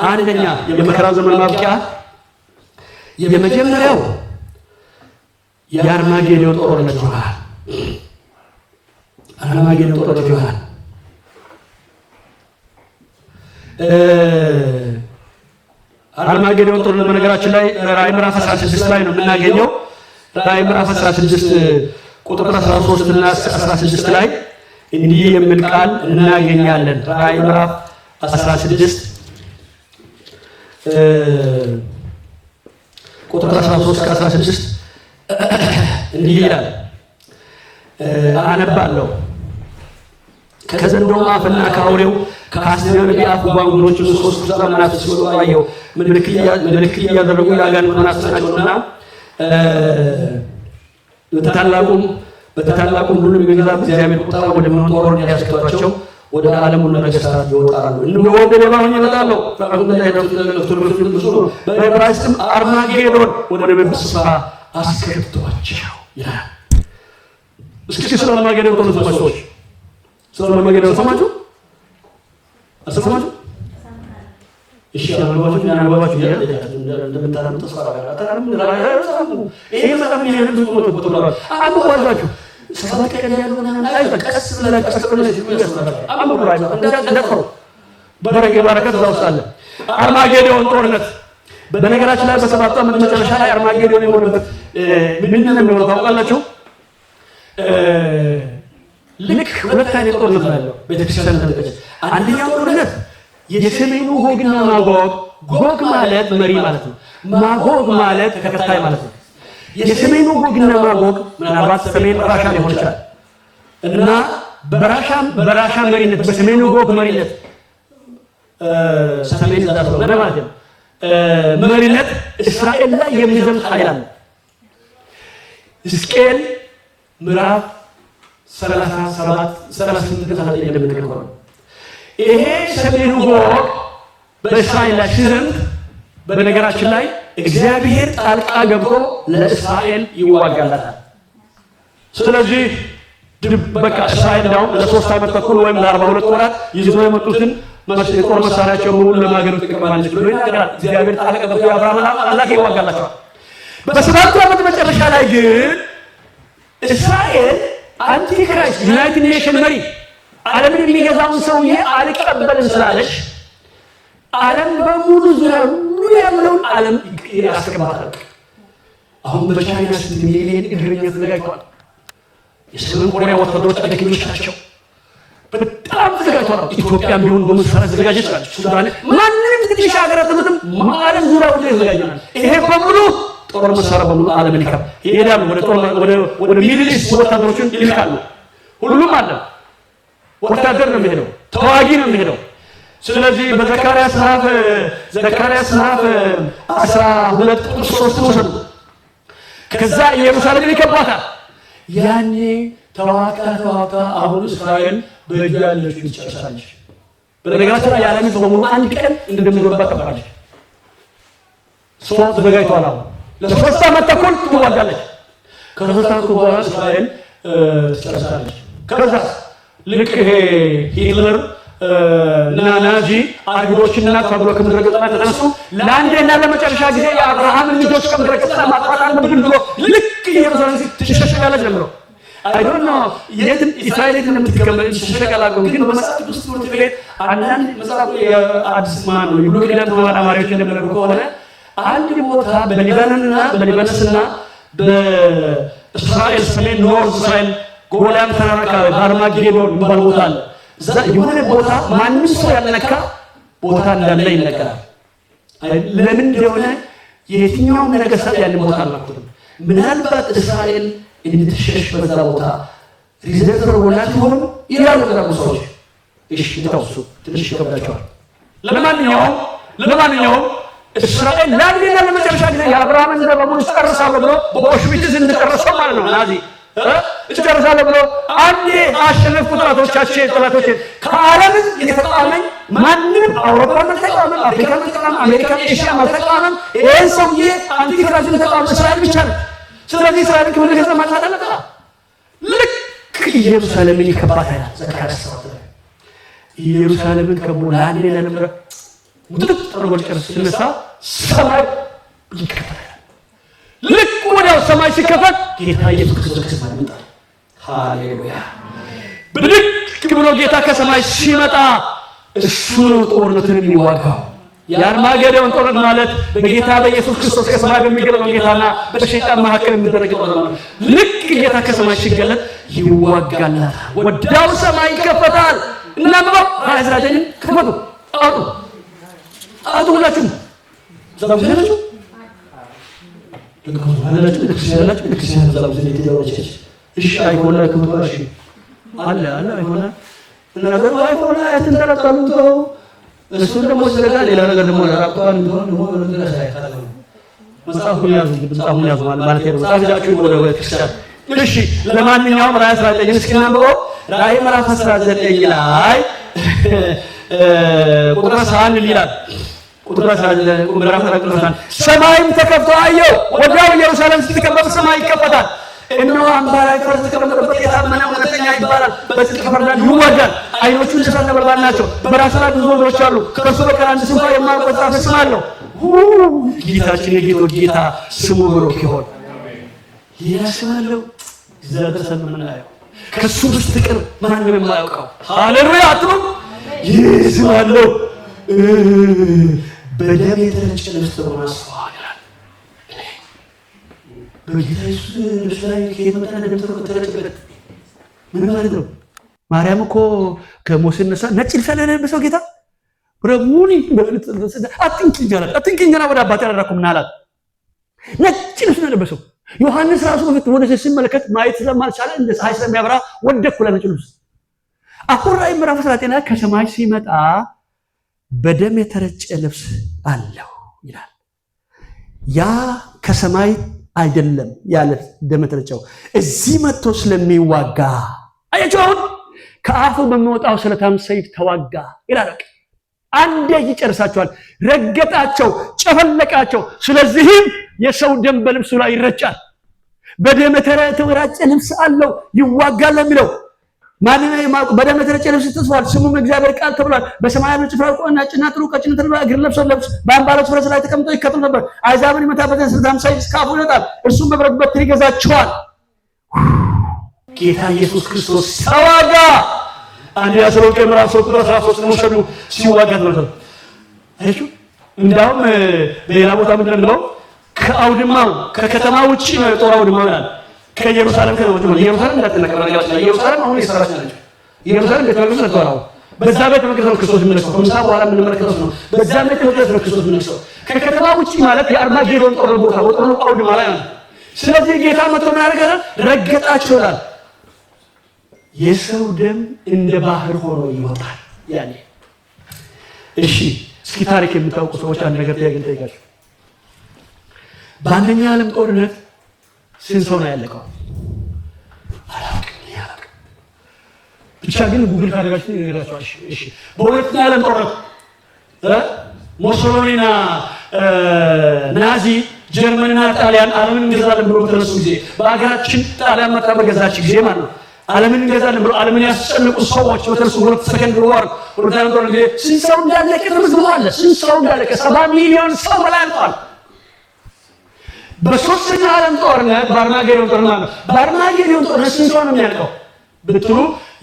አንደኛ የመከራ ዘመን ማብቂያ፣ የመጀመሪያው የአርማጌዶን ጦርነት ይሆናል። አርማጌዶን ጦርነት ይሆናል። አርማጌዶን ጦርነት በነገራችን ላይ ራዕይ ምዕራፍ 16 ላይ ነው የምናገኘው። ራዕይ ምዕራፍ 16 ቁጥር 13 እና 16 ላይ እንዲህ የሚል ቃል እናገኛለን። ራዕይ ምዕራፍ 16 ቁጥር 13 ከ16 እንዲህ ይላል። አነባለሁ። ከዘንዶው አፍና ከአውሬው ከአስደናቂ ነቢያት ጓንጉሮች 3 ዘመናት ሲወጡ አየሁ። ምልክት እያደረጉ የአጋንንት መናፍስት ናቸውና በታላቁም ሁሉም የሚገዛ እግዚአብሔር ቁጣ ወደሚሆን ጦርነት ሊያስገባቸው ወደ ዓለም ሁሉ ነገሥታት ይወጣሉ። እነሆ እንደ ሌባ ሆኜ እመጣለሁ። በዕብራይስጥም አርማጌዶን ወደሚባል ስፍራ አስገብቷቸው ይላል። እስኪ ስለ አርማጌዶን ጦርነት ሰማችሁ? ስለ አርማጌዶን ሰማችሁ? አልሰማችሁ? እሺ አልባችሁ ያናባችሁ እንደምታረሙ ተስፋ አደርጋለሁ። ይሄ በጣም የሚያነዱ ቁጥሮች አንኳዛችሁ ሰባት ቀን ያለው ቀስ ብላችሁ አስቀምጣችሁ ይያስፈልጋል። አምብራይ እንደፈሩ በረከት እዛ ውስጥ አለ። አርማጌዶን ጦርነት በነገራችን ላይ በሰባቱ ዓመት መጨረሻ ላይ አርማጌዶን የሆነበት ምንድን ነው የሚሆነው ታውቃላችሁ? ልክ ሁለት አይነት ጦርነት ነው ያለው ቤተክርስቲያን ተደረገች። አንደኛው ጦርነት የሰሜኑ ጎግና ማጎግ፣ ጎግ ማለት መሪ ማለት ነው። ማጎግ ማለት ተከታይ ማለት ነው። የሰሜኑ ጎግና ማጎግ ምናልባት ሰሜን ራሻ ሊሆን ይችላል እና በራሻ መሪነት በሰሜኑ ጎግ መሪነት ሰሜን ዛት ነው ማለት ነው መሪነት እስራኤል ላይ የሚዘምት ኃይል አለ። ሕዝቅኤል ምዕራፍ 37 እንደምንነግረው ይሄ ሰሜኑ ጎግ በእስራኤል ላይ ሲዘምት በነገራችን ላይ እግዚአብሔር ጣልቃ ገብቶ ለእስራኤል ይዋጋላታል። ስለዚህ በቃ እስራኤል ነው ለ3 ዓመት ተኩል ወይም ለ42 ወራት ይዘው የመጡትን የጦር መሳሪያቸው ሙሉ ለማገዶት ተቀማለች ብሎ ይናገራል። እግዚአብሔር ጣልቃ ገብቶ የአብርሃም አምላክ ይዋጋላቸዋል። በሰባቱ ዓመት መጨረሻ ላይ ግን እስራኤል አንቲክራይስት ዩናይትድ ኔሽን መሪ ዓለምን የሚገዛውን ሰውዬ አልቀበልም ስላለች ዓለም በሙሉ ዙሪያ ሁሉ ያለውን ዓለም ያስቀምጣል። አሁን በቻይና ስንት ሚሊዮን እግረኛ ተዘጋጅተዋል። የሰሜን ኮሪያ ወታደሮች አደገኞች ናቸው። በጣም ተዘጋጅተዋል። ኢትዮጵያም ቢሆን በመሳሪያ ተዘጋጀች ናቸው። ሱዳን ማንንም ትንሽ ሀገራት ምንም ዓለም ዙሪያ ሁሉ ይዘጋጃል። ይሄ በሙሉ ጦር መሳሪያ በሙሉ ዓለምን ይሄዳሉ። ወደ ሚድል ኢስት ወታደሮችን ይልካሉ። ሁሉም አለ ወታደር ነው የሚሄደው፣ ተዋጊ ነው የሚሄደው። ስለዚህ በዘካርያስ ምዕራፍ 12:3 ወሰዱ። ከዛ ኢየሩሳሌምን ይከቧታል። ያኔ ተዋጋ አሁን እስራኤል በእጇ ያለችው ይጨርሳለች። በነገራችን ላይ የዓለም ሕዝብ በሙሉ አንድ ቀን እንደሚገባ ተባለች። ሰው ተዘጋጅቷል። አሁን ለ3 ዓመት ተኩል ትዋጋለች። ከ3 ዓመት በኋላ እስራኤል ትጨርሳለች። ከዛ ልክ ይሄ ሂትለር እና ናዚ አይሁዶችንና ተብሎ ከምድረ ገጽ ላይ ተነሱ። ለአንዴና ለመጨረሻ ጊዜ የአብርሃምን ልጆች ከምድረ ገጽ ላይ ማጥፋት አለብን ብሎ ልክ ኢየሩሳሌም ትሸሸጋለች ጀምሮ አይዶን ነው የትን እስራኤል እንደምትከመል ተሸሸጋላሉ። ግን በመጽሐፍ ቅዱስ ትምህርት ቤት አንዳንድ መጽሐፍ አዲስ ማን ነው ብሎ ኪዳን ተማሪዎች እንደሚነግሩ ከሆነ አንድ ቦታ በሊባኖስና በእስራኤል ሰሜን ኖርዝ እስራኤል ጎላን ተራራ አካባቢ በአርማጌዶን የሚባል ቦታ አለ። እዛ የሆነ ቦታ ማንም ሰው ያልነካ ቦታ እንዳለ ይነገራል። ለምን እንደሆነ የትኛውም ነገሥታት ያንን ቦታ አልነኩትም። ምናልባት እስራኤል እንድትሸሽ በዛ ቦታ ሪዘርቭ ተደርጎላት ይሆን ይላሉ ሰዎች። እሺ ተውሱ ትንሽ ይከብዳቸዋል። ለማንኛውም እስራኤል ለአንዴና ለመጨረሻ ጊዜ የአብርሃምን ዘር በሙሉ ጨርሳለሁ ብሎ በኦሽዊትዝ እንደጨረሰው ማለት ነው ናዚ እጨርሳለሁ ብሎ አንዴ አሸነፍኩ ጠላቶቼን ከዓለም የተቃወመኝ ማንም አውሮፓን አልተቃወመም፣ አፍሪካን አልተቃወመም፣ አሜሪካን ኤሽያን አልተቃወመም። ይህን ሰውዬ አንቲክራይስትን የተቃወመ እስራኤል ብቻ ነው። ስለዚህ እስራኤልን ከምድረ ገጽ ማጥፋት አለበት። ልክ ኢየሩሳሌምን ይከባታል። ዘካርያስ 7 ኢየሩሳሌምን ከቦ ለአንዴና ለመጨረሻ ሙጥጥ አድርጎ ሊጨርስ ሲነሳ ሰማይ ይከፈታል። ልክ ወዲያው ሰማይ ሲከፈት ጌታ ኢየሱስ ክርስቶስ ከሰማይ ይመጣል። ሃሌሉያ! ብድግ ብሎ ጌታ ከሰማይ ሲመጣ እሱ ነው ጦርነትን የሚዋጋው። የአርማጌዶን ጦርነት ማለት በጌታ በኢየሱስ ክርስቶስ ከሰማይ በሚገለጠው ጌታና በሰይጣን መካከል የሚደረግ ጦርነት ነው። ልክ ጌታ ከሰማይ ሲገለጥ ይዋጋላታል። ወዲያው ሰማይ ይከፈታል። እና ራእይ ክፈቱ አውጡ ሁላችሁም ዛብዘላችሁ ክርስቲያን ዛብዘል የተጀመረች እሺ አይሆነ ክፈቱ አለ አይሆነ ነገር አይሆነ አትንጠለጠሉ ተው እሱን ደግሞ ስለጋ ሌላ ነገር ደግሞ ለራቋን እንደሆነ ነገር ሳይታለ መጽሐፉን ያዙ ማለት ነው። መጽሐፍ ይዛችሁ ወደ ክርስቲያን እሺ። ለማንኛውም ራእይ 19 እስኪ እናንብበው። ራእይ ምዕራፍ 19 ላይ ቁጥር 11 ይላል። ቁጥር 19 ምዕራፍ 19 ሰማይም ተከፍቶ አየሁ፣ ወዲያው ኢየሩሳሌም ስትከፈት ሰማይ ይከፈታል። እነሆ አምባ ላይ ፈረስ የተቀመጠበት የታመነ እውነተኛ ይባላል፣ በጽድቅ ይፈርዳል ይዋጋል። ዓይኖቹ እንደ እሳት ነበልባል ናቸው፣ በራሱ ላይ ብዙ ወንዶች አሉ። ከእርሱ በቀር አንድ ስንኳ የማይቆጠር ስም አለው። ጌታችን የጌቶች ጌታ ስሙ ብሩክ ይሁን። ሌላ ስም አለው እግዚአብሔር ሰም የምናየው ከእሱ በስተቀር ማንም የማያውቀው። ሃሌሉያ አትሉም? ይህ ስም አለው በደም የተረጨ ልብስ ተጎናጽፏል ይላል። በጌታ ኢየሱስ ልብስ ላይ ከየት መጣ? ደም ተረጨበት። ምን ማለት ነው? ማርያም እኮ ከሞት ሲነሳ ነጭ ልብስ ለበሰው ጌታ ብረሙኒ አትንኪ እንጀራ ወደ አባቴ አላደረኩም አላት። ነጭ ልብስ ለበሰው ዮሐንስ ራሱ በፊት ወደ ሲመለከት ማየት ስለማልቻለ እንደ ፀሐይ ስለሚያበራ ወደኩ ለነጭ ልብስ። አሁን ራእይ ምዕራፍ 19 ከሰማይ ሲመጣ በደም የተረጨ ልብስ አለው ይላል። ያ ከሰማይ አይደለም ያለ ደም የተረጨው እዚህ መጥቶ ስለሚዋጋ አያችሁ። አሁን ከአፉ በሚወጣው ስለታም ሰይፍ ተዋጋ ይላል። አንዴ ይጨርሳቸዋል። ረገጣቸው፣ ጨፈለቃቸው። ስለዚህም የሰው ደም በልብሱ ላይ ይረጫል። በደም የተረጨ ልብስ አለው ይዋጋል ለሚለው ማንነ በደም የተረጨ ልብስ ተጽፏል። ስሙም እግዚአብሔር ቃል ተብሏል። በሰማይ ያለው ጭፍራ ቆና ጭና ጥሩ ቀጭን ተልባ እግር ለብሶ በአምባሮች ፈረስ ላይ ተቀምጦ ይከተል ነበር። አሕዛብን ይመታበት ስለታም ሰይፍ ከአፉ ይወጣል። እርሱም በብረት በትር ይገዛቸዋል። ጌታ ኢየሱስ ክርስቶስ ተዋጋ። አንደኛ ተሰሎንቄ ምዕራፍ 3 ቁጥር 13 ነው ሸሉ ሲዋጋ ተመልከቱ። አይሹ እንዳውም በሌላ ቦታ ምንድን ነው ከአውድማው ከከተማ ውጪ ነው የጦር አውድማው ያለ ከኢየሩሳሌም ከተወጡ ነው። ኢየሩሳሌም እንዳትነቀር ነገራችን ነው። ኢየሩሳሌም አሁን የሰራች ነች። ኢየሩሳሌም ቤተ መቅደስ ነው። በዛ ቤተ መቅደስ ነው ክርስቶስ የሚነሳው። ከምሳ በኋላ የምንመለከተው ነው። በዛ ቤተ መቅደስ ነው ክርስቶስ የሚነሳው። ከከተማ ውጪ ማለት የአርማጌዶን ጦር ቦታ ወጥሮ አውድማ ላይ ነው። ስለዚህ ጌታ መጥቶ ምን ያደርጋል? ረገጣቸው ይላል። የሰው ደም እንደ ባህር ሆኖ ይወጣል ያኔ። እሺ እስኪ ታሪክ የምታውቁ ሰዎች አንድ ነገር ጥያቄ እንጠይቃችሁ። በአንደኛ ዓለም ጦርነት ስንት ሰው ነው ያለቀው? አላውቅም። ብቻ ግን ጉግል ካደረጋችሁ ይነግራችኋል። እሺ በሁለተኛ ዓለም ጦርነት ሞሶሎኒና ናዚ ጀርመንና ጣሊያን ዓለምን እንገዛለን ብሎ በተነሱ ጊዜ በአገራችን ጣሊያን መጣ በገዛች ጊዜ ማለት ነው ዓለምን እንገዛለን ብሎ ዓለምን ያስጨነቁ ሰዎች በተነሱ ሁለት ሰከንድ ወር ሁለተኛ ጦርነት ጊዜ ስንት ሰው እንዳለቀ ተመዝግቧል። ስንት ሰው እንዳለቀ 70 ሚሊዮን ሰው በላይ አልቋል። በሶስተኛ ዓለም ጦርነት በአርማጌዶን ጦርነት በአርማጌዶን ጦርነት ስንት ሰው ነው የሚያልቀው ብትሉ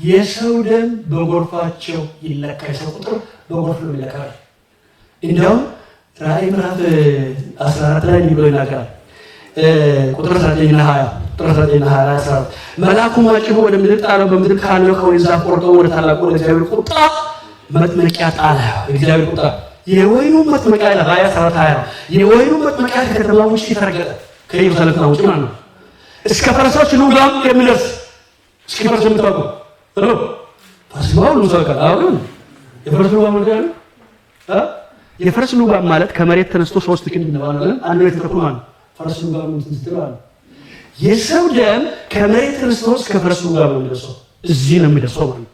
የሰው ደም በጎርፋቸው ይለካ። የሰው ቁጥር በጎርፍ ነው ይለካል። እንዲያውም ራእይ ምዕራፍ 14 ላይ ብሎ ይናገራል። ቁጥር 19 እና 20 ቁጥር 19 እና 20 መልአኩ ማጭቦ ወደ ምድር ጣለው። በምድር ካለው ከወይን ዛፍ ቆርጦ ወደ ታላቁ ወደ እግዚአብሔር ቁጣ መጥመቂያ ጣለ። እግዚአብሔር ቁጣ የወይኑ መጥመቂያ ላይ 20 ነው። የወይኑ መጥመቂያ ከከተማ ውጭ ተረገጠ። ከኢየሩሳሌም ከተማ ውጭ ማለት ነው። እስከ ፈረሶች ልጓም የሚደርስ እስከ ፈረስ የምታውቁ ፈረስማው ልውሰልካል። አሁን የፈረስ ልጓም ማለት ነው። የፈረስ ልጓም ማለት ከመሬት ተነስቶ 3 ክንድ ነው ማለት ነው። አንድ ሜትር ተኩል ማለት ነው። ፈረስ ልጓም ምትስተዋል። የሰው ደም ከመሬት ተነስቶ እስከ ፈረስ ልጓም ነው የሚደርሰው። እዚህ ነው የሚደርሰው ማለት ነው።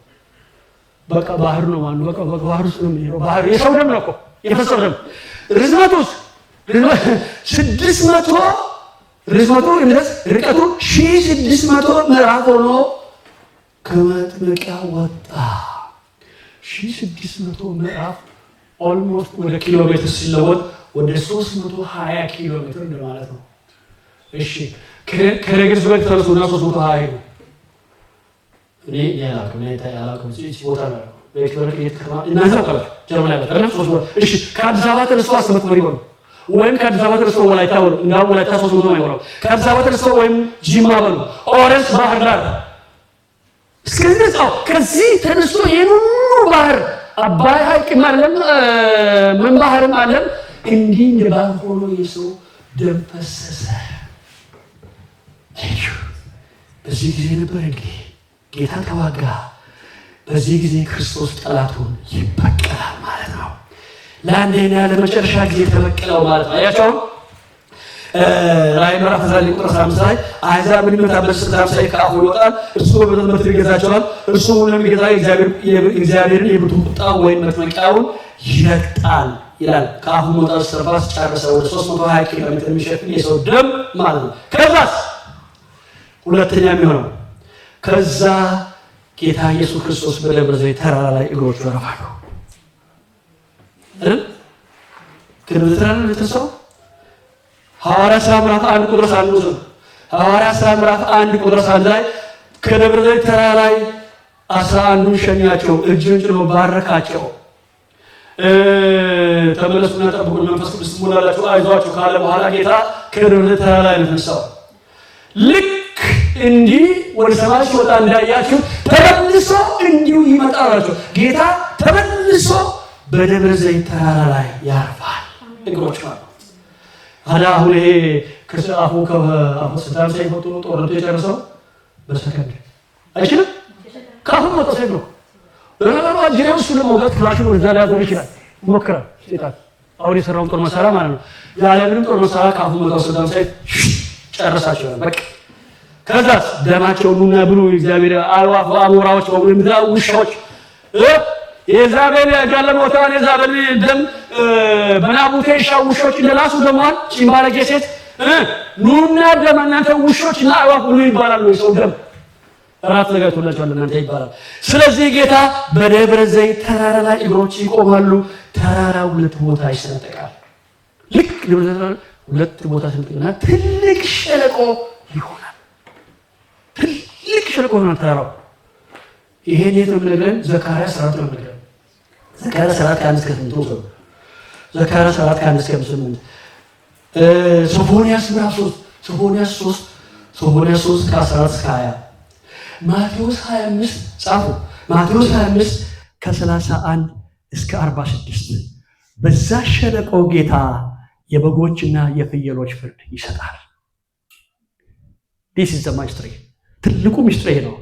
በቃ ባህር ነው ማለት ነው። በቃ ባህር ውስጥ ነው የሚሄደው። ባህር የሰው ደም ነው እኮ የፈሰሰው ደም። ርዝመቱስ 600 ርዝመቱ እንደስ ርቀቱ 1600 ምዕራፍ ሆኖ ከመጥመቂያ ወጣ። 1600 ምዕራፍ ኦልሞስት ወደ ኪሎ ሜትር ሲለወጥ ወደ 320 ኪሎ ሜትር ማለት ነው። እሺ ከሬግስበርግ ተነሱና 320 ነው። እኔ ያላውቅም ቦታ ነው በኤክስበርግ እየተከማ እናንተ ታውቃላችሁ። ጀርመን ያለ እሺ ከአዲስ አበባ ተነስቶ 10 መሪ ነው ወይም ከአዲስ አበባ ተነስቶ ወላይታ ነው። እንዳው ወላይታ 300 ነው የሚሆነው። ከአዲስ አበባ ተነስቶ ወይም ጂማ በሉ ኦሬንጅ ባህር ዳር እስከዚህ ነው። ከዚህ ተነስቶ የኑሩ ባህር አባይ ሐይቅ ማለት ምን ባህርም አለ እንዲህ እንደ ባህር ሆኖ የሰው ደም ፈሰሰ። አይሹ በዚህ ጊዜ ነበር እንግዲህ ጌታ ተዋጋ። በዚህ ጊዜ ክርስቶስ ጠላቱን ይበቀላል ማለት ነው። ለአንዴና ለመጨረሻ ጊዜ ተበቀለው ማለት ነው። አያችሁ ራእይ ምዕራፍ 19 ቁጥር 5 ላይ አሕዛብን የሚመታበት ስለታም ሰይፍ ከአፉ ይወጣል። እርሱ በብረት በትር ይገዛቸዋል። እርሱ ሁሉንም የሚገዛ እግዚአብሔርን የብርቱ ቁጣ ወይም መጥመቂያውን ይረግጣል ይላል። ከአፉ መውጣት እስትንፋስ ጨረሰ። ወደ 320 ኪሎ ሜትር የሚሸፍን የሰው ደም ማለት ነው። ከዛስ ሁለተኛ የሚሆነው ከዛ ጌታ ኢየሱስ ክርስቶስ በደብረ ዘይት ተራራ ላይ እግሮቹ ያረፋሉ። ከደብረ ተራራ ለተሰው ሐዋርያት ሥራ ምዕራፍ 1 ቁጥር 1 ነው። ሐዋርያት ሥራ ምዕራፍ 1 ቁጥር 1 ላይ ከደብረ ዘይት ተራራ ላይ 11ዱን ሸኛቸው፣ እጁን ጭኖ ባረካቸው። ተመለሱና ጠብቁን፣ መንፈስ ቅዱስ ትሞላላችሁ፣ አይዟችሁ ካለ በኋላ ጌታ ከደብረ ዘይት ተራራ ላይ ተነሳው። ልክ እንዲህ ወደ ሰማይ ሲወጣ እንዳያችሁ ተመልሶ እንዲሁ ይመጣል አላቸው። ጌታ ተመልሶ በደብረ ዘይት ተራራ ላይ ያርፋል። እግሮች ማለት አሁን ይሄ ከአፉ ሰዳም ሰይፍ ወጥቶ ጦርነቱ የጨረሰው በሰከንድ አይችልም። ከአፉ መጥቶ ሰይፍ ነው። ለነገሩ አጅሬው እሱ ለመውጋት ፍላሹን ወደዛ ላይ ያዞር ይችላል፣ ይሞክራል። ሴጣን አሁን የሰራውን ጦር መሳሪያ ማለት ነው። ያለምንም ጦር መሳሪያ ከአፉ መጥቶ ሰዳም ሰይፍ ጨረሳቸዋል። በቃ ከዛስ ደማቸውን ኑና ብሉ እግዚአብሔር አልዋፍ አሞራዎች በሙሉ ምድራዊ ውሾች የዛቤል ጋለሞታን የዛቤል ደም በናቡቴ ሻው ውሾች እንደላሱ ደሟን ሲምባለጌ ሴት ኑና ደም እናንተ ውሾች እና አልዋፍ ሁሉ ይባላሉ። የሰው ደም ራት ዘጋጅቶላችኋል እናንተ ይባላል። ስለዚህ ጌታ በደብረ ዘይት ተራራ ላይ እግሮች ይቆማሉ። ተራራው ሁለት ቦታ ይሰነጠቃል። ልክ ደብረ ዘይት ሁለት ቦታ ይሰነጠቅና ትልቅ ሸለቆ ይሆናል። ትልቅ ሸለቆ ይሆናል ተራራው። ይሄን የት ነው የምነግረን? ዘካርያስ 4 ነው የምነግረን። ዘካርያስ 4 ከ1 እስከ 8 ነው። ዘካርያስ 4 ከ1 እስከ 8 ሶፎንያስ ምዕራፍ 3 ሶፎንያስ 3 ከ14 እስከ 20 ማቴዎስ 25 ጻፉ። ማቴዎስ 25 ከ31 እስከ 46 በዛ ሸለቆ ጌታ የበጎችና የፍየሎች ፍርድ ይሰጣል። this is the mystery ትልቁ ሚስጥር ነው።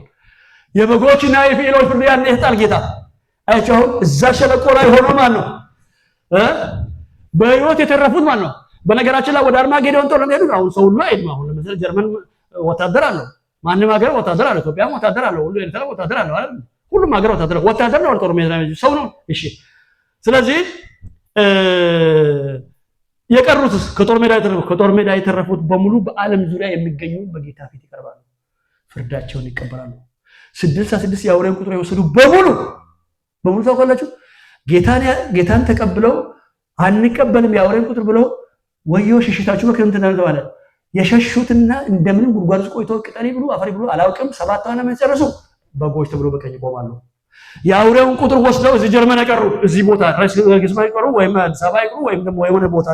የበጎችና የፍየሎች ፍርድ ያን ይሰጣል ጌታ። አይቻው እዛ ሸለቆ ላይ ሆኖ ማን ነው በህይወት የተረፉት ማን ነው? በነገራችን ላይ ወደ አርማጌዶን ጦርነት ሄዱ። አሁን ሰው ሁሉ አይደለም። አሁን ለምሳሌ ጀርመን ወታደር አለው፣ ማንም ሀገር ወታደር አለው፣ ኢትዮጵያም ወታደር አለው፣ ሁሉ ኤርትራ ወታደር አለው አይደል? ሁሉም ሀገር ወታደር ነው። ጦር ሜዳ ሰው ነው። እሺ፣ ስለዚህ የቀሩትስ ከጦር ሜዳ የተረፉት በሙሉ በዓለም ዙሪያ የሚገኙ በጌታ ፊት ይቀርባሉ፣ ፍርዳቸውን ይቀበላሉ። 66 የአውሬን ቁጥር የወሰዱ በሙሉ ታውቃላችሁ ጌታን ተቀብለው አንቀበልም የአውሬን ቁጥር ብለው ወዮ ሽሽታችሁ በክረምት ተባለ። የሸሹትና እንደምንም ጉድጓድ ውስጥ ቆይተው ቅጠል ብሉ አፈር ብሉ አላውቅም 7 ዓመት መጨረሱ በጎች ተብሎ በቀኝ ቆማሉ። የአውሬውን ቁጥር ወስደው እዚህ ጀርመን ቀሩ፣ እዚህ ቦታ ራስ ቀሩ፣ ወይም አዲስ አበባ ይቅሩ፣ ወይም ደግሞ የሆነ ቦታ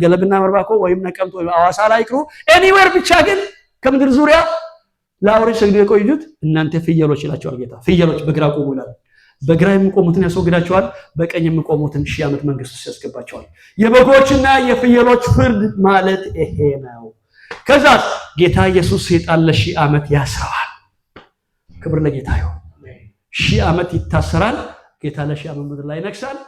ገለብና መርባኮ ወይም ነቀምት ወይም አዋሳ ላይ ይቅሩ፣ ኤኒዌር ብቻ ግን ከምድር ዙሪያ ለአውሬ ሰግደው የቆዩት እናንተ ፍየሎች ይላቸዋል ጌታ። ፍየሎች በግራ ቆሙ ይላል። በግራ የሚቆሙትን ያስወግዳቸዋል፣ በቀኝ የሚቆሙትን 1000 ዓመት መንግስት ውስጥ ያስገባቸዋል። የበጎችና የፍየሎች ፍርድ ማለት ይሄ ነው። ከዛ ጌታ ኢየሱስ ሰይጣን ለ1000 ዓመት ያስረዋል። ክብር ለጌታ ይሁን። 1000 ዓመት ይታሰራል። ጌታ ለ1000 ዓመት ምድር ላይ ይነግሳል።